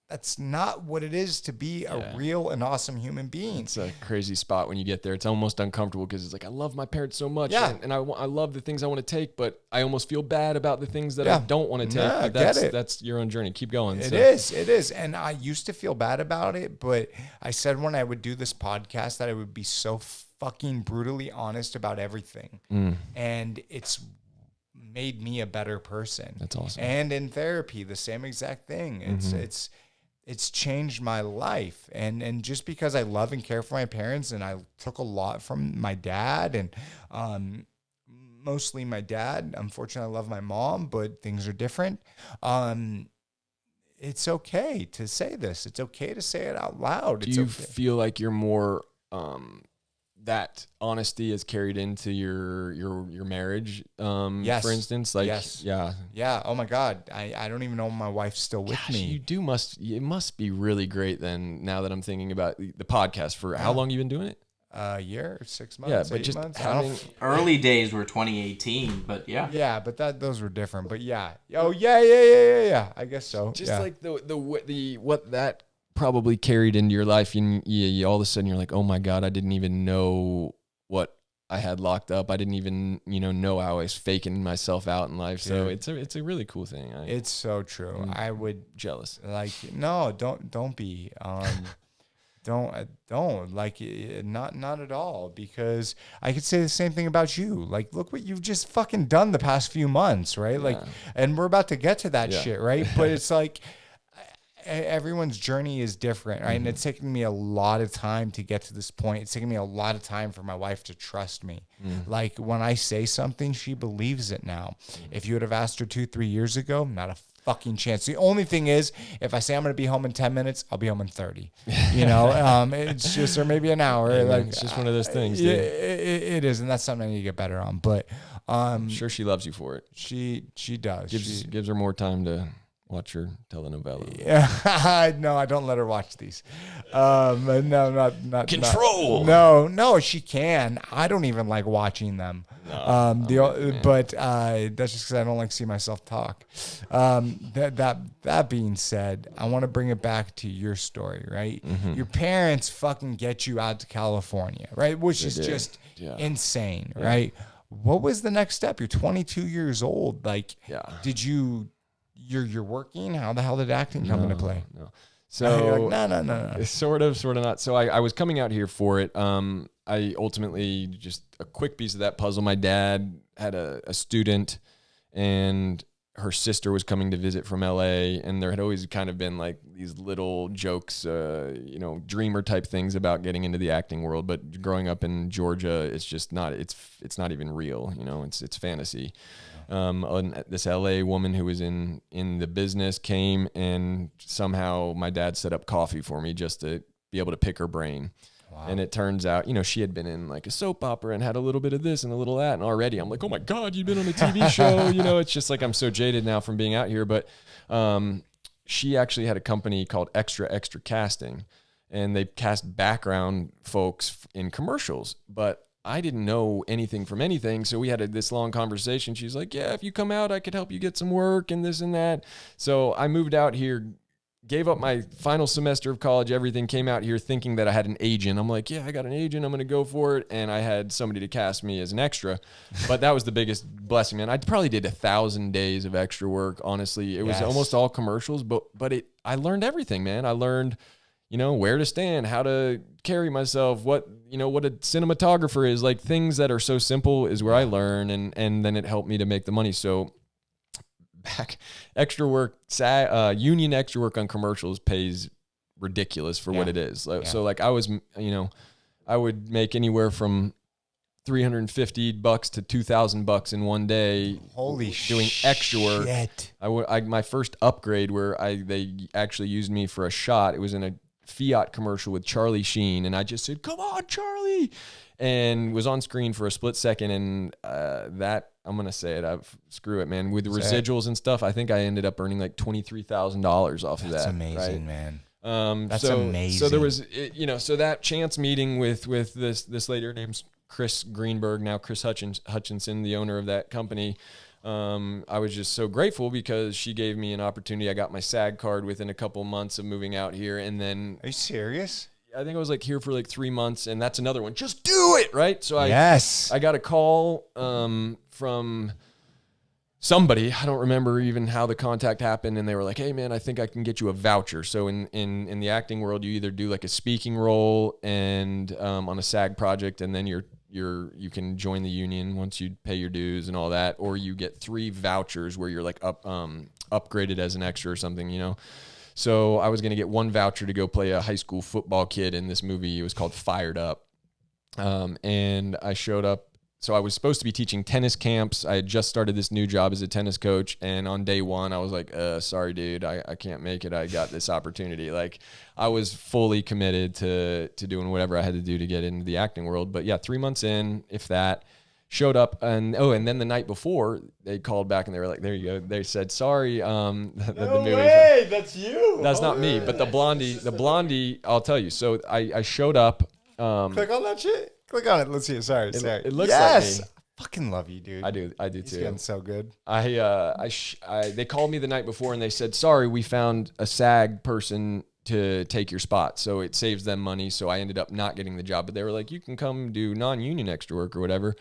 that's not what it is to be a real and awesome human being. It's a crazy spot when you get there. It's almost uncomfortable because it's like, I love my parents so much. Yeah. And I love the things I want to take, but I almost feel bad about the things that I don't want to take. But that's your own journey. Keep going. It is. And I used to feel bad about it, but I said when I would do this podcast that I would be so fucking brutally honest about everything. And it's made me a better person. That's awesome. And in therapy, the same exact thing. It's changed my life. And just because I love and care for my parents, and I took a lot from my dad, and mostly my dad. Unfortunately, I love my mom, but things are different. It's okay to say this. It's okay to say it out loud. Do you feel like you're more that honesty is carried into your marriage? Yes. For instance, like, yes. Yeah. Oh my God. I don't even know if my wife's still with me. It must be really great then, now that I'm thinking about the podcast. For how long you been doing it? A year, 6 months, yeah, but 8 just months. Early days were 2018, but yeah. Yeah, but those were different. But yeah. Oh yeah. I guess so. Just like the what that probably carried into your life, and you all of a sudden you're like, oh my God, I didn't even know what I had locked up. I didn't even know how I was faking myself out in life. So it's a really cool thing. It's so true. I would jealous. Like, no, don't be. Don't like, not at all, because I could say the same thing about you. Like, look what you've just fucking done the past few months, right? Like, and we're about to get to that shit, right? But it's like, everyone's journey is different, right? And it's taken me a lot of time to get to this point. It's taken me a lot of time for my wife to trust me. Like, when I say something, she believes it now. If you would have asked her 2-3 years ago, not a fucking chance. The only thing is, if I say I'm going to be home in 10 minutes, I'll be home in 30. It's just, or maybe an hour. Yeah, like, it's just one of those things. Yeah, it is, and that's something I need to get better on. But I'm sure she loves you for it. She does. Gives her more time to watch her telenovela. Yeah, no, I don't let her watch these. No, not Control. No, she can. I don't even like watching them. But that's just because I don't like to see myself talk. That being said, I want to bring it back to your story, right? Your parents fucking get you out to California, right? Which is just insane, right? What was the next step? You're 22 years old. Like, did you? You're working? How the hell did acting come into play? No. So no. Sort of not. So I was coming out here for it. I ultimately, just a quick piece of that puzzle. My dad had a student, and her sister was coming to visit from LA, and there had always kind of been like these little jokes, dreamer type things about getting into the acting world. But growing up in Georgia, it's just not. It's not even real. It's fantasy. And this LA woman who was in the business came, and somehow my dad set up coffee for me just to be able to pick her brain. Wow. And it turns out, she had been in like a soap opera and had a little bit of this and a little of that. And already I'm like, oh my God, you've been on a TV show. It's just like, I'm so jaded now from being out here. But she actually had a company called Extra Casting, and they cast background folks in commercials. But I didn't know anything from anything. So we had this long conversation. She's like, yeah, if you come out, I could help you get some work and this and that. So I moved out here gave up my final semester of college, everything, came out here thinking that I had an agent. I'm like, yeah, I got an agent. I'm going to go for it. And I had somebody to cast me as an extra. But that was the biggest blessing, man. I probably did 1,000 days of extra work. Honestly, it was almost all commercials, but I learned everything, man. I learned, where to stand, how to carry myself, what a cinematographer is, like things that are so simple is where I learn. And then it helped me to make the money. So extra work, union extra work on commercials pays ridiculous for what it is. So like I was, I would make anywhere from $350 to $2,000 in one day. Holy doing extra work. My first upgrade where they actually used me for a shot. It was in a Fiat commercial with Charlie Sheen, and I just said, "Come on, Charlie," and was on screen for a split second. And that, I'm gonna say it, screw it, man. With the residuals and stuff, I think I ended up earning like $23,000 off of that. That's amazing, right? Man. That's amazing. So there was, so that chance meeting with this lady, her name's Chris Greenberg, now Chris Hutchinson, the owner of that company. I was just so grateful because she gave me an opportunity. I got my SAG card within a couple months of moving out here. And then, are you serious? I think I was like here for like 3 months, and that's another one. Just do it. Right. So I got a call, from somebody. I don't remember even how the contact happened. And they were like, "Hey man, I think I can get you a voucher." So in the acting world, you either do like a speaking role and, on a SAG project, and then you can join the union once you pay your dues and all that, or you get 3 vouchers where you're like upgraded as an extra or something, So I was going to get 1 voucher to go play a high school football kid in this movie. It was called Fired Up. And I showed up. So I was supposed to be teaching tennis camps. I had just started this new job as a tennis coach. And on day 1, I was like, sorry, dude, I can't make it. I got this opportunity. Like I was fully committed to doing whatever I had to do to get into the acting world. But yeah, 3 months in, if that, showed up. And then the night before they called back and they were like, there you go. They said, sorry. No way, that's you. That's not me. But the blondie, I'll tell you. So I showed up. Click on that shit. Click on it. Let's see it. Sorry. It looks like me. I fucking love you, dude. I do too. It's getting so good. They called me the night before and they said, sorry, we found a SAG person to take your spot. So it saves them money. So I ended up not getting the job, but they were like, you can come do non-union extra work or whatever.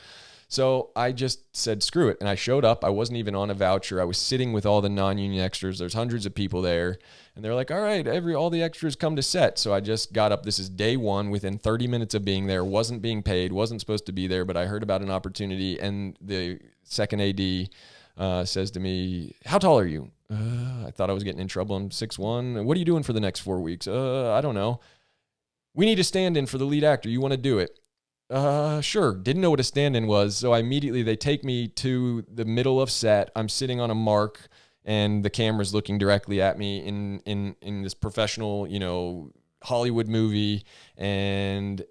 So I just said, screw it. And I showed up. I wasn't even on a voucher. I was sitting with all the non-union extras. There's hundreds of people there. And they're like, all right, all the extras come to set. So I just got up. This is day 1 within 30 minutes of being there. Wasn't being paid. Wasn't supposed to be there. But I heard about an opportunity. And the second AD says to me, how tall are you? I thought I was getting in trouble. I'm 6'1". What are you doing for the next 4 weeks? I don't know. We need a stand-in for the lead actor. You want to do it? Sure. Didn't know what a stand-in was. So they take me to the middle of set. I'm sitting on a mark and the camera's looking directly at me in this professional, Hollywood movie. And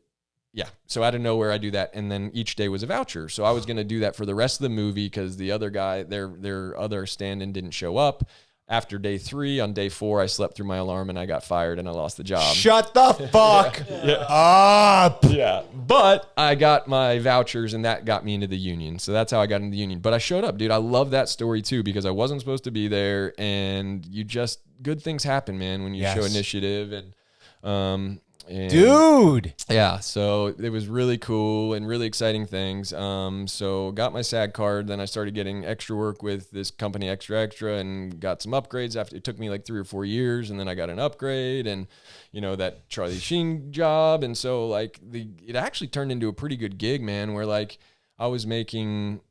yeah, so out of nowhere I do that. And then each day was a voucher. So I was going to do that for the rest of the movie because the other guy, their other stand-in didn't show up. After day 3, on day 4, I slept through my alarm and I got fired and I lost the job. Shut the fuck up. Yeah. But I got my vouchers and that got me into the union. So that's how I got into the union. But I showed up, dude. I love that story too because I wasn't supposed to be there and good things happen, man, when you show initiative and dude. Yeah, so it was really cool and really exciting things. So got my SAG card, then I started getting extra work with this company Extra and got some upgrades after. It took me like 3 or 4 years and then I got an upgrade and that Charlie Sheen job, and so like it actually turned into a pretty good gig, man, where like I was making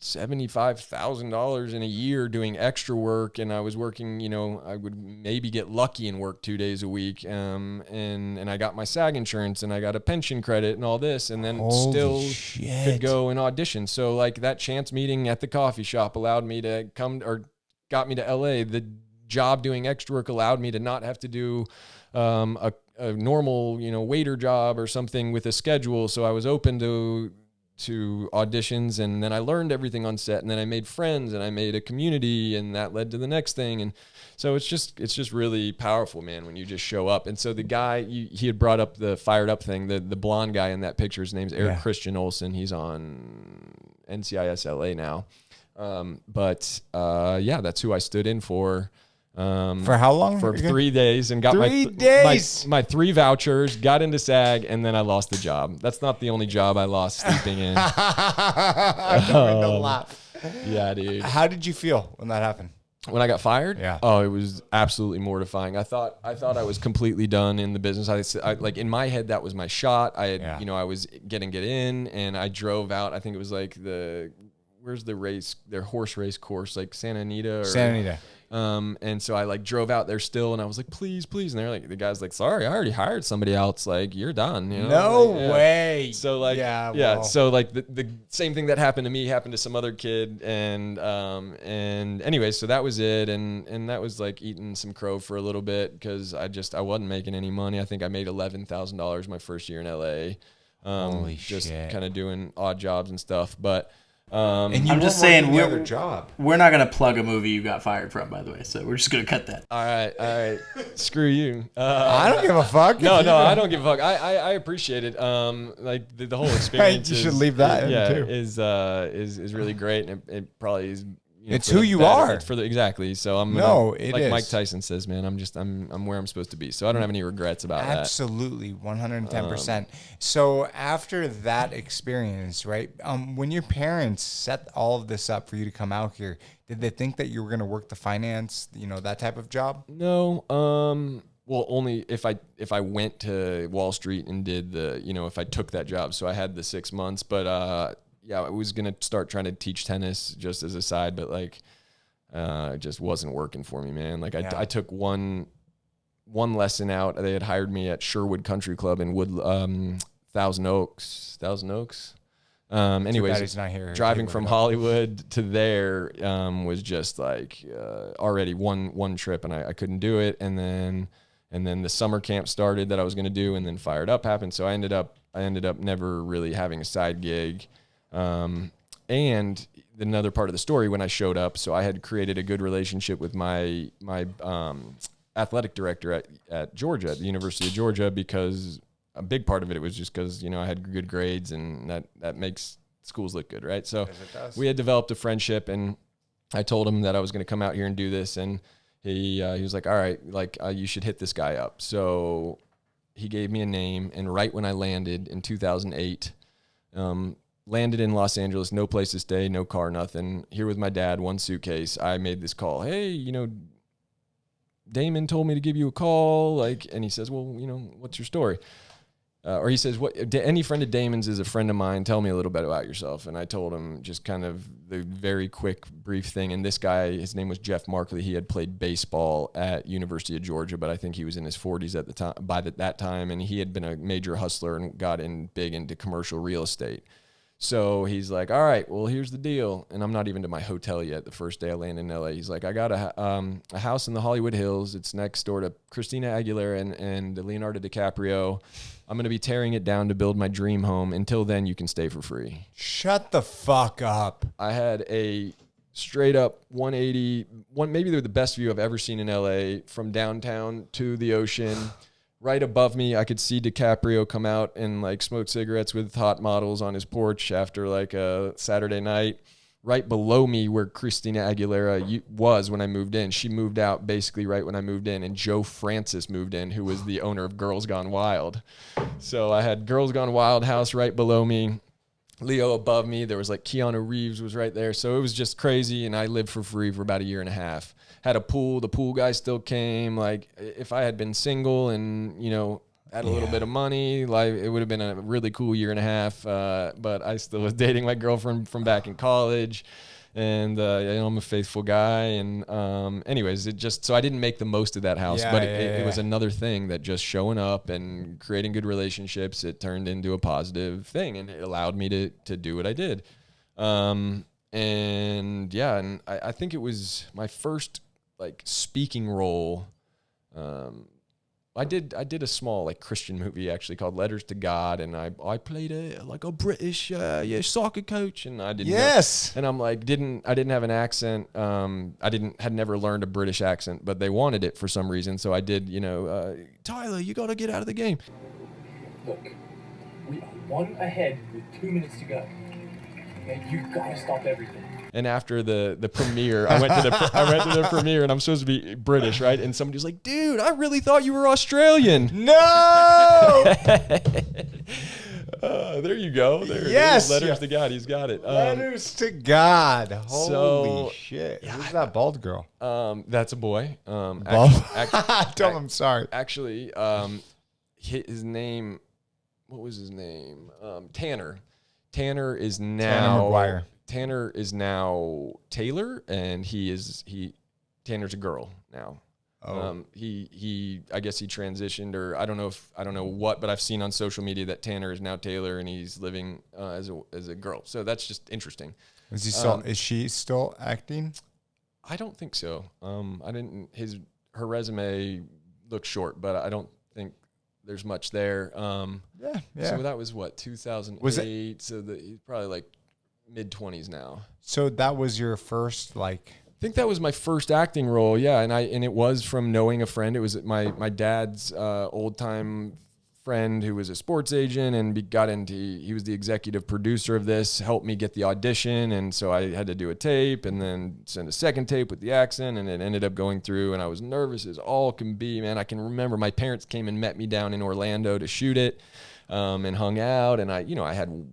$75,000 in a year doing extra work, and I was working, I would maybe get lucky and work 2 days a week. And I got my SAG insurance and I got a pension credit and all this, and then could go and audition. So like that chance meeting at the coffee shop allowed me to come, or got me to LA. The job doing extra work allowed me to not have to do a normal, waiter job or something with a schedule. So I was open to auditions, and then I learned everything on set, and then I made friends and I made a community, and that led to the next thing. And so it's just really powerful, man, when you just show up. And so the guy, he had brought up the Fired Up thing, the blonde guy in that picture, his name's Eric Christian Olsen. He's on NCIS LA now. But that's who I stood in for. For how long? For 3 days, and got 3 days. My 3 vouchers, got into SAG, and then I lost the job. That's not the only job I lost sleeping in. I'm going to laugh. Yeah, dude. How did you feel when that happened? When I got fired? Yeah. Oh, it was absolutely mortifying. I thought I was completely done in the business. I like in my head that was my shot. I had I was get in, and I drove out. I think it was like where's the race? Their horse race course, like Santa Anita. Santa Anita. And so I like drove out there still, and I was like, please. And they're like, the guy's like, sorry, I already hired somebody else. Like, you're done. You know? No like, way. So like, So like the same thing that happened to me happened to some other kid. And anyway, so that was it. And that was like eating some crow for a little bit, because I wasn't making any money. I think I made $11,000 my first year in LA. Holy just shit. kind of doing odd jobs and stuff. But, and I'm just saying, we're not going to plug a movie you got fired from, by the way. So we're just going to cut that. All right. Screw you. I don't give a fuck. No, I don't give a fuck. I appreciate it. Like the whole experience. You should leave that in too. Is really great, and it probably is. It's who you are. It's exactly. So I'm like Mike Tyson says, man. I'm where I'm supposed to be. So I don't have any regrets about that. Absolutely, 110%. So after that experience, right? When your parents set all of this up for you to come out here, did they think that you were going to work the finance, that type of job? No. Well, only if I went to Wall Street and did if I took that job. So I had the 6 months, but yeah, I was going to start trying to teach tennis just as a side, but like, it just wasn't working for me, man. Like I took one lesson out. They had hired me at Sherwood Country Club in Thousand Oaks. Anyways, he's not here. Driving from Hollywood to there, was just like, already one trip, and I couldn't do it. And then the summer camp started that I was going to do, and then Fired Up happened. So I ended up never really having a side gig. And another part of the story, when I showed up, so I had created a good relationship with my athletic director at Georgia, at the University of Georgia, because a big part of it was just because, I had good grades, and that makes schools look good, right? So we had developed a friendship, and I told him that I was going to come out here and do this, and he was like, all right, like, you should hit this guy up. So he gave me a name, and right when I landed in 2008, landed in Los Angeles, no place to stay, no car, nothing. Here with my dad, one suitcase. I made this call. Hey, Damon told me to give you a call. And he says, well, what's your story? Or he says, any friend of Damon's is a friend of mine. Tell me a little bit about yourself. And I told him just kind of the very quick, brief thing. And this guy, his name was Jeff Markley. He had played baseball at University of Georgia, but I think he was in his 40s at the time, that time. And he had been a major hustler and got big into commercial real estate. So he's like, all right, well, here's the deal. And I'm not even to my hotel yet. The first day I land in LA, he's like, I got a house in the Hollywood Hills. It's next door to Christina Aguilera and Leonardo DiCaprio. I'm going to be tearing it down to build my dream home. Until then, you can stay for free. Shut the fuck up. I had a straight up 180, maybe they're the best view I've ever seen in LA, from downtown to the ocean. Right above me, I could see DiCaprio come out and like smoke cigarettes with hot models on his porch after like a Saturday night. Right below me, where Christina Aguilera was when I moved in, she moved out basically right when I moved in, and Joe Francis moved in, who was the owner of Girls Gone Wild. So I had Girls Gone Wild house right below me, Leo above me. There was like Keanu Reeves was right there. So it was just crazy, and I lived for free for about a year and a half. Had a pool. The pool guy still came. Like, if I had been single and, had a little bit of money, like, it would have been a really cool year and a half. But I still was dating my girlfriend from back in college, and I'm a faithful guy. And anyways, so I didn't make the most of that house, but it was another thing that just showing up and creating good relationships, it turned into a positive thing, and it allowed me to do what I did. And I think it was my first like speaking role. I did a small like Christian movie actually called Letters to God, and I played a British soccer coach, and I didn't and I'm like I didn't have an accent. Had never learned a British accent, but they wanted it for some reason, so I did. Tyler, you got to get out of the game. Look, we are one ahead with 2 minutes to go. Okay, you've got to stop everything. And after the premiere, I went to the premiere, and I'm supposed to be British, right? And somebody was like, "Dude, I really thought you were Australian." No. There you go. Yes. Letters to God. He's got it. Letters to God. Holy shit. Yeah, Who's that bald girl? That's a boy. Tell him I'm sorry. Actually, his name. What was his name? Tanner. Tanner is now McGuire. Tanner is now Taylor, and Tanner's a girl now. Oh. I guess he transitioned, or I don't know what, but I've seen on social media that Tanner is now Taylor, and he's living as a girl. So that's just interesting. Is he still? Is she still acting? I don't think so. Her resume looks short, but I don't think there's much there. Yeah. So that was what, 2008. Was it? So he's probably like mid-20s now. So that was your first like. I think that was my first acting role, yeah, and it was from knowing a friend. It was my dad's old time friend who was a sports agent, and he was the executive producer of this, helped me get the audition, and so I had to do a tape and then send a second tape with the accent, and it ended up going through, and I was nervous as all can be, man. I can remember my parents came and met me down in Orlando to shoot it, and hung out, and I had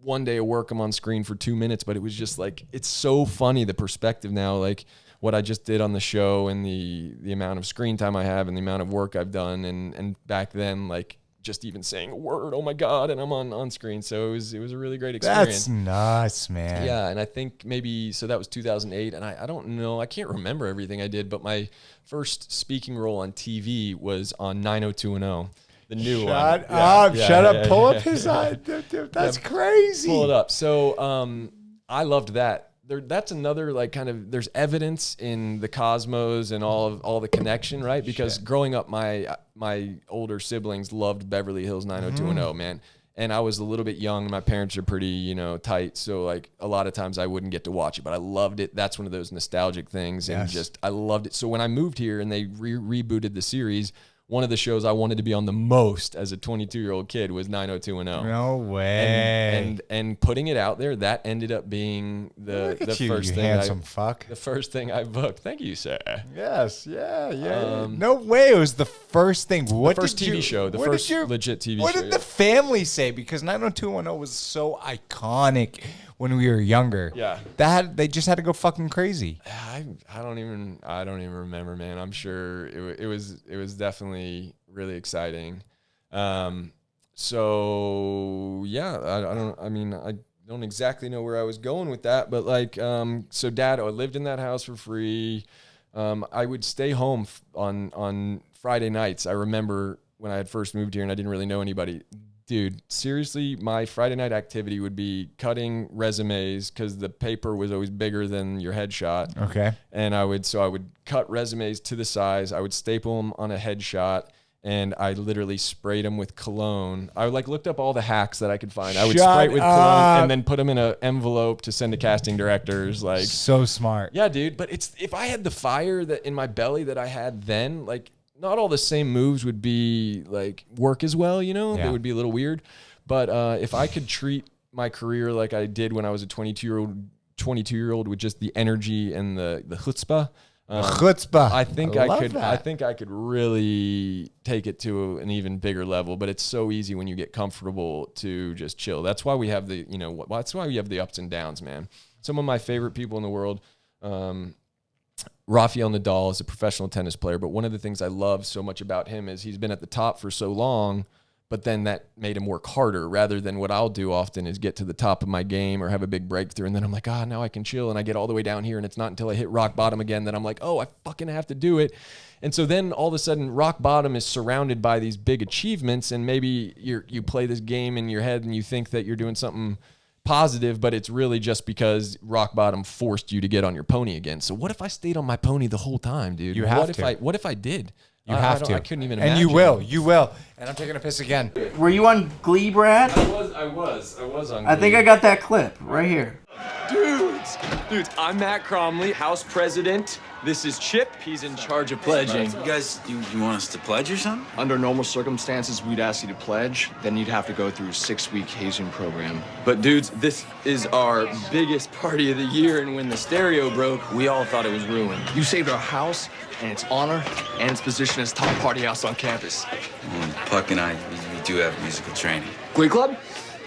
one day of work, I'm on screen for 2 minutes, but it was just like, it's so funny, the perspective now, like what I just did on the show and the amount of screen time I have and the amount of work I've done. And back then, like just even saying a word, oh my God, and I'm on screen. So it was a really great experience. That's nuts, man. Yeah. And I think so that was 2008. And I don't know, I can't remember everything I did, but my first speaking role on TV was on 90210. The new one. Shut up. Pull up his eye. Dude, that's crazy. Pull it up. So I loved that. That's another like kind of, there's evidence in the cosmos and all the connection, right? Because growing up, my older siblings loved Beverly Hills 90210, man. And I was a little bit young. My parents are pretty, tight. So like a lot of times I wouldn't get to watch it, but I loved it. That's one of those nostalgic things. And I loved it. So when I moved here and they rebooted the series, one of the shows I wanted to be on the most as a 22-year-old kid was 90210. No way. And putting it out there, that ended up being the first thing. Handsome fuck. The first thing I booked. Thank you, sir. Yes. Yeah. No way. It was the first thing. The first TV show. The first legit TV show. What did the family say? Because 90210 was so iconic when we were younger. Yeah. They just had to go fucking crazy. I don't even remember, man. I'm sure it was definitely really exciting. So yeah, I don't exactly know where I was going with that, but like, so Dad, I lived in that house for free. I would stay home on Friday nights. I remember when I had first moved here and I didn't really know anybody. Dude, seriously, my Friday night activity would be cutting resumes because the paper was always bigger than your headshot. Okay. And I would cut resumes to the size. I would staple them on a headshot, and I literally sprayed them with cologne. I looked up all the hacks that I could find. I would spray it with cologne and then put them in an envelope to send to casting directors. Like, so smart. Yeah, dude. But if I had the fire that in my belly that I had then, like, not all the same moves would be like work as well, Yeah. It would be a little weird. But if I could treat my career like I did when I was a 22-year-old with just the energy and the chutzpah, I think I could really take it to an even bigger level. But it's so easy when you get comfortable to just chill. That's why we have that's why we have the ups and downs, man. Some of my favorite people in the world. Rafael Nadal is a professional tennis player, but one of the things I love so much about him is he's been at the top for so long, but then that made him work harder rather than what I'll do often is get to the top of my game or have a big breakthrough. And then I'm like, now I can chill. And I get all the way down here. And it's not until I hit rock bottom again that I'm like, I fucking have to do it. And so then all of a sudden rock bottom is surrounded by these big achievements. And maybe you play this game in your head and you think that you're doing something positive, but it's really just because rock bottom forced you to get on your pony again. So what if I stayed on my pony the whole time, dude? What if I did? You have to. I couldn't even imagine. And you will. And I'm taking a piss again. Were you on Glee, Brad? I was on Glee. I think I got that clip right here. Dudes, I'm Matt Cromley, House President This is Chip. He's in charge of pledging. You guys, you want us to pledge or something? Under normal circumstances, we'd ask you to pledge. Then you'd have to go through a 6-week hazing program. But dudes, this is our biggest party of the year, and when the stereo broke, we all thought it was ruined. You saved our house and its honor and its position as top party house on campus. Puck and I, we do have musical training. Glee Club?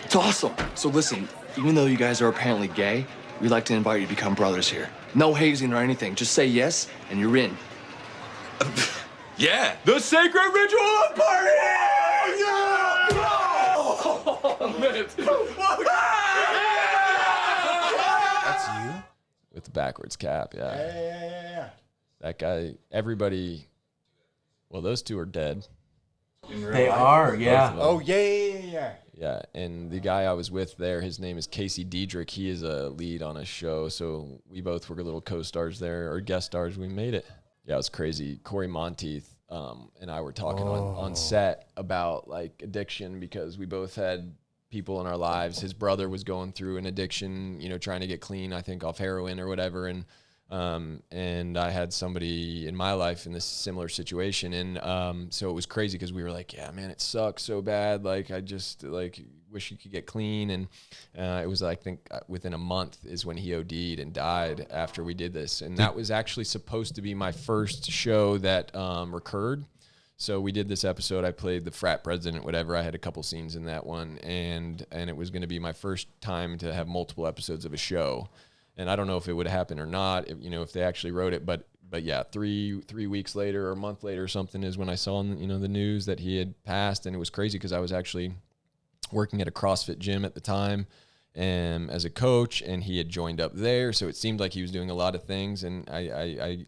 It's awesome. So listen, even though you guys are apparently gay, we'd like to invite you to become brothers here. No hazing or anything. Just say yes, and you're in. Yeah. The sacred ritual of party! Yeah! Oh, man. That's you? With the backwards cap, yeah. Yeah. That guy, everybody, well, those two are dead. They are, yeah. Oh, yeah. Yeah, and the guy I was with there, his name is Casey Diedrich. He is a lead on a show, so we both were little co-stars there, or guest stars. We made it. Yeah, it was crazy. Corey Monteith and I were talking on set about, like, addiction because we both had people in our lives. His brother was going through an addiction, you know, trying to get clean, I think, off heroin or whatever, and I had somebody in my life in this similar situation. And so it was crazy because we were like, yeah, man, it sucks so bad. Like, I just like wish you could get clean. And it was, I think, within a month is when he OD'd and died after we did this. And that was actually supposed to be my first show that recurred. So we did this episode. I played the frat president, whatever. I had a couple scenes in that one. And it was going to be my first time to have multiple episodes of a show. And I don't know if it would happen or not, if they actually wrote it. But yeah, three weeks later or a month later or something is when I saw, the news that he had passed. And it was crazy because I was actually working at a CrossFit gym at the time as a coach, and he had joined up there. So it seemed like he was doing a lot of things. And I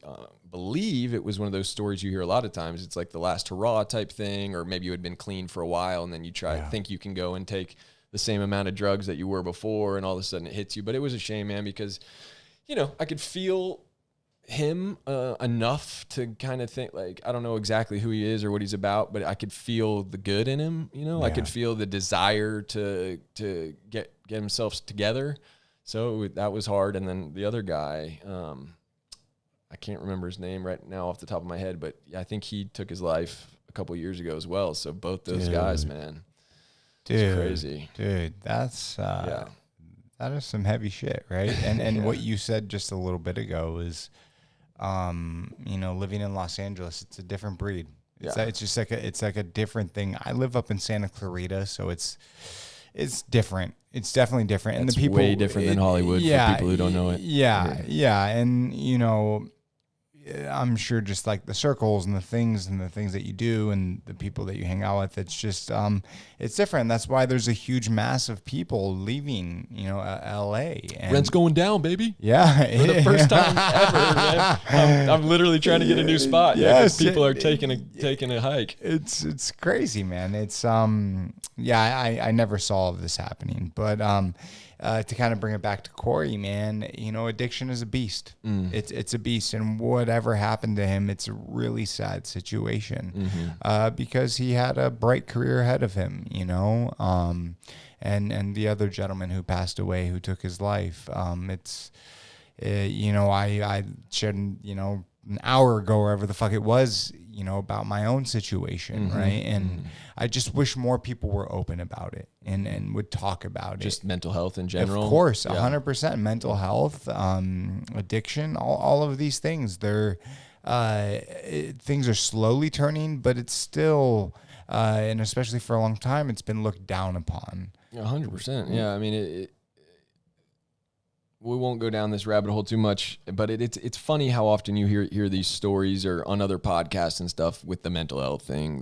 believe it was one of those stories you hear a lot of times. It's like the last hurrah type thing, or maybe you had been clean for a while and then you think you can go and take the same amount of drugs that you were before, and all of a sudden it hits you. But it was a shame, man, because, I could feel him enough to kind of think, like, I don't know exactly who he is or what he's about, but I could feel the good in him, I could feel the desire to get himself together. So that was hard. And then the other guy, I can't remember his name right now off the top of my head, but I think he took his life a couple years ago as well. So both those guys, man. It's crazy. Dude, that's that is some heavy shit, right? And what you said just a little bit ago is living in Los Angeles, it's a different breed. It's just like a different thing. I live up in Santa Clarita, so it's different. It's definitely different. And it's the people way different than Hollywood for people who don't know it. Yeah. And I'm sure just like the circles and the things that you do and the people that you hang out with, it's just, it's different. That's why there's a huge mass of people leaving, LA. And rent's going down, baby. Yeah. For the first time ever, man. I'm literally trying to get a new spot. Yes. People are taking a hike. It's crazy, man. It's, I never saw this happening, but, to kind of bring it back to Corey, man, addiction is a beast. It's a beast, and whatever happened to him, it's a really sad situation because he had a bright career ahead of him, and the other gentleman who passed away, who took his life, I shared, an hour ago, wherever the fuck it was, about my own situation, right? And I just wish more people were open about it and would talk about just mental health in general. Of course, 100% mental health, addiction, all of these things. Things are slowly turning, but it's still, and especially for a long time, it's been looked down upon. 100%. Yeah, I mean, we won't go down this rabbit hole too much, but it's funny how often you hear these stories or on other podcasts and stuff with the mental health thing,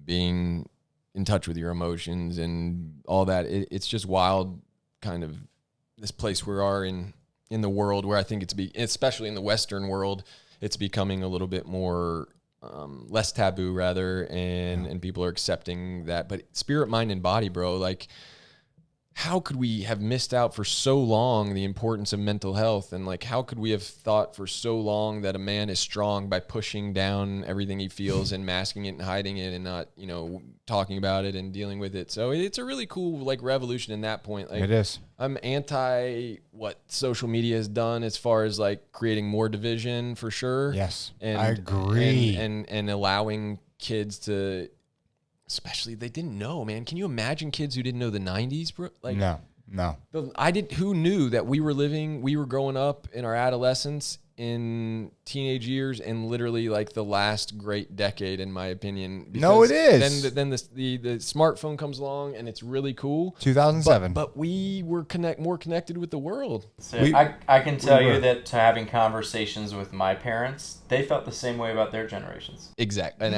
being in touch with your emotions and all that. It's just wild, kind of this place we are in the world, where I think especially in the Western world, it's becoming a little bit more less taboo rather, and people are accepting that. But spirit, mind, and body, bro, like, how could we have missed out for so long the importance of mental health? And like, how could we have thought for so long that a man is strong by pushing down everything he feels and masking it and hiding it and not, talking about it and dealing with it? So it's a really cool like revolution in that point. Like, it is. I'm anti what social media has done as far as like creating more division for sure. Yes, and I agree. And allowing kids to, especially they didn't know, man. Can you imagine kids who didn't know the 90s, bro? Like, no. Who knew that we were growing up in our adolescence, in teenage years, and literally like the last great decade, in my opinion. No, it is. Then the smartphone comes along and it's really cool. 2007. But we were more connected with the world. So I can tell you that having conversations with my parents, they felt the same way about their generations. Exactly.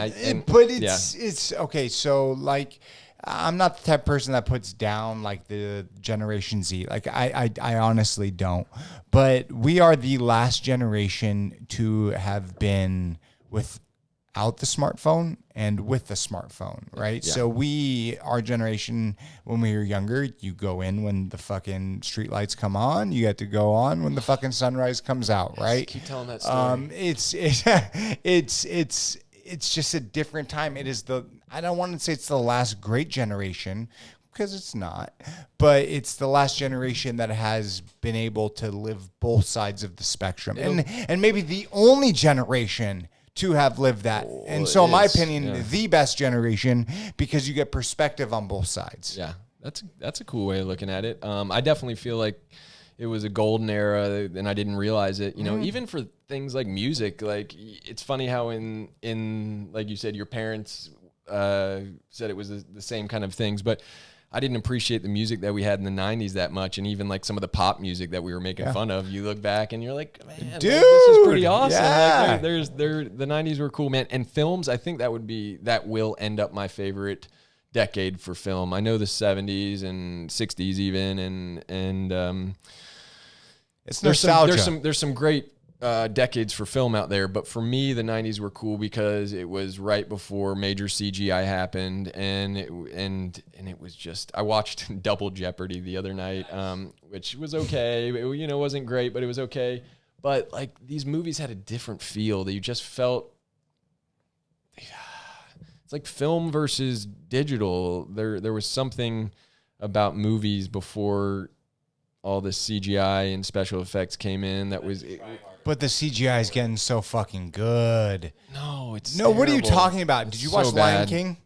But it's okay. So like, I'm not the type of person that puts down like the Generation Z. Like I honestly don't. But we are the last generation to have been without the smartphone and with the smartphone, right? Yeah. So our generation, when we were younger, you go in when the fucking street lights come on. You get to go on when the fucking sunrise comes out, right? Keep telling that story. It's just a different time. I don't want to say it's the last great generation, because it's not, but it's the last generation that has been able to live both sides of the spectrum, and maybe the only generation to have lived that. And so in my opinion, the best generation, because you get perspective on both sides. Yeah, that's a cool way of looking at it. I definitely feel like it was a golden era, and I didn't realize it. Even for things like music, like it's funny how in like you said, your parents said it was the same kind of things, but I didn't appreciate the music that we had in the 90s that much, and even like some of the pop music that we were making fun of. You look back and you're like, man, dude, this is pretty awesome. Yeah. Like, the 90s were cool, man. And films, I think that will end up my favorite decade for film. I know the 70s and 60s even, and it's nostalgia. There's some great decades for film out there, but for me, the 90s were cool because it was right before major CGI happened, and it was just, I watched Double Jeopardy the other night, which was okay. It wasn't great, but it was okay. But like, these movies had a different feel that you just felt. It's like film versus digital. There was something about movies before all the CGI and special effects came in that was. But the CGI is getting so fucking good. No, it's no. Terrible. What are you talking about? Did you watch Lion King?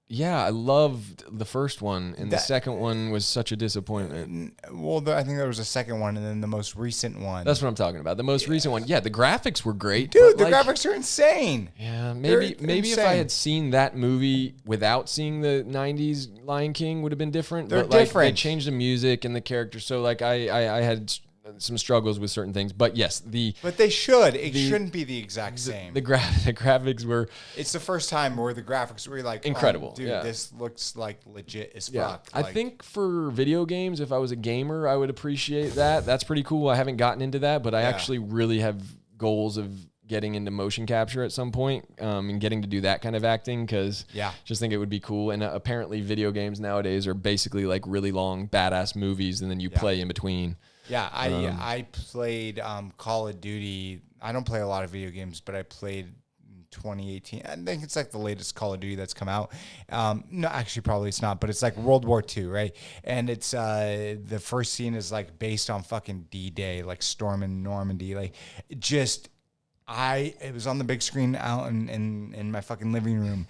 Yeah, I loved the first one, and the second one was such a disappointment. Well, I think there was a second one, and then the most recent one. That's what I'm talking about. The most recent one. Yeah, the graphics were great. Dude, the graphics are insane. Yeah, maybe if I had seen that movie without seeing the 90s Lion King would have been different. They're different. They changed the music and the characters, so like I had some struggles with certain things, but yes, but they should. It shouldn't be the exact same. The graphics were. It's the first time where the graphics were like incredible. Dude, this looks like legit as fuck. I think for video games, if I was a gamer, I would appreciate that. That's pretty cool. I haven't gotten into that, but I actually really have goals of getting into motion capture at some point, and getting to do that kind of acting, because just think it would be cool. And apparently, video games nowadays are basically like really long, badass movies, and then you play in between. Yeah, I played Call of Duty. I don't play a lot of video games, but I played in 2018. I think it's like the latest Call of Duty that's come out. No, actually, probably it's not, but it's like World War II, right? And it's the first scene is like based on fucking D-Day, like storming Normandy. Like, it was on the big screen out in my fucking living room,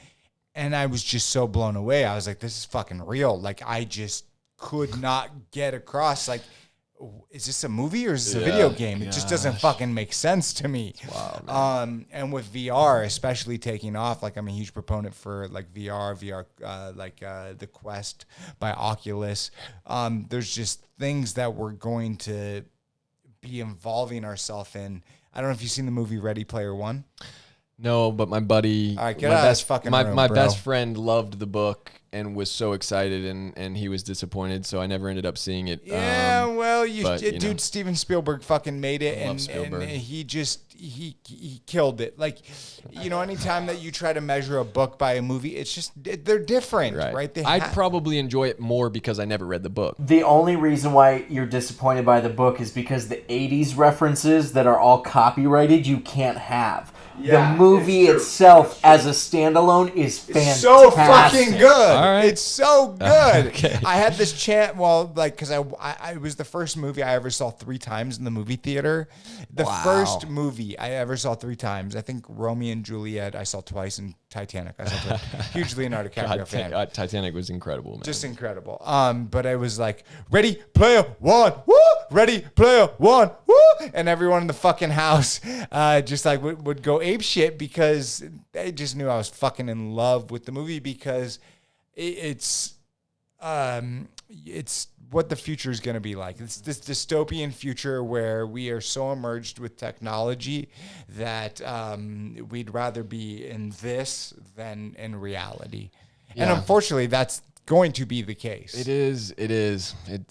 and I was just so blown away. I was like, this is fucking real. Like, I just could not get across, like, is this a movie or is this a video game? It just doesn't fucking make sense to me. Wow, and with VR especially taking off, like, I'm a huge proponent for like VR, like the Quest by Oculus. There's just things that we're going to be involving ourselves in. I don't know if you've seen the movie Ready Player One. No, but my buddy, All right, get out of this fucking room, my bro. best friend loved the book and was so excited, and he was disappointed, so I never ended up seeing it. Yeah, well, dude, Steven Spielberg fucking made it, love and Spielberg. he killed it. Like, anytime that you try to measure a book by a movie, it's just they're different, right? I'd probably enjoy it more because I never read the book. The only reason why you're disappointed by the book is because the 80s references that are all copyrighted you can't have. Yeah, the movie it's true. itself as a standalone is fantastic. So fucking good. All right. It's so good. Okay. I had this chant, because it was the first movie I ever saw 3 times in the movie theater. The first movie I ever saw 3 times. I think Romeo and Juliet I saw twice, and Titanic I saw twice. Huge Leonardo DiCaprio fan. Titanic was incredible, man. Just incredible. But I was like, ready, player one, woo! Ready, player one, woo! And everyone in the fucking house just like would go ape shit because they just knew I was fucking in love with the movie because it's what the future is going to be like. It's this dystopian future where we are so emerged with technology that we'd rather be in this than in reality. Yeah. And unfortunately, that's going to be the case. It is.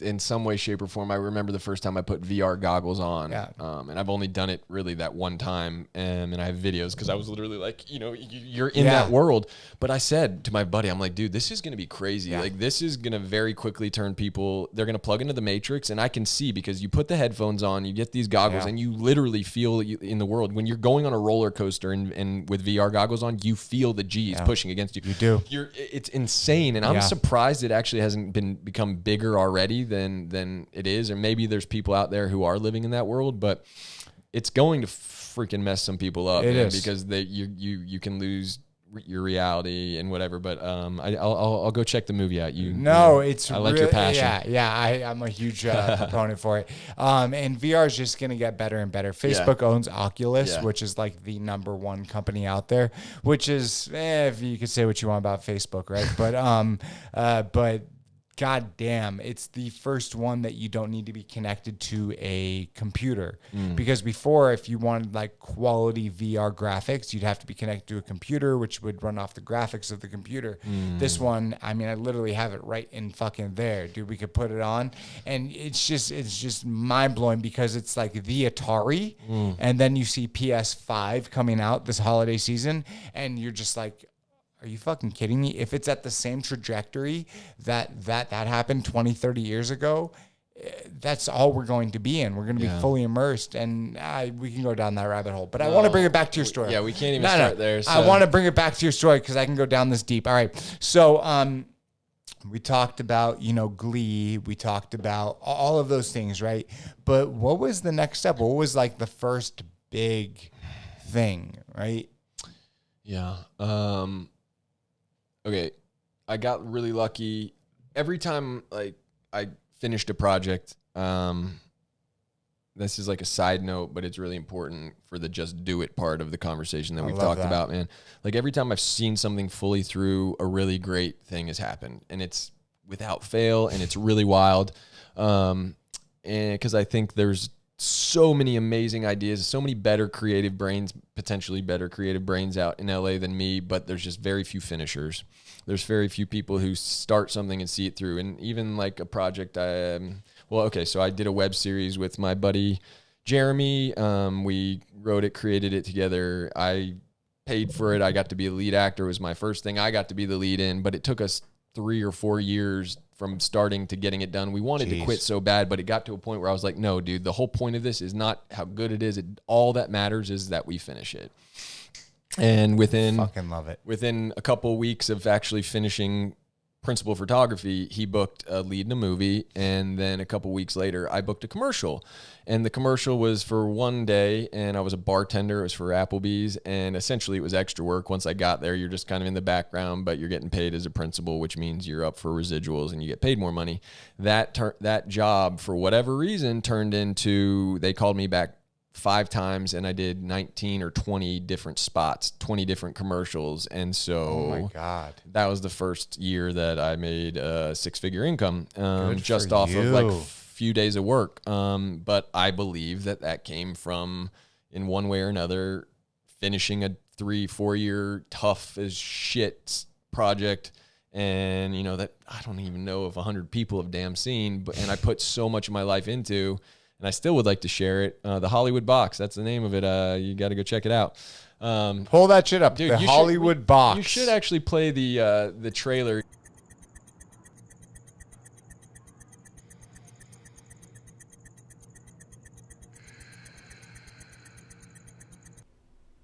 In some way, shape, or form. I remember the first time I put VR goggles on, and I've only done it really that one time, and I have videos because I was literally like, you're in that world. But I said to my buddy, I'm like, dude, this is going to be crazy. Yeah. Like, this is going to very quickly turn people, they're going to plug into the Matrix, and I can see because you put the headphones on, you get these goggles, and you literally feel in the world. When you're going on a roller coaster and with VR goggles on, you feel the G's pushing against you. You do. It's insane, and I'm surprised it actually hasn't become bigger already than it is, or maybe there's people out there who are living in that world, but it's going to freaking mess some people up, man, because you can lose your reality and whatever. But I'll go check the movie out. I like your passion. I'm a huge proponent for it. And VR is just gonna get better and better. Facebook owns Oculus, which is like the #1 company out there. Which is, if you could say what you want about Facebook, right? But God damn, it's the first one that you don't need to be connected to a computer. Because before, if you wanted like quality VR graphics, you'd have to be connected to a computer, which would run off the graphics of the computer. This one, I literally have it right in fucking there, dude. We could put it on, and it's just mind blowing because it's like the Atari, and then you see PS5 coming out this holiday season, and you're just like, are you fucking kidding me? If it's at the same trajectory that happened 20, 30 years ago, that's all we're going to be in. We're going to be fully immersed, and we can go down that rabbit hole. But I want to bring it back to your story. Yeah, we can't even start there. So. I want to bring it back to your story because I can go down this deep. All right. So we talked about, Glee. We talked about all of those things, right? But what was the next step? What was like the first big thing, right? Yeah. Okay, I got really lucky. Every time like I finished a project, this is like a side note, but it's really important for the just do it part of the conversation that we've talked about, man. Like every time I've seen something fully through, a really great thing has happened, and it's without fail, and it's really wild. And because I think there's so many amazing ideas, so many potentially better creative brains out in LA than me, but there's just very few finishers. There's very few people who start something and see it through. And even like a project, so I did a web series with my buddy Jeremy. We wrote it, created it together. I paid for it. I got to be a lead actor. It was my first thing I got to be the lead in, but it took us 3 or 4 years from starting to getting it done. We wanted to quit so bad, but it got to a point where I was like, no, dude, the whole point of this is not how good it is. All that matters is that we finish it. And within a couple of weeks of actually finishing principal photography, he booked a lead in a movie. And then a couple of weeks later, I booked a commercial. And the commercial was for one day, and I was a bartender. It was for Applebee's, and essentially it was extra work. Once I got there, you're just kind of in the background, but you're getting paid as a principal, which means you're up for residuals and you get paid more money. That job, for whatever reason, turned into, they called me back 5 times, and I did 19 or 20 different spots, 20 different commercials. And so oh my God, that was the first year that I made a 6-figure income, just off of like few days of work. But I believe that came from, in one way or another, finishing a 3-4 year tough as shit project. And, you know, that I don't even know if 100 people have damn seen, and I put so much of my life into, and I still would like to share it. The Hollywood Box, that's the name of it. You got to go check it out. Pull that shit up, dude. The Hollywood Box. You should actually play the trailer.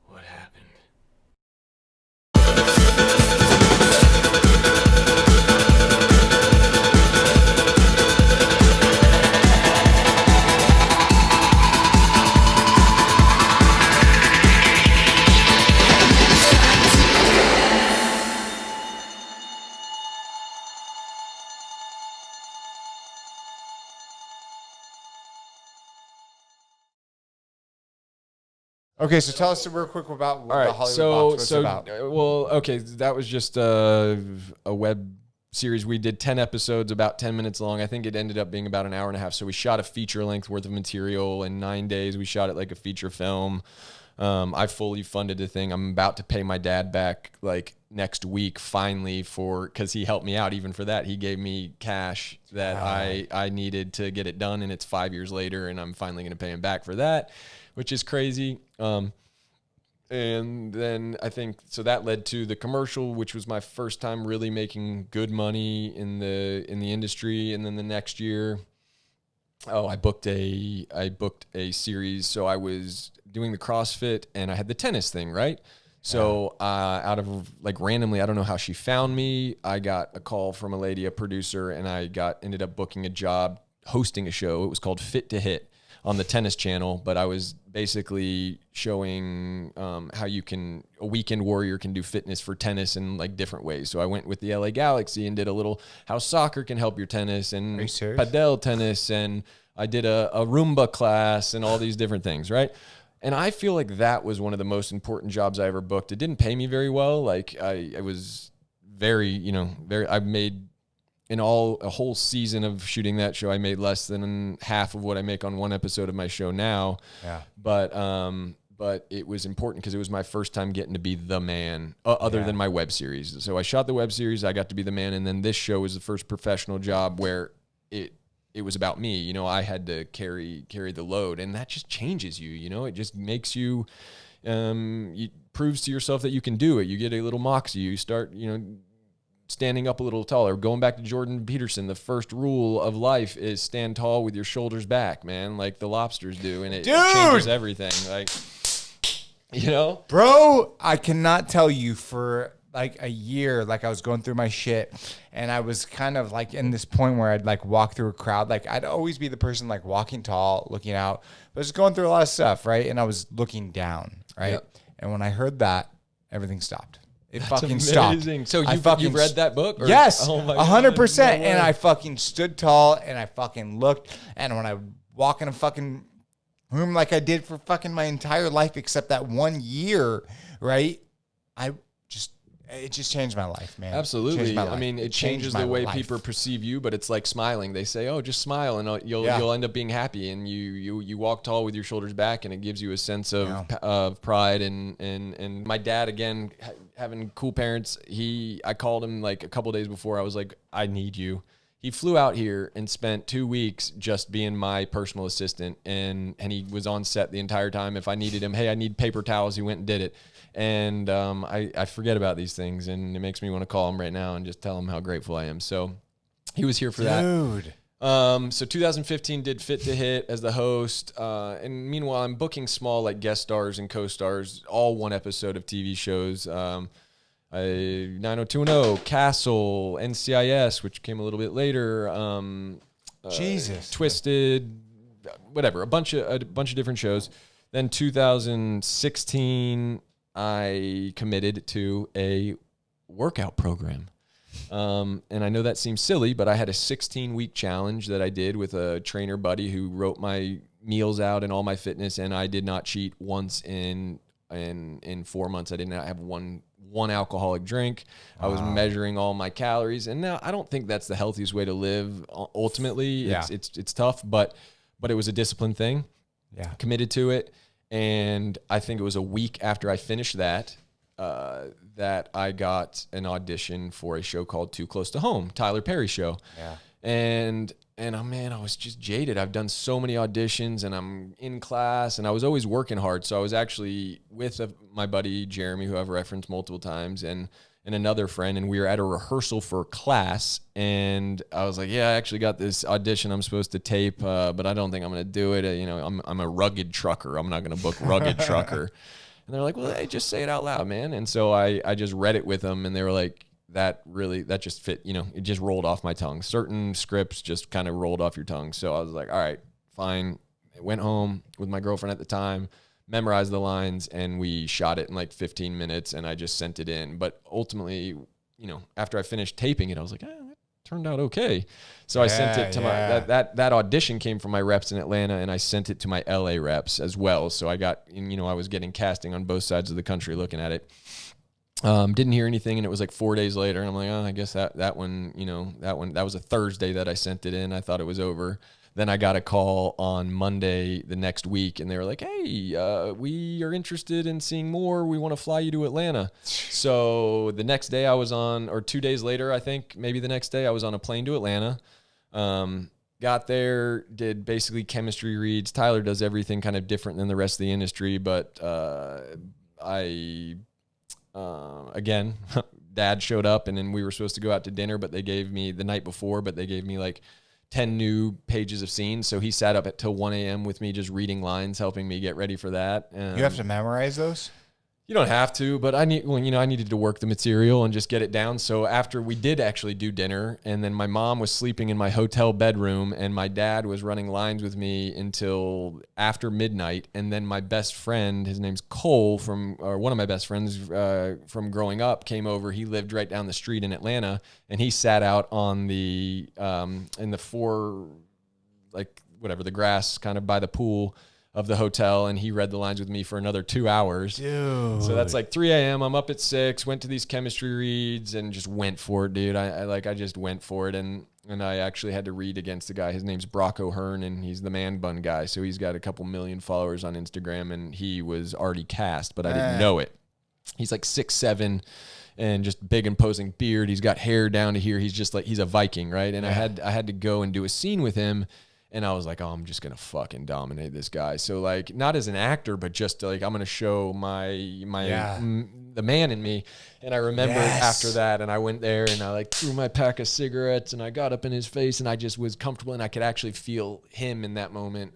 What happened? Okay, so tell us real quick about what the Hollywood Box was about. Well, okay, that was just a web series. We did 10 episodes, about 10 minutes long. I think it ended up being about an hour and a half. So we shot a feature length worth of material in 9 days. We shot it like a feature film. I fully funded the thing. I'm about to pay my dad back like next week finally because he helped me out. Even for that, he gave me cash that I needed to get it done, and it's 5 years later, and I'm finally going to pay him back for that, which is crazy. And then I think, so that led to the commercial, which was my first time really making good money in the industry. And then the next year, I booked a series. So I was doing the CrossFit and I had the tennis thing, right? So out of like randomly, I don't know how she found me. I got a call from a lady, a producer, and I ended up booking a job hosting a show. It was called Fit to Hit on the tennis channel, but I was basically showing how a weekend warrior can do fitness for tennis in like different ways. So I went with the LA Galaxy and did a little how soccer can help your tennis and padel tennis, and I did a Roomba class and all these different things, right? And I feel like that was one of the most important jobs I ever booked. It didn't pay me very well. Like I was I made a whole season of shooting that show, I made less than half of what I make on one episode of my show now. Yeah. But it was important because it was my first time getting to be the man, other than my web series. So I shot the web series, I got to be the man, and then this show was the first professional job where it was about me. You know, I had to carry the load, and that just changes you. You know, it just makes you, it proves to yourself that you can do it. You get a little moxie. You start, standing up a little taller. Going back to Jordan Peterson, the first rule of life is stand tall with your shoulders back, man, like the lobsters do, and it changes everything. Like, bro, I cannot tell you for like a year, like I was going through my shit, and I was kind of like in this point where I'd like walk through a crowd. Like I'd always be the person like walking tall, looking out, but just going through a lot of stuff, right? And I was looking down, right? Yep. And when I heard that, everything stopped. It fucking amazing. stopped. So you've read that book? Yes, 100%. And I fucking stood tall and I fucking looked. And when I walk in a fucking room like I did for fucking my entire life, except that 1 year, right? It just changed my life, man. Absolutely. I mean, it changes the way people perceive you, but it's like smiling. They say, "Oh, just smile, and you'll end up being happy." And you walk tall with your shoulders back, and it gives you a sense of pride. And my dad, again, having cool parents, I called him like a couple days before. I was like, "I need you." He flew out here and spent 2 weeks just being my personal assistant, and he was on set the entire time. If I needed him, hey, I need paper towels, he went and did it. And I forget about these things, and it makes me want to call him right now and just tell him how grateful I am. So he was here for that. Dude. So 2015 did Fit to Hit as the host. And meanwhile, I'm booking small like guest stars and co-stars, all one episode of TV shows. 90210, Castle, NCIS, which came a little bit later. Jesus. Twisted, whatever, a bunch of different shows. Then 2016, I committed to a workout program. And I know that seems silly, but I had a 16-week challenge that I did with a trainer buddy who wrote my meals out and all my fitness, and I did not cheat once in 4 months. I did not have one alcoholic drink. Wow. I was measuring all my calories, and now I don't think that's the healthiest way to live. Ultimately, it's tough, but it was a discipline thing. Yeah, committed to it. And I think it was a week after I finished that, that I got an audition for a show called Too Close to Home, Tyler Perry show. Yeah. And oh man, I was just jaded. I've done so many auditions and I'm in class and I was always working hard. So I was actually with my buddy Jeremy, who I've referenced multiple times, and another friend, and we were at a rehearsal for class, and I was like, yeah, I actually got this audition I'm supposed to tape, but I don't think I'm going to do it. You know, I'm a rugged trucker. I'm not going to book rugged trucker. And they're like, well, hey, just say it out loud, man. And so I just read it with them, and they were like, that just fit, you know, it just rolled off my tongue. Certain scripts just kind of rolled off your tongue. So I was like, all right, fine. I went home with my girlfriend at the time, memorized the lines, and we shot it in like 15 minutes, and I just sent it in. But ultimately, you know, after I finished taping it, I was like, that turned out okay. So I sent it to that audition came from my reps in Atlanta, and I sent it to my LA reps as well. So I got, you know, I was getting casting on both sides of the country looking at it. Didn't hear anything, and it was like 4 days later, and I'm like, oh, I guess that one, you know, that was a Thursday that I sent it in. I thought it was over. Then I got a call on Monday the next week, and they were like, hey, we are interested in seeing more. We want to fly you to Atlanta. So the next day I was on, or 2 days later, I think, maybe the next day, I was on a plane to Atlanta. Got there, did basically chemistry reads. Tyler does everything kind of different than the rest of the industry, but again, Dad showed up, and then we were supposed to go out to dinner, but they gave me the night before, but they gave me like 10 new pages of scenes. So he sat up till 1 a.m. with me, just reading lines, helping me get ready for that. You have to memorize those? You don't have to, but I needed to work the material and just get it down. So after we did actually do dinner, and then my mom was sleeping in my hotel bedroom, and my dad was running lines with me until after midnight. And then my best friend, his name's Cole, one of my best friends from growing up, came over. He lived right down the street in Atlanta, and he sat out on the in the the grass kind of by the pool of the hotel, and he read the lines with me for another 2 hours. Dude. So that's like 3 a.m. I'm up at 6, went to these chemistry reads and just went for it, dude. I just went for it, and I actually had to read against a guy. His name's Brock O'Hearn, and he's the Man Bun guy. So he's got a couple million followers on Instagram, and he was already cast, but I didn't know it. He's like 6'7", and just big imposing beard. He's got hair down to here. He's just like, he's a Viking, right? And I had to go and do a scene with him. And I was like, oh, I'm just going to fucking dominate this guy. So like, not as an actor, but just like, I'm going to show the man in me. And I remember after that, and I went there and I like threw my pack of cigarettes and I got up in his face, and I just was comfortable, and I could actually feel him in that moment.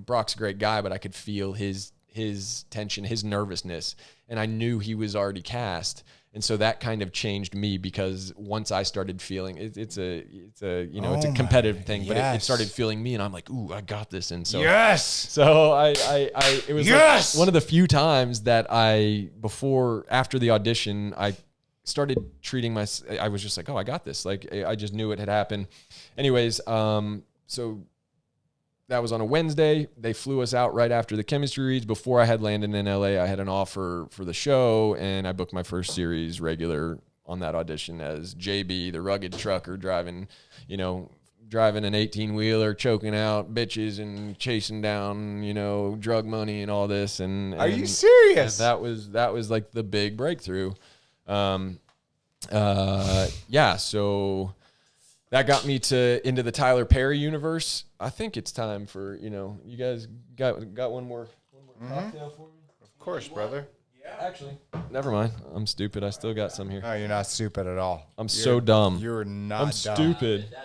Brock's a great guy, but I could feel his tension, his nervousness. And I knew he was already cast. And so that kind of changed me, because once I started feeling it's a competitive thing, but it started feeling me, and I'm like, ooh, I got this. And so, so it was like one of the few times that after the audition, I started treating I was just like, oh, I got this. Like, I just knew it had happened. Anyways, so that was on a Wednesday. They flew us out right after the chemistry reads. Before I had landed in LA, I had an offer for the show, and I booked my first series regular on that audition as JB, the rugged trucker, driving an 18-wheeler, choking out bitches and chasing down, drug money and all this. And are you serious? And that was like the big breakthrough. So that got me into the Tyler Perry universe. I think it's time for, you guys got one more cocktail for me? Of course, brother. Yeah. Actually, never mind. I'm stupid. I still got some here. No, you're not stupid at all. I'm so dumb. You're not I'm dumb. Stupid.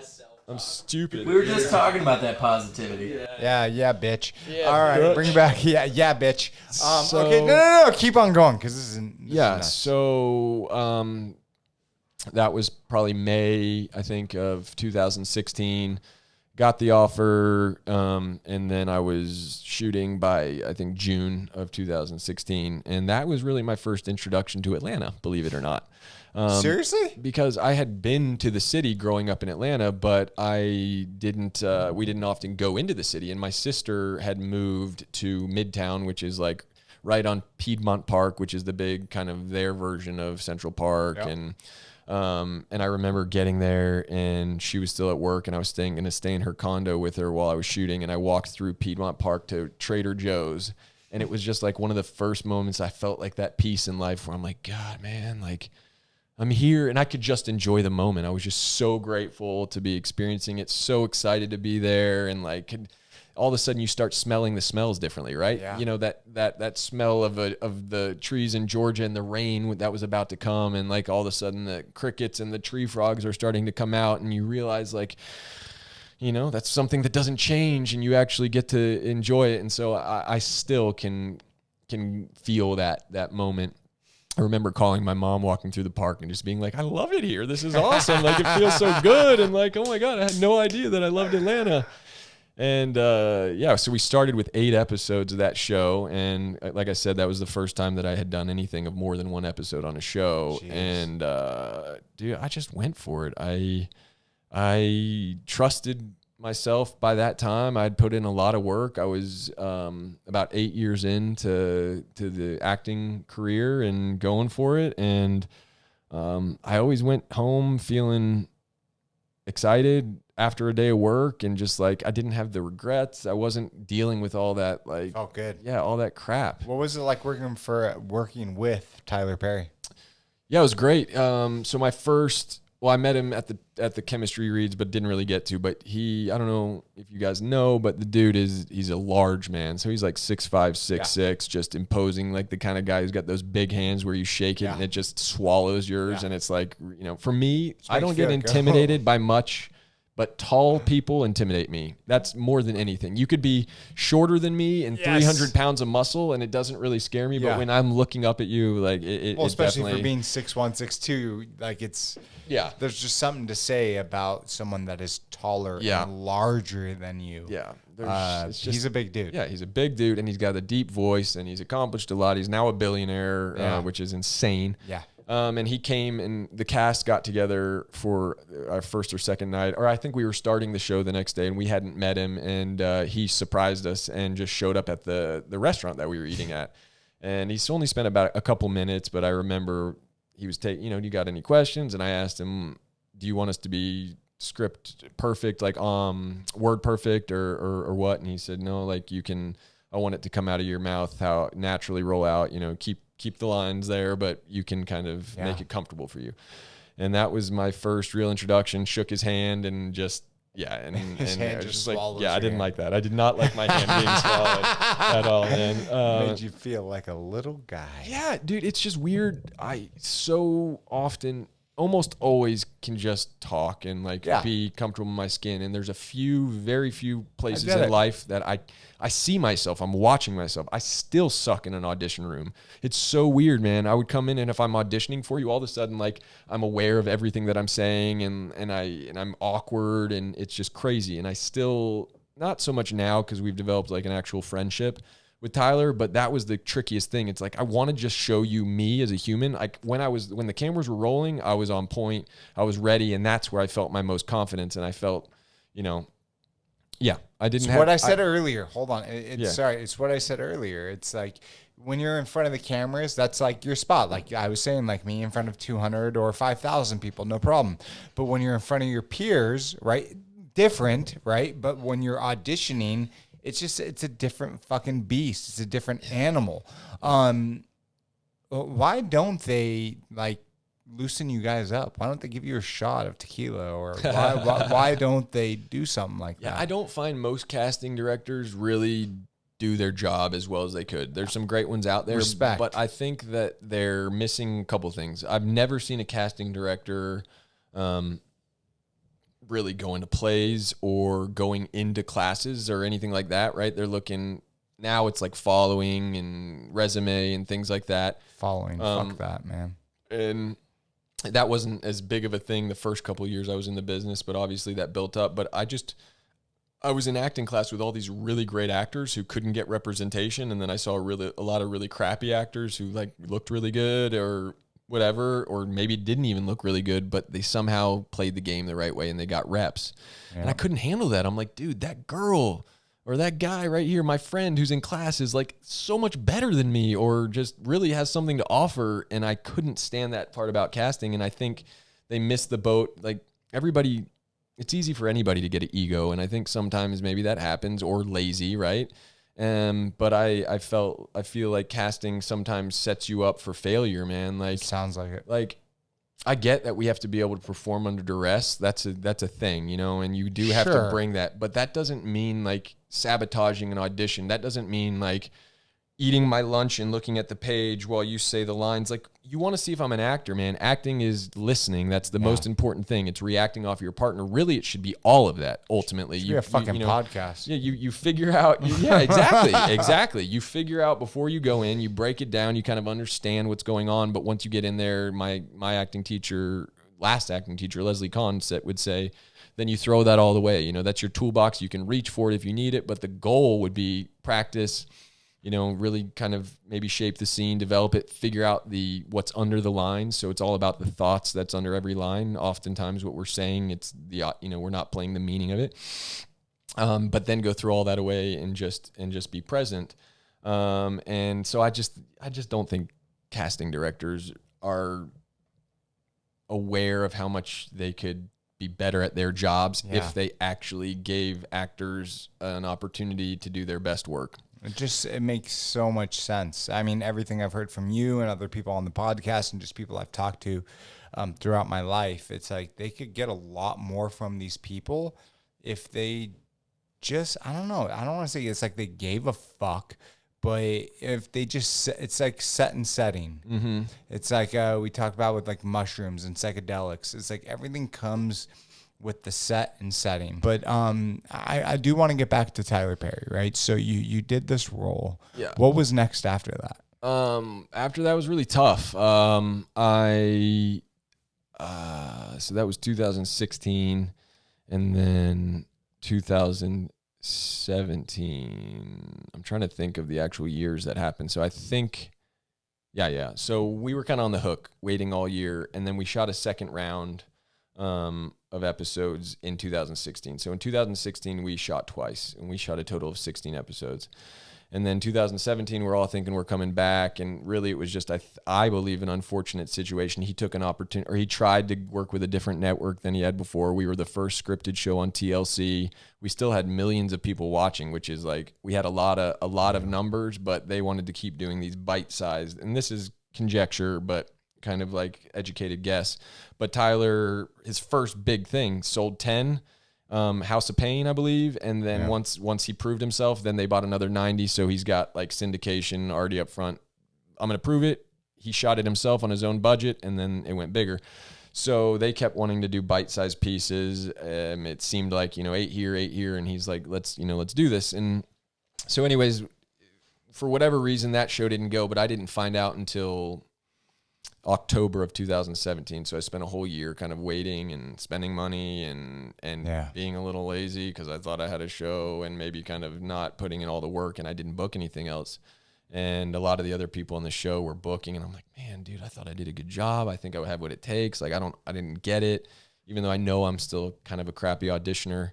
I'm stupid. We were just talking about that positivity. Yeah, bitch. Yeah, all right, bitch. bring back. Yeah, bitch. Okay, no. Keep on going, because this is nuts. So that was probably May, I think, of 2016. Got the offer, and then I was shooting by, I think, June of 2016. And that was really my first introduction to Atlanta, believe it or not. Seriously? Because I had been to the city growing up in Atlanta, but we didn't often go into the city. And my sister had moved to Midtown, which is like right on Piedmont Park, which is the big kind of their version of Central Park. Yep. And I remember getting there, and she was still at work, and I was going to stay in her condo with her while I was shooting. And I walked through Piedmont Park to Trader Joe's, And it was just like one of the first moments I felt like that peace in life where I'm like, God, man, like I'm here, and I could just enjoy the moment. I was just so grateful to be experiencing it, so excited to be there, and like all of a sudden you start smelling the smells differently, right? Yeah. You know, that smell of the trees in Georgia and the rain that was about to come, and like all of a sudden the crickets and the tree frogs are starting to come out, and you realize like, you know, that's something that doesn't change, and you actually get to enjoy it. And so I still can feel that moment. I remember calling my mom walking through the park and just being like, I love it here. This is awesome. Like, it feels so good. And like, oh my God, I had no idea that I loved Atlanta. And so we started with 8 episodes of that show. And like I said, that was the first time that I had done anything of more than 1 episode on a show. Jeez. And dude, I just went for it. I trusted myself by that time. I'd put in a lot of work. I was about 8 years into the acting career and going for it. And I always went home feeling excited after a day of work, and just like I didn't have the regrets. I wasn't dealing with all that, like, felt good. Yeah, all that crap. What was it like working with Tyler Perry? Yeah, it was great. So my first, I met him at the chemistry reads, but didn't really get to. But I don't know if you guys know, but the dude he's a large man. So he's like 6'5", 6'6", just imposing, like the kind of guy who's got those big hands where you shake it and it just swallows yours. And it's like, you know, for me, I don't get intimidated by much, but tall people intimidate me. That's more than anything. You could be shorter than me and 300 pounds of muscle, and it doesn't really scare me. But when I'm looking up at you, like especially for being 6'1", 6'2", like there's just something to say about someone that is taller and larger than you. Yeah, he's a big dude. Yeah, he's a big dude, and he's got a deep voice, and he's accomplished a lot. He's now a billionaire, which is insane. Yeah. And he came, and the cast got together for our first or second night, or I think we were starting the show the next day, and we hadn't met him, and he surprised us and just showed up at the restaurant that we were eating at. And he's only spent about a couple minutes, but I remember he was you got any questions? And I asked him, do you want us to be script perfect, like word perfect or what? And he said, no, like I want it to come out of your mouth, how it naturally roll out, you know, keep the lines there, but you can kind of make it comfortable for you. And that was my first real introduction. Shook his hand and just, and his hand just swallowed. I didn't like that. I did not like my hand being swallowed at all. And made you feel like a little guy. Yeah, dude, it's just weird. I so often, almost always, can just talk and be comfortable in my skin. And there's very few places in life that I see myself. I'm watching myself. I still suck in an audition room. It's so weird, man. I would come in, and if I'm auditioning for you, all of a sudden, like, I'm aware of everything that I'm saying, and I'm awkward, and it's just crazy. And I still, not so much now because we've developed like an actual friendship with Tyler, but that was the trickiest thing. It's like, I want to just show you me as a human. Like when the cameras were rolling, I was on point, I was ready, and that's where I felt my most confidence. And I felt, I didn't have what I said earlier. Hold on. Sorry. It's what I said earlier. It's like when you're in front of the cameras, that's like your spot. Like I was saying, like me in front of 200 or 5,000 people, no problem. But when you're in front of your peers, right? Different, right? But when you're auditioning, it's a different fucking beast. It's a different animal. Why don't they loosen you guys up? Why don't they give you a shot of tequila, or why don't they do something like that? Yeah, I don't find most casting directors really do their job as well as they could. There's some great ones out there, respect, but I think that they're missing a couple things. I've never seen a casting director really going to plays or going into classes or anything like that, right? They're looking, now it's like following and resume and things like that. Following, fuck that, man. And that wasn't as big of a thing the first couple of years I was in the business, but obviously that built up. But I was in acting class with all these really great actors who couldn't get representation, and then I saw a lot of really crappy actors who looked really good or whatever, or maybe didn't even look really good, but they somehow played the game the right way and they got reps. Yeah. And I couldn't handle that. I'm like, dude, that girl or that guy right here, my friend who's in class, is like so much better than me, or just really has something to offer. And I couldn't stand that part about casting. And I think they missed the boat. Like everybody, it's easy for anybody to get an ego. And I think sometimes maybe that happens, or lazy, right? But I feel like casting sometimes sets you up for failure, man. Like, sounds like it. Like, I get that we have to be able to perform under duress. That's a thing, you know, and you do have to bring that. But that doesn't mean like sabotaging an audition. That doesn't mean like eating my lunch and looking at the page while you say the lines. Like, you want to see if I'm an actor, man. Acting is listening. That's the most important thing. It's reacting off your partner. Really, it should be all of that. Ultimately, you a fucking podcast. Yeah, you figure out. Yeah, exactly. You figure out before you go in. You break it down. You kind of understand what's going on. But once you get in there, my acting teacher, last acting teacher, Leslie Kahn, would say, then you throw that all away. You know, that's your toolbox. You can reach for it if you need it. But the goal would be practice. You know, really kind of maybe shape the scene, develop it, figure out what's under the lines. So it's all about the thoughts that's under every line. Oftentimes what we're saying, it's we're not playing the meaning of it. But then go through all that away and just be present. And so I just don't think casting directors are aware of how much they could be better at their jobs if they actually gave actors an opportunity to do their best work. It makes so much sense. I mean, everything I've heard from you and other people on the podcast and just people I've talked to throughout my life, it's like they could get a lot more from these people if they just, I don't know. I don't want to say it's like they gave a fuck, but if they just, it's like set and setting. Mm-hmm. It's like we talked about with like mushrooms and psychedelics. It's like everything comes with the set and setting. But I do want to get back to Tyler Perry, right? So you did this role. Yeah. What was next after that? After that was really tough. So that was 2016, and then 2017. I'm trying to think of the actual years that happened. So I think, yeah. So we were kind of on the hook, waiting all year, and then we shot a second round of episodes in 2016. So in 2016, we shot twice, and we shot a total of 16 episodes. And then 2017, we're all thinking we're coming back, and really it was just, I believe, an unfortunate situation. He took an opportunity, or he tried to work with a different network than he had before. We were the first scripted show on TLC. We still had millions of people watching, which is like, we had a lot of numbers, but they wanted to keep doing these bite-sized, and this is conjecture, but kind of like educated guess. But Tyler, his first big thing, sold 10, House of Pain, I believe. And then once he proved himself, then they bought another 90. So he's got like syndication already up front. I'm going to prove it. He shot it himself on his own budget, and then it went bigger. So they kept wanting to do bite-sized pieces. It seemed like, 8 here. And he's like, let's do this. And so anyways, for whatever reason, that show didn't go, but I didn't find out until October of 2017. So I spent a whole year kind of waiting and spending money and being a little lazy because I thought I had a show, and maybe kind of not putting in all the work, and I didn't book anything else. And a lot of the other people on the show were booking, and I'm like, man, dude, I thought I did a good job. I think I would have what it takes. Like, I didn't get it, even though I know I'm still kind of a crappy auditioner.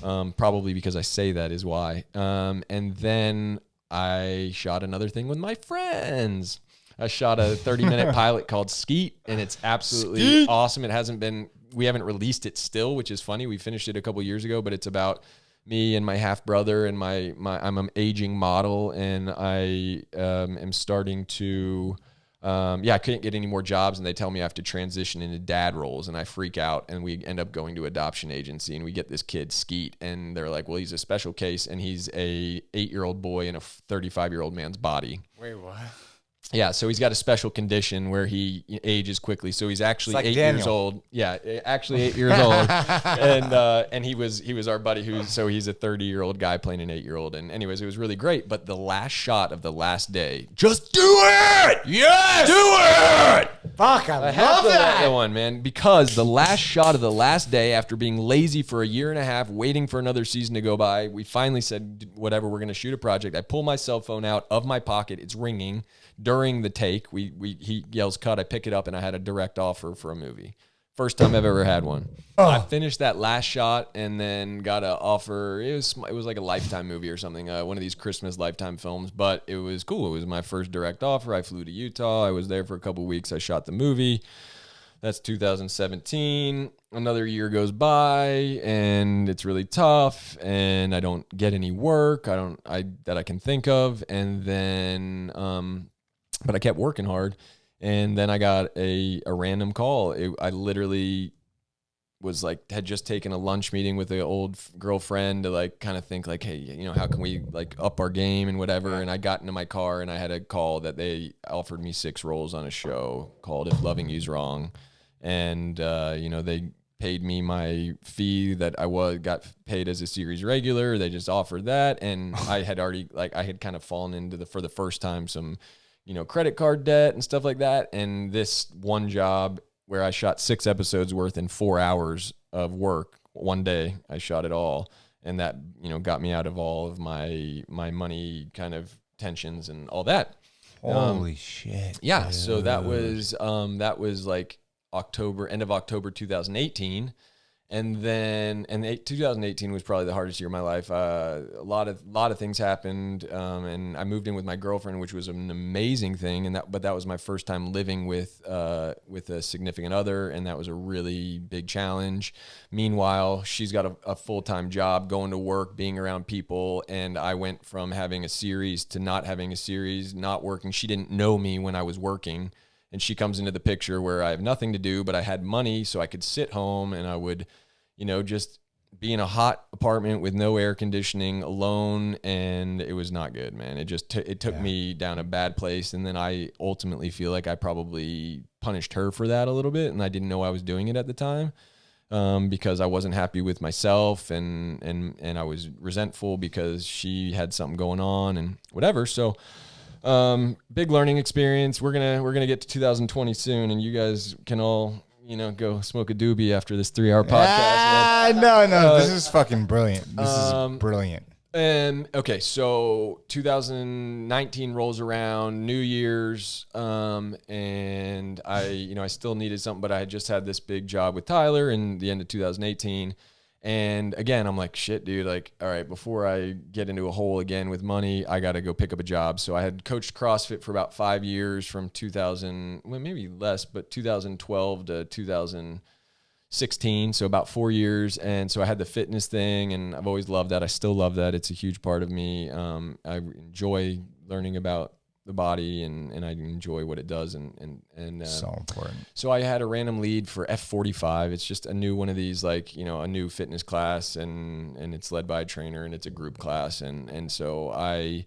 Probably because I say that is why. And then I shot another thing with my friends. I shot a 30-minute pilot called Skeet, and it's absolutely awesome. We haven't released it still, which is funny. We finished it a couple years ago, but it's about me and my half brother, and I'm an aging model, and I am starting to, I couldn't get any more jobs, and they tell me I have to transition into dad roles, and I freak out, and we end up going to adoption agency, and we get this kid Skeet, and they're like, well, he's a special case, and he's a 8-year-old boy in a 35-year-old man's body. Wait, what? Yeah, so he's got a special condition where he ages quickly. So he's actually like 8 Daniel. years old. Yeah, actually 8 years old. And he was our buddy he's a 30-year-old guy playing an 8-year-old. And anyways, it was really great. But the last shot of the last day, just do it! Yes! Do it! Fuck, I love that one, man. Because the last shot of the last day, after being lazy for a year and a half, waiting for another season to go by, we finally said, whatever, we're going to shoot a project. I pull my cell phone out of my pocket. It's ringing. During the take, he yells cut. I pick it up, and I had a direct offer for a movie. First time I've ever had one. I finished that last shot and then got an offer. It was like a Lifetime movie or something, one of these Christmas Lifetime films, but it was cool. It was my first direct offer. I flew to Utah. I was there for a couple weeks. I shot the movie. That's 2017. Another year goes by and it's really tough and I don't get any work. That I can think of. And then, but I kept working hard. And then I got a random call. I literally was like, had just taken a lunch meeting with an old girlfriend to like kind of think like, hey, you know, how can we like up our game and whatever. And I got into my car and I had a call that they offered me 6 roles on a show called If Loving You's Wrong. And, you know, they paid me my fee that got paid as a series regular. They just offered that. And I had already, like, I had kind of fallen into for the first time, some, you know, credit card debt and stuff like that. And this one job where I shot 6 episodes worth in 4 hours of work one day, I shot it all. And that, you know, got me out of all of my money kind of tensions and all that. Holy shit. Yeah. Dude. So that was like end of October 2018. And then 2018 was probably the hardest year of my life. A lot of things happened, and I moved in with my girlfriend, which was an amazing thing. But that was my first time living with a significant other, and that was a really big challenge. Meanwhile, she's got a full-time job, going to work, being around people, and I went from having a series to not having a series, not working. She didn't know me when I was working. And she comes into the picture where I have nothing to do, but I had money, so I could sit home and I would, you know, just be in a hot apartment with no air conditioning, alone, and it was not good, man. It just it took me down a bad place, and then I ultimately feel like I probably punished her for that a little bit, and I didn't know I was doing it at the time, because I wasn't happy with myself, and I was resentful because she had something going on and whatever. So. Big learning experience. We're gonna get to 2020 soon, and you guys can all, you know, go smoke a doobie after this 3-hour podcast. No, this is fucking brilliant. This is brilliant. And okay, so 2019 rolls around, New Year's, and I still needed something, but I had just had this big job with Tyler in the end of 2018. And again, I'm like, shit, dude, like, all right, before I get into a hole again with money, I got to go pick up a job. So I had coached CrossFit for about 5 years, from 2000, well, maybe less, but 2012 to 2016. So about 4 years. And so I had the fitness thing, and I've always loved that. I still love that. It's a huge part of me. I enjoy learning about the body, and I enjoy what it does, and so important. So I had a random lead for F45. It's just a new one of these, like, you know, a new fitness class, and it's led by a trainer, and it's a group class, and so I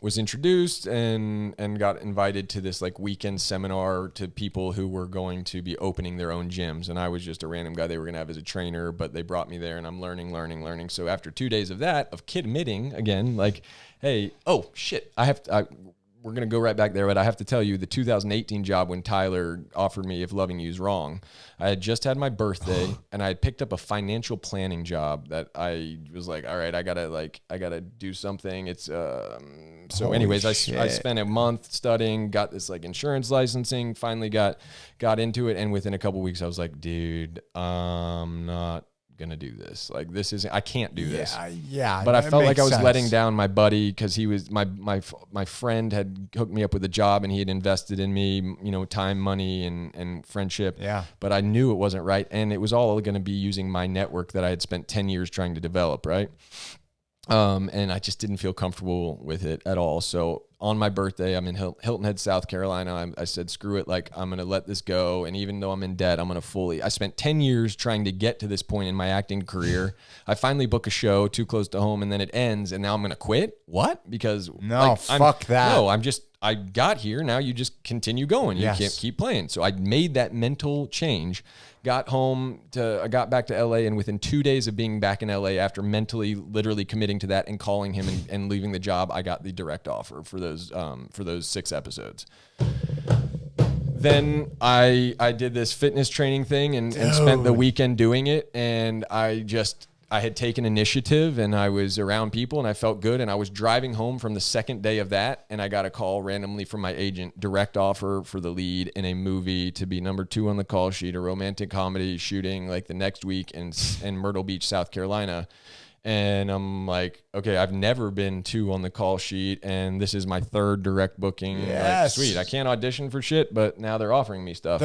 was introduced and got invited to this like weekend seminar to people who were going to be opening their own gyms, and I was just a random guy they were going to have as a trainer, but they brought me there, and I'm learning. So after 2 days of that, of committing again, like, hey, oh shit, we're going to go right back there, but I have to tell you, the 2018 job when Tyler offered me If Loving You's Wrong, I had just had my birthday and I had picked up a financial planning job that I was like, all right, I gotta do something. It's, so anyways, I spent a month studying, got this like insurance licensing, finally got into it. And within a couple of weeks I was like, dude, I'm not gonna do this. Like, this isn't, I can't do this. Yeah. But I felt like I was letting down my buddy, because he was my friend had hooked me up with a job, and he had invested in me, you know, time, money, and friendship. Yeah. But I knew it wasn't right, and it was all going to be using my network that I had spent 10 years trying to develop, right? And I just didn't feel comfortable with it at all. So on my birthday, I'm in Hilton Head, South Carolina. I said, screw it. Like, I'm going to let this go. And even though I'm in debt, I'm going to I spent 10 years trying to get to this point in my acting career. I finally book a show too close to home, and then it ends, and now I'm going to quit. What? Because fuck that. No, I got here. Now you just continue going. You can't keep playing. So I made that mental change. I got back to LA, and within 2 days of being back in LA, after mentally, literally committing to that and calling him and leaving the job, I got the direct offer for those 6 episodes. Then I did this fitness training thing and spent the weekend doing it, and I had taken initiative, and I was around people, and I felt good, and I was driving home from the second day of that, and I got a call randomly from my agent, direct offer for the lead in a movie to be number 2 on the call sheet, a romantic comedy shooting like the next week in Myrtle Beach, South Carolina. And I'm like, okay, I've never been 2 on the call sheet, and this is my 3rd direct booking. Yes. Like, sweet. I can't audition for shit, but now they're offering me stuff.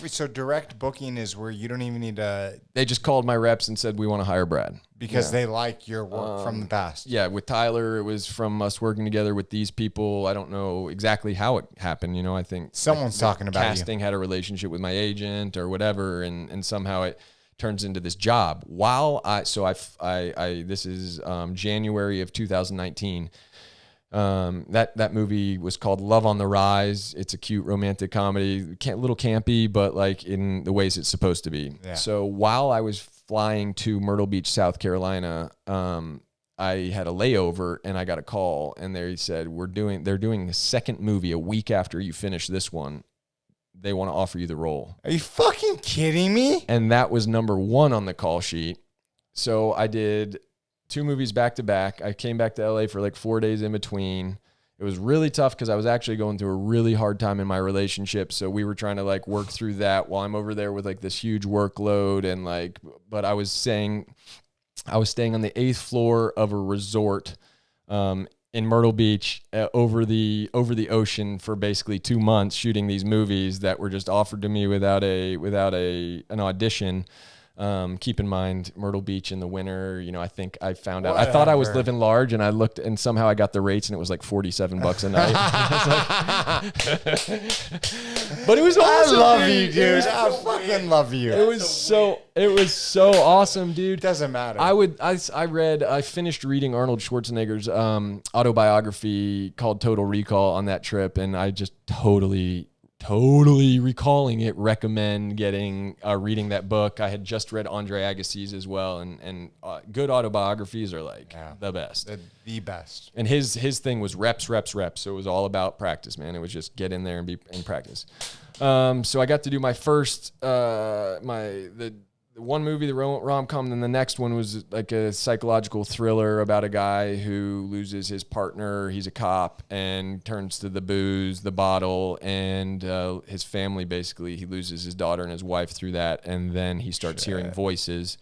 So direct booking is where you don't even need to. They just called my reps and said, we want to hire Brad. Because they like your work from the past. Yeah, with Tyler, it was from us working together with these people. I don't know exactly how it happened. You know, I think someone's talking about casting had a relationship with my agent or whatever, and somehow it turns into this job. This is January of 2019. That movie was called Love on the Rise. It's a cute romantic comedy, little campy, but like in the ways it's supposed to be. Yeah. So while I was flying to Myrtle Beach, South Carolina, I had a layover and I got a call, and they said they're doing a second movie a week after you finish this one. They want to offer you the role. Are you fucking kidding me? And that was number 1 on the call sheet. So I did 2 movies back to back. I came back to LA for like 4 days in between. It was really tough because I was actually going through a really hard time in my relationship. So we were trying to like work through that while I'm over there with like this huge workload, and like, but I was staying on the 8th floor of a resort in Myrtle Beach over the ocean for basically 2 months, shooting these movies that were just offered to me without an audition. Keep in mind, Myrtle Beach in the winter, you know, I think I found out, I thought I was living large, and I looked, and somehow I got the rates, and it was like $47 a night. But it was awesome. I love you, dude. I fucking love you. It was so awesome, dude. Doesn't matter. I finished reading Arnold Schwarzenegger's autobiography called Total Recall on that trip, and I just totally recalling it, recommend reading that book. I had just read Andre Agassi's as well, and good autobiographies are like the best. The best. And his thing was reps. So it was all about practice, man. It was just get in there and be in practice. So I got to do my first the one movie, the rom-com, and then the next one was like a psychological thriller about a guy who loses his partner. He's a cop and turns to the booze, the bottle, and his family. Basically, he loses his daughter and his wife through that, and then he starts hearing voices,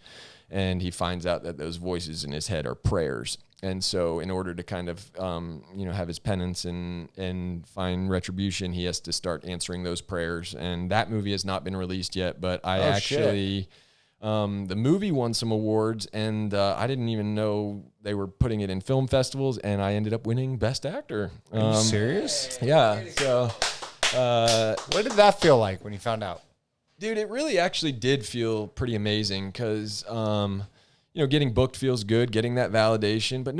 and he finds out that those voices in his head are prayers. And so in order to kind of, have his penance and find retribution, he has to start answering those prayers. And that movie has not been released yet, but the movie won some awards, and I didn't even know they were putting it in film festivals, and I ended up winning Best Actor. Are you serious? Yeah. So, what did that feel like when you found out? Dude, it really actually did feel pretty amazing because, getting booked feels good, getting that validation, but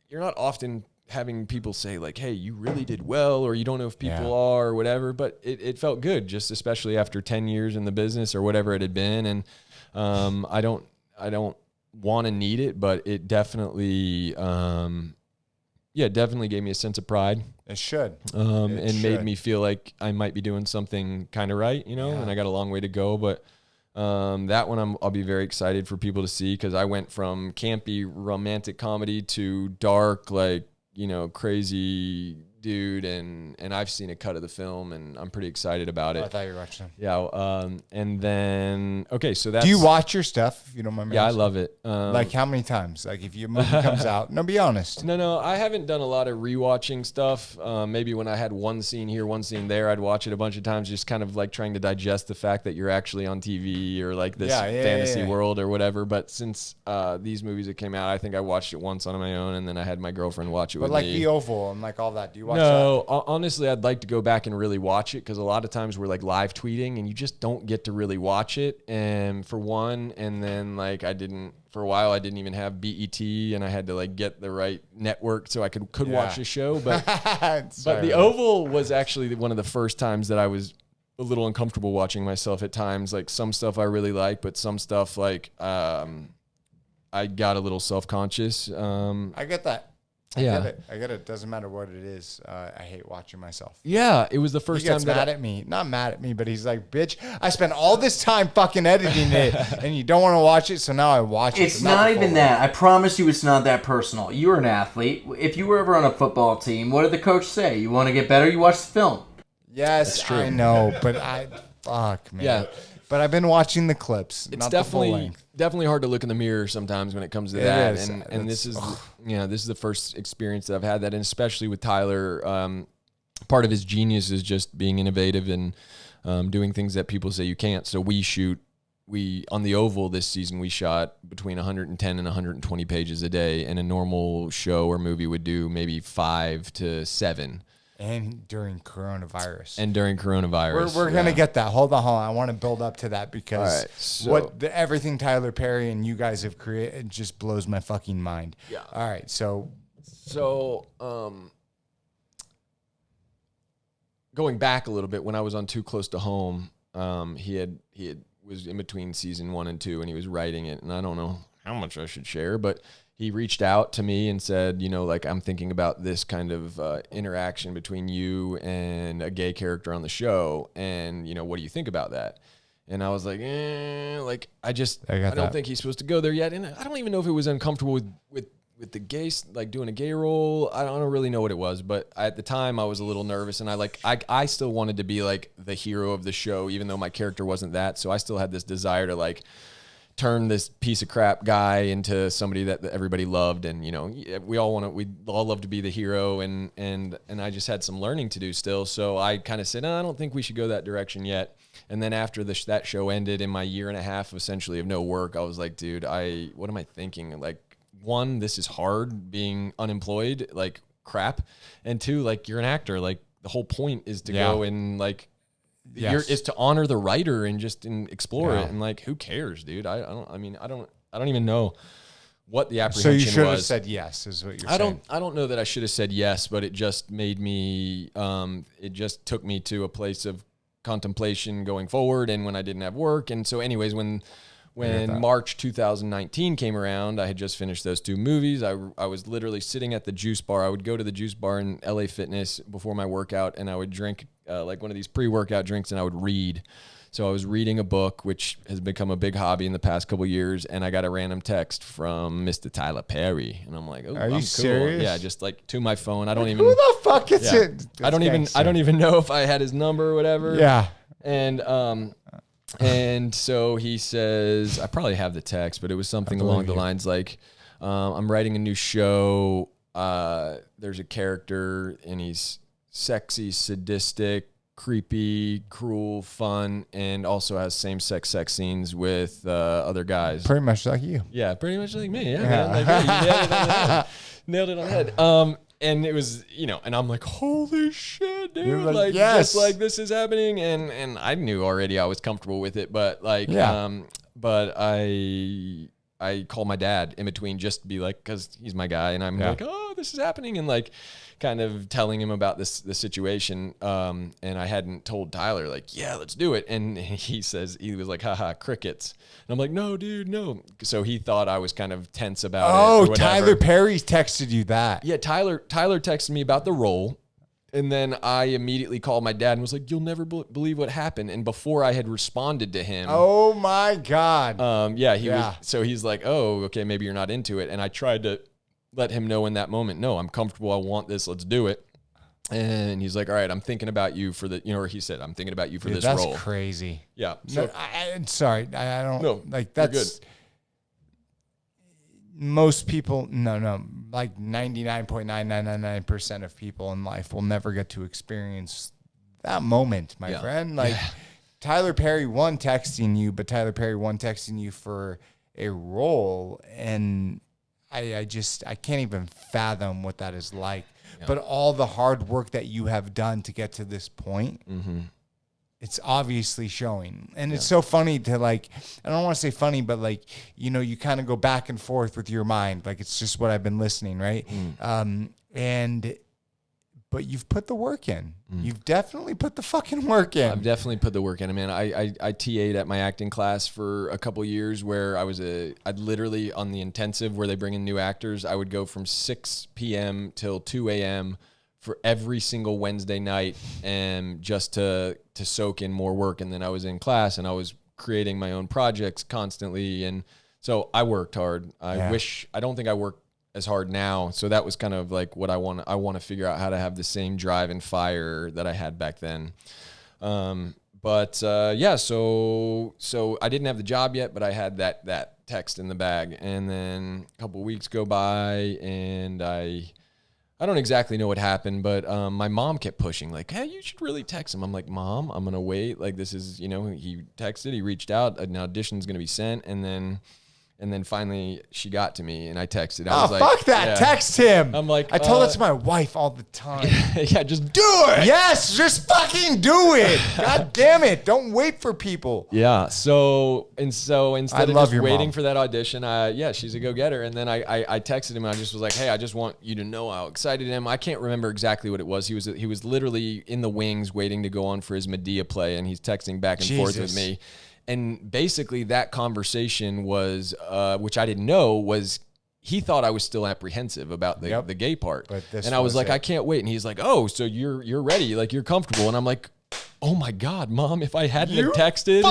you're not often having people say like, hey, you really did well, or you don't know if people are or whatever, but it felt good, just especially after 10 years in the business or whatever it had been. And I don't want to need it, but it definitely, definitely gave me a sense of pride. It should. Made me feel like I might be doing something kind of right, and I got a long way to go, but that one I'll be very excited for people to see, because I went from campy romantic comedy to dark, like, crazy dude, and I've seen a cut of the film, and I'm pretty excited about it. I thought you were watching. Yeah, and then so that's. Do you watch your stuff? If you don't mind me Yeah, asking? I love it. Like how many times? Like if your movie comes out? No, be honest. No, I haven't done a lot of rewatching stuff. Maybe when I had one scene here, one scene there, I'd watch it a bunch of times, just kind of like trying to digest the fact that you're actually on TV or like this fantasy world or whatever. But since these movies that came out, I think I watched it once on my own, and then I had my girlfriend watch it with me. But like The Oval and like all that, do you watch that? No, honestly, I'd like to go back and really watch it, because a lot of times we're like live tweeting and you just don't get to really watch it. And for one, and then like for a while I didn't even have BET, and I had to like get the right network so I could watch the show. But but The Oval was actually one of the first times that I was a little uncomfortable watching myself at times. Like some stuff I really like, but some stuff like I got a little self-conscious. I get that. I get it. Doesn't matter what it is. I hate watching myself. Yeah, it was the first time that at me. Not mad at me, but he's like, bitch, I spent all this time fucking editing it, and you don't want to watch it, so now I watch it. It's not even that. I promise you it's not that personal. You're an athlete. If you were ever on a football team, what did the coach say? You want to get better? You watch the film. Yes, I know, but fuck, man. Yeah. But I've been watching the clips. It's not the full length. definitely hard to look in the mirror sometimes when it comes to that. And this is this is the first experience that I've had that, and especially with Tyler. Part of his genius is just being innovative and doing things that people say you can't. So we on the Oval this season, we shot between 110 and 120 pages a day, and a normal show or movie would do maybe 5 to 7. And during coronavirus. We're going to get that. Hold on. I want to build up to that because everything Tyler Perry and you guys have created just blows my fucking mind. Yeah. All right. So going back a little bit, when I was on Too Close to Home, he was in between season 1 and 2, and he was writing it, and I don't know how much I should share, but he reached out to me and said, I'm thinking about this kind of interaction between you and a gay character on the show, and what do you think about that? And I was like, I don't think he's supposed to go there yet, and I don't even know if it was uncomfortable with the gay, like doing a gay role. I don't really know what it was, but at the time I was a little nervous, and I still wanted to be like the hero of the show, even though my character wasn't that. So I still had this desire to like turn this piece of crap guy into somebody that everybody loved. And, we all love to be the hero. And I just had some learning to do still. So I kind of said, I don't think we should go that direction yet. And then after that show ended, in my year and a half essentially of no work, I was like, dude, what am I thinking? Like, 1, this is hard being unemployed, like crap. And 2, like, you're an actor. Like, the whole point is to go and like, is to honor the writer and just explore it. And like, who cares, dude? I don't even know what the apprehension was. So you should have said yes, is what you're saying. I don't know that I should have said yes, but it just made me, it just took me to a place of contemplation going forward. And when I didn't have work. And so anyways, when March 2019 came around, I had just finished those 2 movies. I was literally sitting at the juice bar. I would go to the juice bar in LA Fitness before my workout, and I would drink like one of these pre-workout drinks, and I would read. So I was reading a book, which has become a big hobby in the past couple of years, and I got a random text from Mr. Tyler Perry, and I'm like, "Oh, are you serious?" Yeah, just like to my phone. I don't even. Who the fuck is it? I don't even know if I had his number or whatever. Yeah. And so he says, I probably have the text, but it was something along the lines like, I'm writing a new show. There's a character, and he's sexy, sadistic, creepy, cruel, fun, and also has same-sex sex scenes with other guys. Pretty much like you. Yeah, pretty much like me. Yeah, man. Like, hey, you nailed it on the head. And it was, and I'm like, holy shit, dude. Like yes. Just like this is happening. And I knew already I was comfortable with it, but like, but I called my dad in between just to be like, cause he's my guy. And I'm like, oh, this is happening. And like, kind of telling him about this situation. And I hadn't told Tyler, like, yeah, let's do it. And he was like, haha, crickets. And I'm like, no, dude, no. So he thought I was kind of tense about it. Oh, Tyler Perry texted you that. Yeah, Tyler texted me about the role. And then I immediately called my dad and was like, you'll never believe what happened. And before I had responded to him. Oh my God. So he's like, oh, okay, maybe you're not into it. And I tried to let him know in that moment, no, I'm comfortable. I want this. Let's do it. And he's like, all right, I'm thinking about you for or he said, I'm thinking about you for this role. That's crazy. Yeah. So, I'm sorry. I don't know. Like, that's good. Most people, like 99.9999% of people in life will never get to experience that moment, my friend. Like, Tyler Perry, texting you, but Tyler Perry, texting you for a role. And I can't even fathom what that is like. Yeah. But all the hard work that you have done to get to this point, it's obviously showing. And it's so funny to like, I don't want to say funny, but like, you kind of go back and forth with your mind. Like, it's just what I've been listening, right? But you've put the work in. You've definitely put the fucking work in. I've definitely put the work in. I mean, I TA'd at my acting class for a couple years where I'd literally on the intensive where they bring in new actors, I would go from 6 p.m. till 2 a.m. for every single Wednesday night and just to soak in more work. And then I was in class and I was creating my own projects constantly. And so I worked hard. I don't think I work as hard now. So that was kind of like what I want to figure out how to have the same drive and fire that I had back then. But But yeah, so I didn't have the job yet, but I had that text in the bag. And then a couple of weeks go by, and I don't exactly know what happened, but my mom kept pushing, like, hey, you should really text him. I'm like, Mom, I'm going to wait. Like, this is, he texted, he reached out, an audition's going to be sent. And then finally she got to me, and I texted. I was like, fuck that. Yeah. Text him. I'm like, I tell that to my wife all the time. Yeah, just do it. Yes, just fucking do it. God damn it. Don't wait for people. Yeah. So instead of just waiting mom. for that audition, she's a go-getter. And then I texted him, and I just was like, hey, I just want you to know how excited I am. I can't remember exactly what it was. He was literally in the wings waiting to go on for his Medea play, and he's texting back and forth with me. And basically that conversation was, which I didn't know, was he thought I was still apprehensive about the gay part. And I was like, I can't wait. And he's like, oh, so you're ready, like you're comfortable. And I'm like, oh my God, Mom, if I hadn't have texted,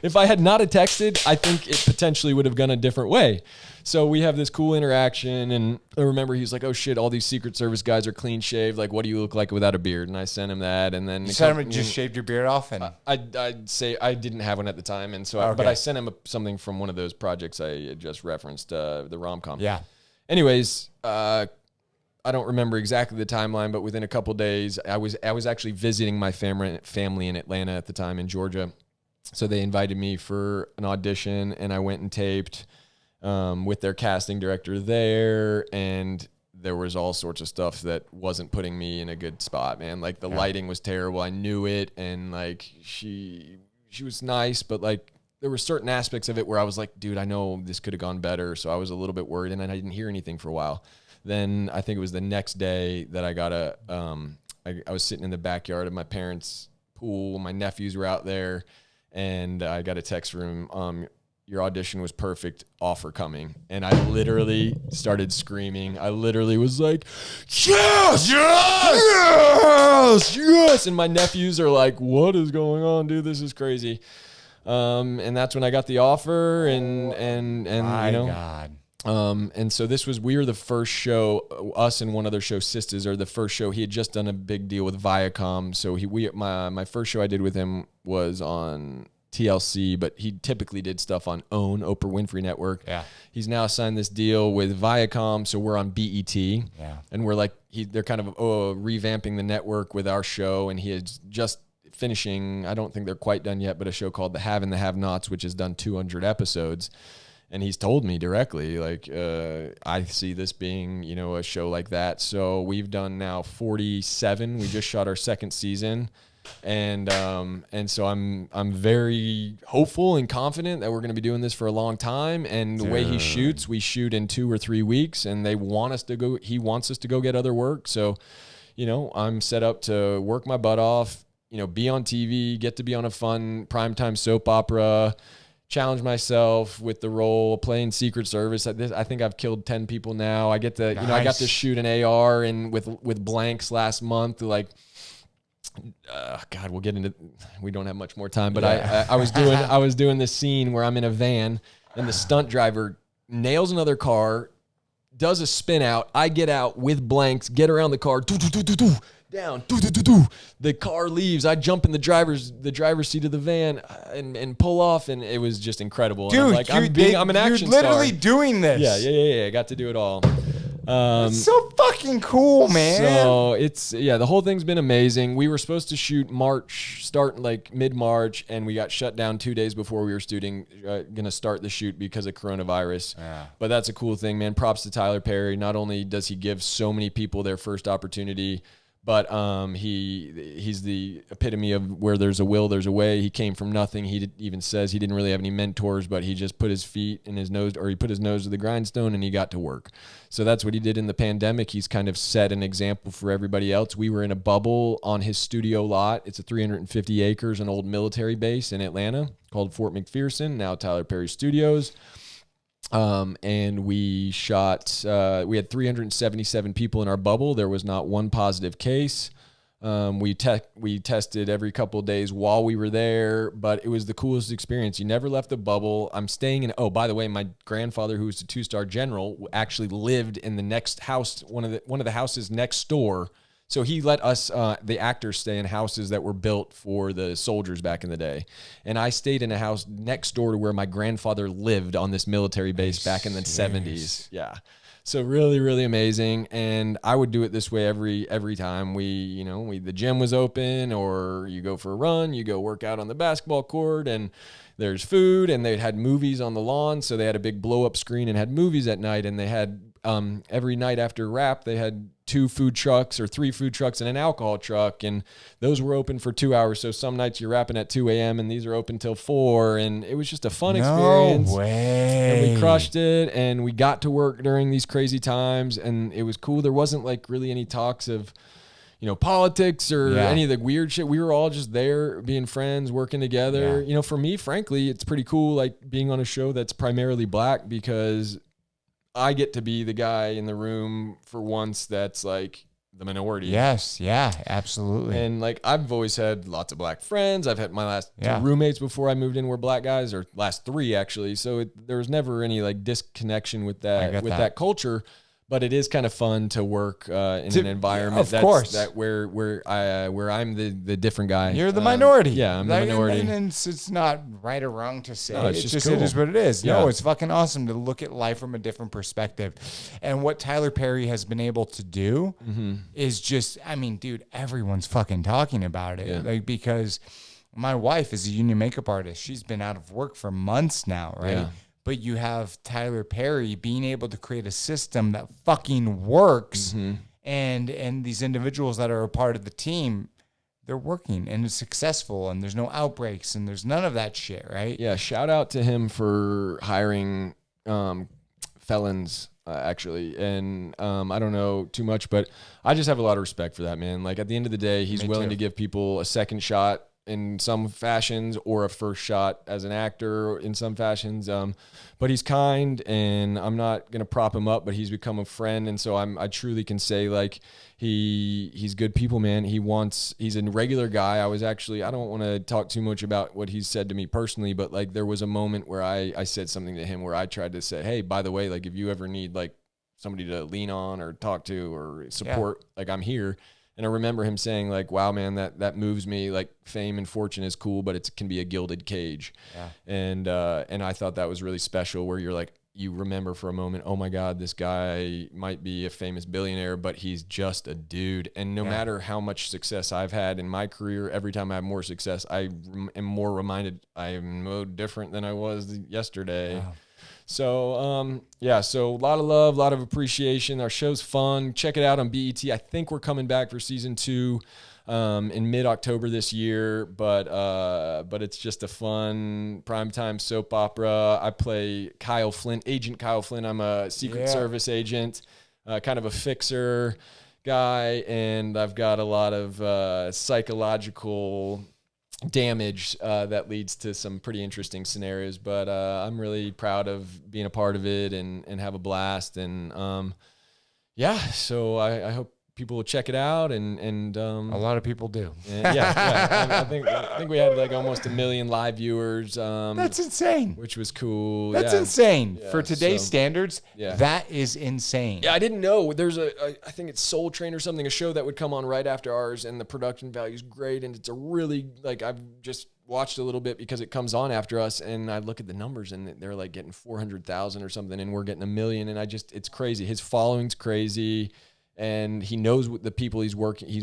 if I had not have texted, I think it potentially would have gone a different way. So we have this cool interaction, and I remember he's like, oh shit, all these Secret Service guys are clean shaved. Like, what do you look like without a beard? And I sent him that, and then... You sent him just shaved your beard off? And I'd say I didn't have one at the time, and so but I sent him something from one of those projects I had just referenced, the rom-com. Yeah. Anyways, I don't remember exactly the timeline, but within a couple days, I was actually visiting my family in Atlanta at the time, in Georgia. So they invited me for an audition, and I went and taped with their casting director there, and there was all sorts of stuff that wasn't putting me in a good spot, man. Like, the lighting was terrible. I knew it, and like she was nice, but like there were certain aspects of it where I was like, dude, I know this could have gone better. So I was a little bit worried, and I didn't hear anything for a while. Then I think it was the next day that I got I was sitting in the backyard of my parents' pool. My nephews were out there, and I got a text from him. Your audition was perfect, offer coming. And I literally started screaming. I literally was like, yes, yes, yes, yes. And my nephews are like, what is going on, dude? This is crazy. And that's when I got the offer, and my God. And so we were the first show, us and one other show, Sisters, are the first show. He had just done a big deal with Viacom. So my first show I did with him was on TLC, but he typically did stuff on OWN, Oprah Winfrey Network. Yeah. He's now signed this deal with Viacom, so we're on BET. Yeah. And we're like, they're kind of revamping the network with our show, and he is just finishing, I don't think they're quite done yet, but a show called The Have and the Have-Nots, which has done 200 episodes. And he's told me directly, like, I see this being, a show like that. So we've done now 47. We just shot our second season. And so I'm very hopeful and confident that we're going to be doing this for a long time. And the way he shoots, we shoot in 2 or 3 weeks, and he wants us to go get other work. So, I'm set up to work my butt off, be on TV, get to be on a fun primetime soap opera, challenge myself with the role, playing Secret Service. I think I've killed 10 people now. I get to, nice. I got to shoot an AR and with blanks last month, like, God, we'll get into. We don't have much more time, but I was doing this scene where I'm in a van, and the stunt driver nails another car, does a spin out. I get out with blanks, get around the car, down, the car leaves. I jump in the driver's seat of the van and pull off, and it was just incredible. Dude, I'm an action star. You're literally doing this. Yeah. I got to do it all. It's so fucking cool, man. So the whole thing's been amazing. We were supposed to shoot start like mid-March, and we got shut down 2 days before we were gonna start the shoot because of coronavirus. Yeah. But that's a cool thing, man. Props to Tyler Perry. Not only does he give so many people their first opportunity, but he's the epitome of where there's a will, there's a way. He came from nothing. He even says he didn't really have any mentors, but he just put his feet in his nose, or he put his nose to the grindstone, and he got to work. So that's what he did in the pandemic. He's kind of set an example for everybody else. We were in a bubble on his studio lot. It's a 350 acres, an old military base in Atlanta called Fort McPherson, now Tyler Perry Studios. And we shot, we had 377 people in our bubble. There was not one positive case. We tested every couple of days while we were there, but it was the coolest experience. You never left the bubble. I'm staying in, by the way, my grandfather, who was a 2-star general, actually lived in the next house, one of the houses next door. So he let us, the actors, stay in houses that were built for the soldiers back in the day. And I stayed in a house next door to where my grandfather lived on this military base back in the 70s. Yeah. So really, really amazing. And I would do it this way every time the gym was open, or you go for a run, you go work out on the basketball court, and there's food, and they had movies on the lawn. So they had a big blow up screen and had movies at night. And they had, every night after rap, they had 2 food trucks or 3 food trucks and an alcohol truck. And those were open for 2 hours. So some nights you're rapping at 2 a.m. and these are open till 4. And it was just a fun experience. No way. And we crushed it, and we got to work during these crazy times, and it was cool. There wasn't like really any talks of, politics or any of the weird shit. We were all just there being friends, working together. For me, frankly, it's pretty cool, like being on a show that's primarily black, because I get to be the guy in the room for once that's like the minority. Yes. Yeah, absolutely. And like, I've always had lots of black friends. I've had my last 2 roommates before I moved in were black guys, or last 3 actually. So there was never any like disconnection with that culture. But it is kind of fun to work in an environment where I'm the different guy. You're the minority. Yeah, I'm the minority. And it's not right or wrong to say. No, it's just cool. It is what it is. Yeah. No, it's fucking awesome to look at life from a different perspective. And what Tyler Perry has been able to do is just, dude, everyone's fucking talking about it. Yeah. Like, because my wife is a union makeup artist. She's been out of work for months now, right? Yeah. But you have Tyler Perry being able to create a system that fucking works, and these individuals that are a part of the team, they're working and it's successful, and there's no outbreaks and there's none of that shit, right? Yeah, shout out to him for hiring felons, actually. And I don't know too much, but I just have a lot of respect for that, man. Like, at the end of the day, he's willing to give people a second shot in some fashions, or a first shot as an actor in some fashions. But he's kind, and I'm not going to prop him up, but he's become a friend. And so I truly can say, like, he's good people, man. He's a regular guy. I don't want to talk too much about what he's said to me personally, but like, there was a moment where I said something to him where I tried to say, hey, by the way, like, if you ever need like somebody to lean on or talk to or support, like, I'm here. And I remember him saying, like, wow, man, that moves me. Like, fame and fortune is cool, but it can be a gilded cage. Yeah. And I thought that was really special, where you're like, you remember for a moment, oh my God, this guy might be a famous billionaire, but he's just a dude. And no matter how much success I've had in my career, every time I have more success, I am more reminded I am no different than I was yesterday. Wow. So, so a lot of love, a lot of appreciation. Our show's fun. Check it out on BET. I think we're coming back for season 2 in mid-October this year, but it's just a fun primetime soap opera. I play Kyle Flint, Agent Kyle Flint. I'm a Secret Service agent, kind of a fixer guy, and I've got a lot of psychological damage that leads to some pretty interesting scenarios, but I'm really proud of being a part of it and have a blast. And so I hope people will check it out, and a lot of people do. I think we had like almost 1 million live viewers. That's insane. Which was cool. That's insane for today's standards. Yeah. That is insane. Yeah, I didn't know. There's I think it's Soul Train or something, a show that would come on right after ours, and the production value is great, and it's a really, like, I've just watched a little bit because it comes on after us, and I look at the numbers, and they're like getting 400,000 or something, and we're getting 1 million, and it's crazy. His following's crazy. And he knows what the people he's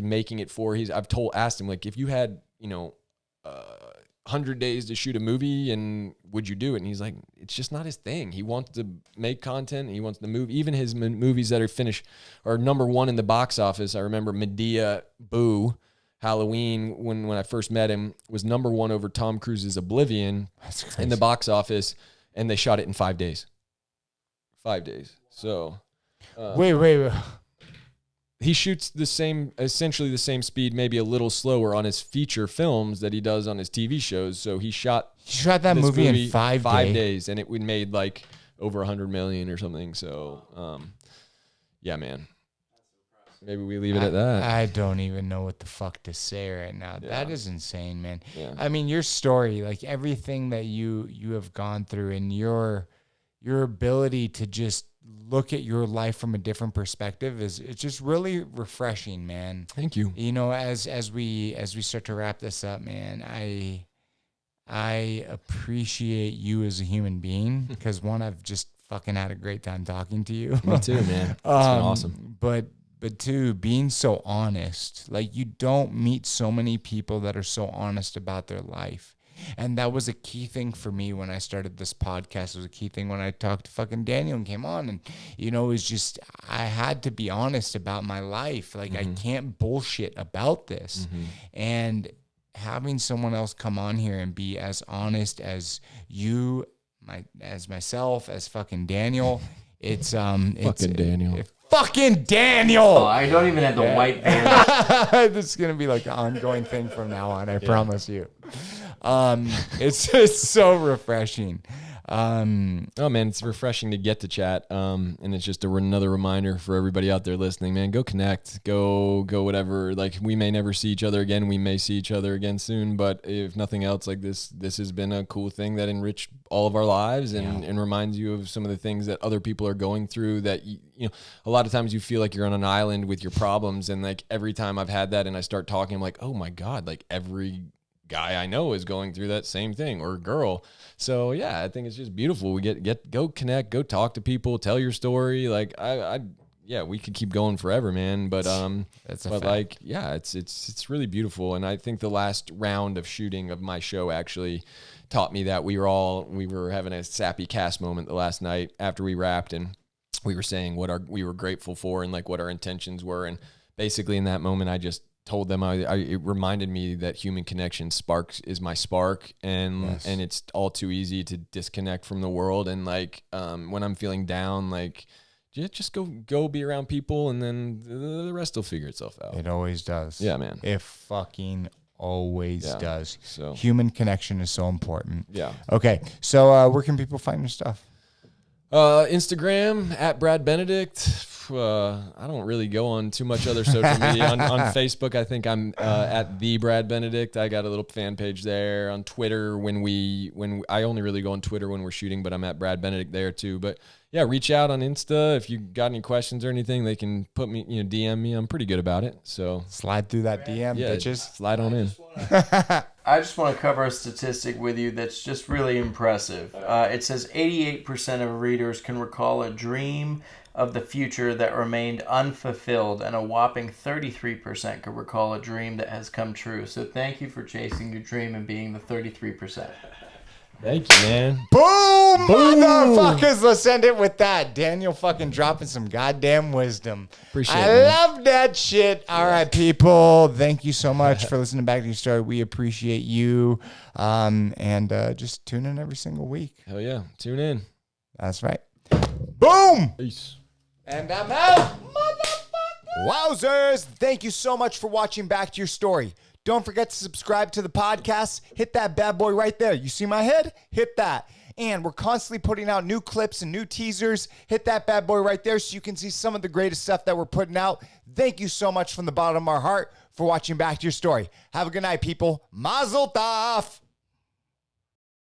making it for. I've asked him, like, if you had, 100 days to shoot a movie, and would you do it? And he's like, it's just not his thing. He wants to make content. He wants to move. Even his movies that are finished are number 1 in the box office. I remember Medea, Boo, Halloween, when I first met him, was number 1 over Tom Cruise's Oblivion in the box office, and they shot it in 5 days. 5 days. So wait. He shoots essentially the same speed, maybe a little slower on his feature films that he does on his TV shows. So he shot that movie in 5 days, and it made like over 100 million or something. So, man, maybe we leave it at that. I don't even know what the fuck to say right now. Yeah. That is insane, man. Yeah. I mean, your story, like everything that you have gone through, and your ability to just look at your life from a different perspective it's just really refreshing, man. Thank you. You know, as we start to wrap this up, man, I appreciate you as a human being because one, I've just fucking had a great time talking to you. Me too, man. It's been awesome. But two, being so honest, like you don't meet so many people that are so honest about their life. And that was a key thing for me when I started this podcast. It was a key thing when I talked to fucking Daniel and came on. And, you know, it was just, I had to be honest about my life. Like, I can't bullshit about this. And having someone else come on here and be as honest as you, as myself, as fucking Daniel, it's fucking Daniel. Fucking Daniel! Oh, I don't even have the white band. This is gonna be like an ongoing thing from now on. I promise you. It's so refreshing. Oh man, it's refreshing to get to chat. And it's just another reminder for everybody out there listening, man, go connect, go whatever. Like we may never see each other again. We may see each other again soon, but if nothing else, like this has been a cool thing that enriched all of our lives and reminds you of some of the things that other people are going through that, you know, a lot of times you feel like you're on an island with your problems. And like every time I've had that and I start talking, I'm like, oh my God, like every guy I know is going through that same thing, or girl. So yeah, I think it's just beautiful. We go connect, go talk to people, tell your story. Like yeah, we could keep going forever, man. But fact. Like, yeah, it's really beautiful. And I think the last round of shooting of my show actually taught me that we were having a sappy cast moment the last night after we wrapped, and we were saying what we were grateful for and like what our intentions were. And basically in that moment, I just told them it reminded me that human connection is my spark, and it's all too easy to disconnect from the world. And like when I'm feeling down, like just go be around people, and then the rest will figure itself out. It always does. Yeah, man. It fucking always does. So human connection is so important. Yeah. Okay, so where can people find your stuff? Instagram at Brad Benedict. I don't really go on too much other social media. On Facebook, I think I'm at the Brad Benedict. I got a little fan page there. On Twitter, when I only really go on Twitter when we're shooting, but I'm at Brad Benedict there too. But yeah, reach out on Insta if you got any questions or anything. They can put me, DM me. I'm pretty good about it. So slide through that DM, bitches. Slide on in. I just want to cover a statistic with you that's just really impressive. It says 88% of readers can recall a dream of the future that remained unfulfilled, and a whopping 33% could recall a dream that has come true. So thank you for chasing your dream and being the 33%. Thank you, man. Boom, motherfuckers. Let's end it with that. Daniel fucking dropping some goddamn wisdom. Appreciate it. I love that shit. All right, people. Thank you so much for listening back to your story. We appreciate you. And just tune in every single week. Hell yeah. Tune in. That's right. Boom. Peace. And I'm out, motherfucker. Wowzers. Thank you so much for watching Back to Your Story. Don't forget to subscribe to the podcast. Hit that bad boy right there. You see my head? Hit that. And we're constantly putting out new clips and new teasers. Hit that bad boy right there so you can see some of the greatest stuff that we're putting out. Thank you so much from the bottom of our heart for watching Back to Your Story. Have a good night, people. Mazel tov.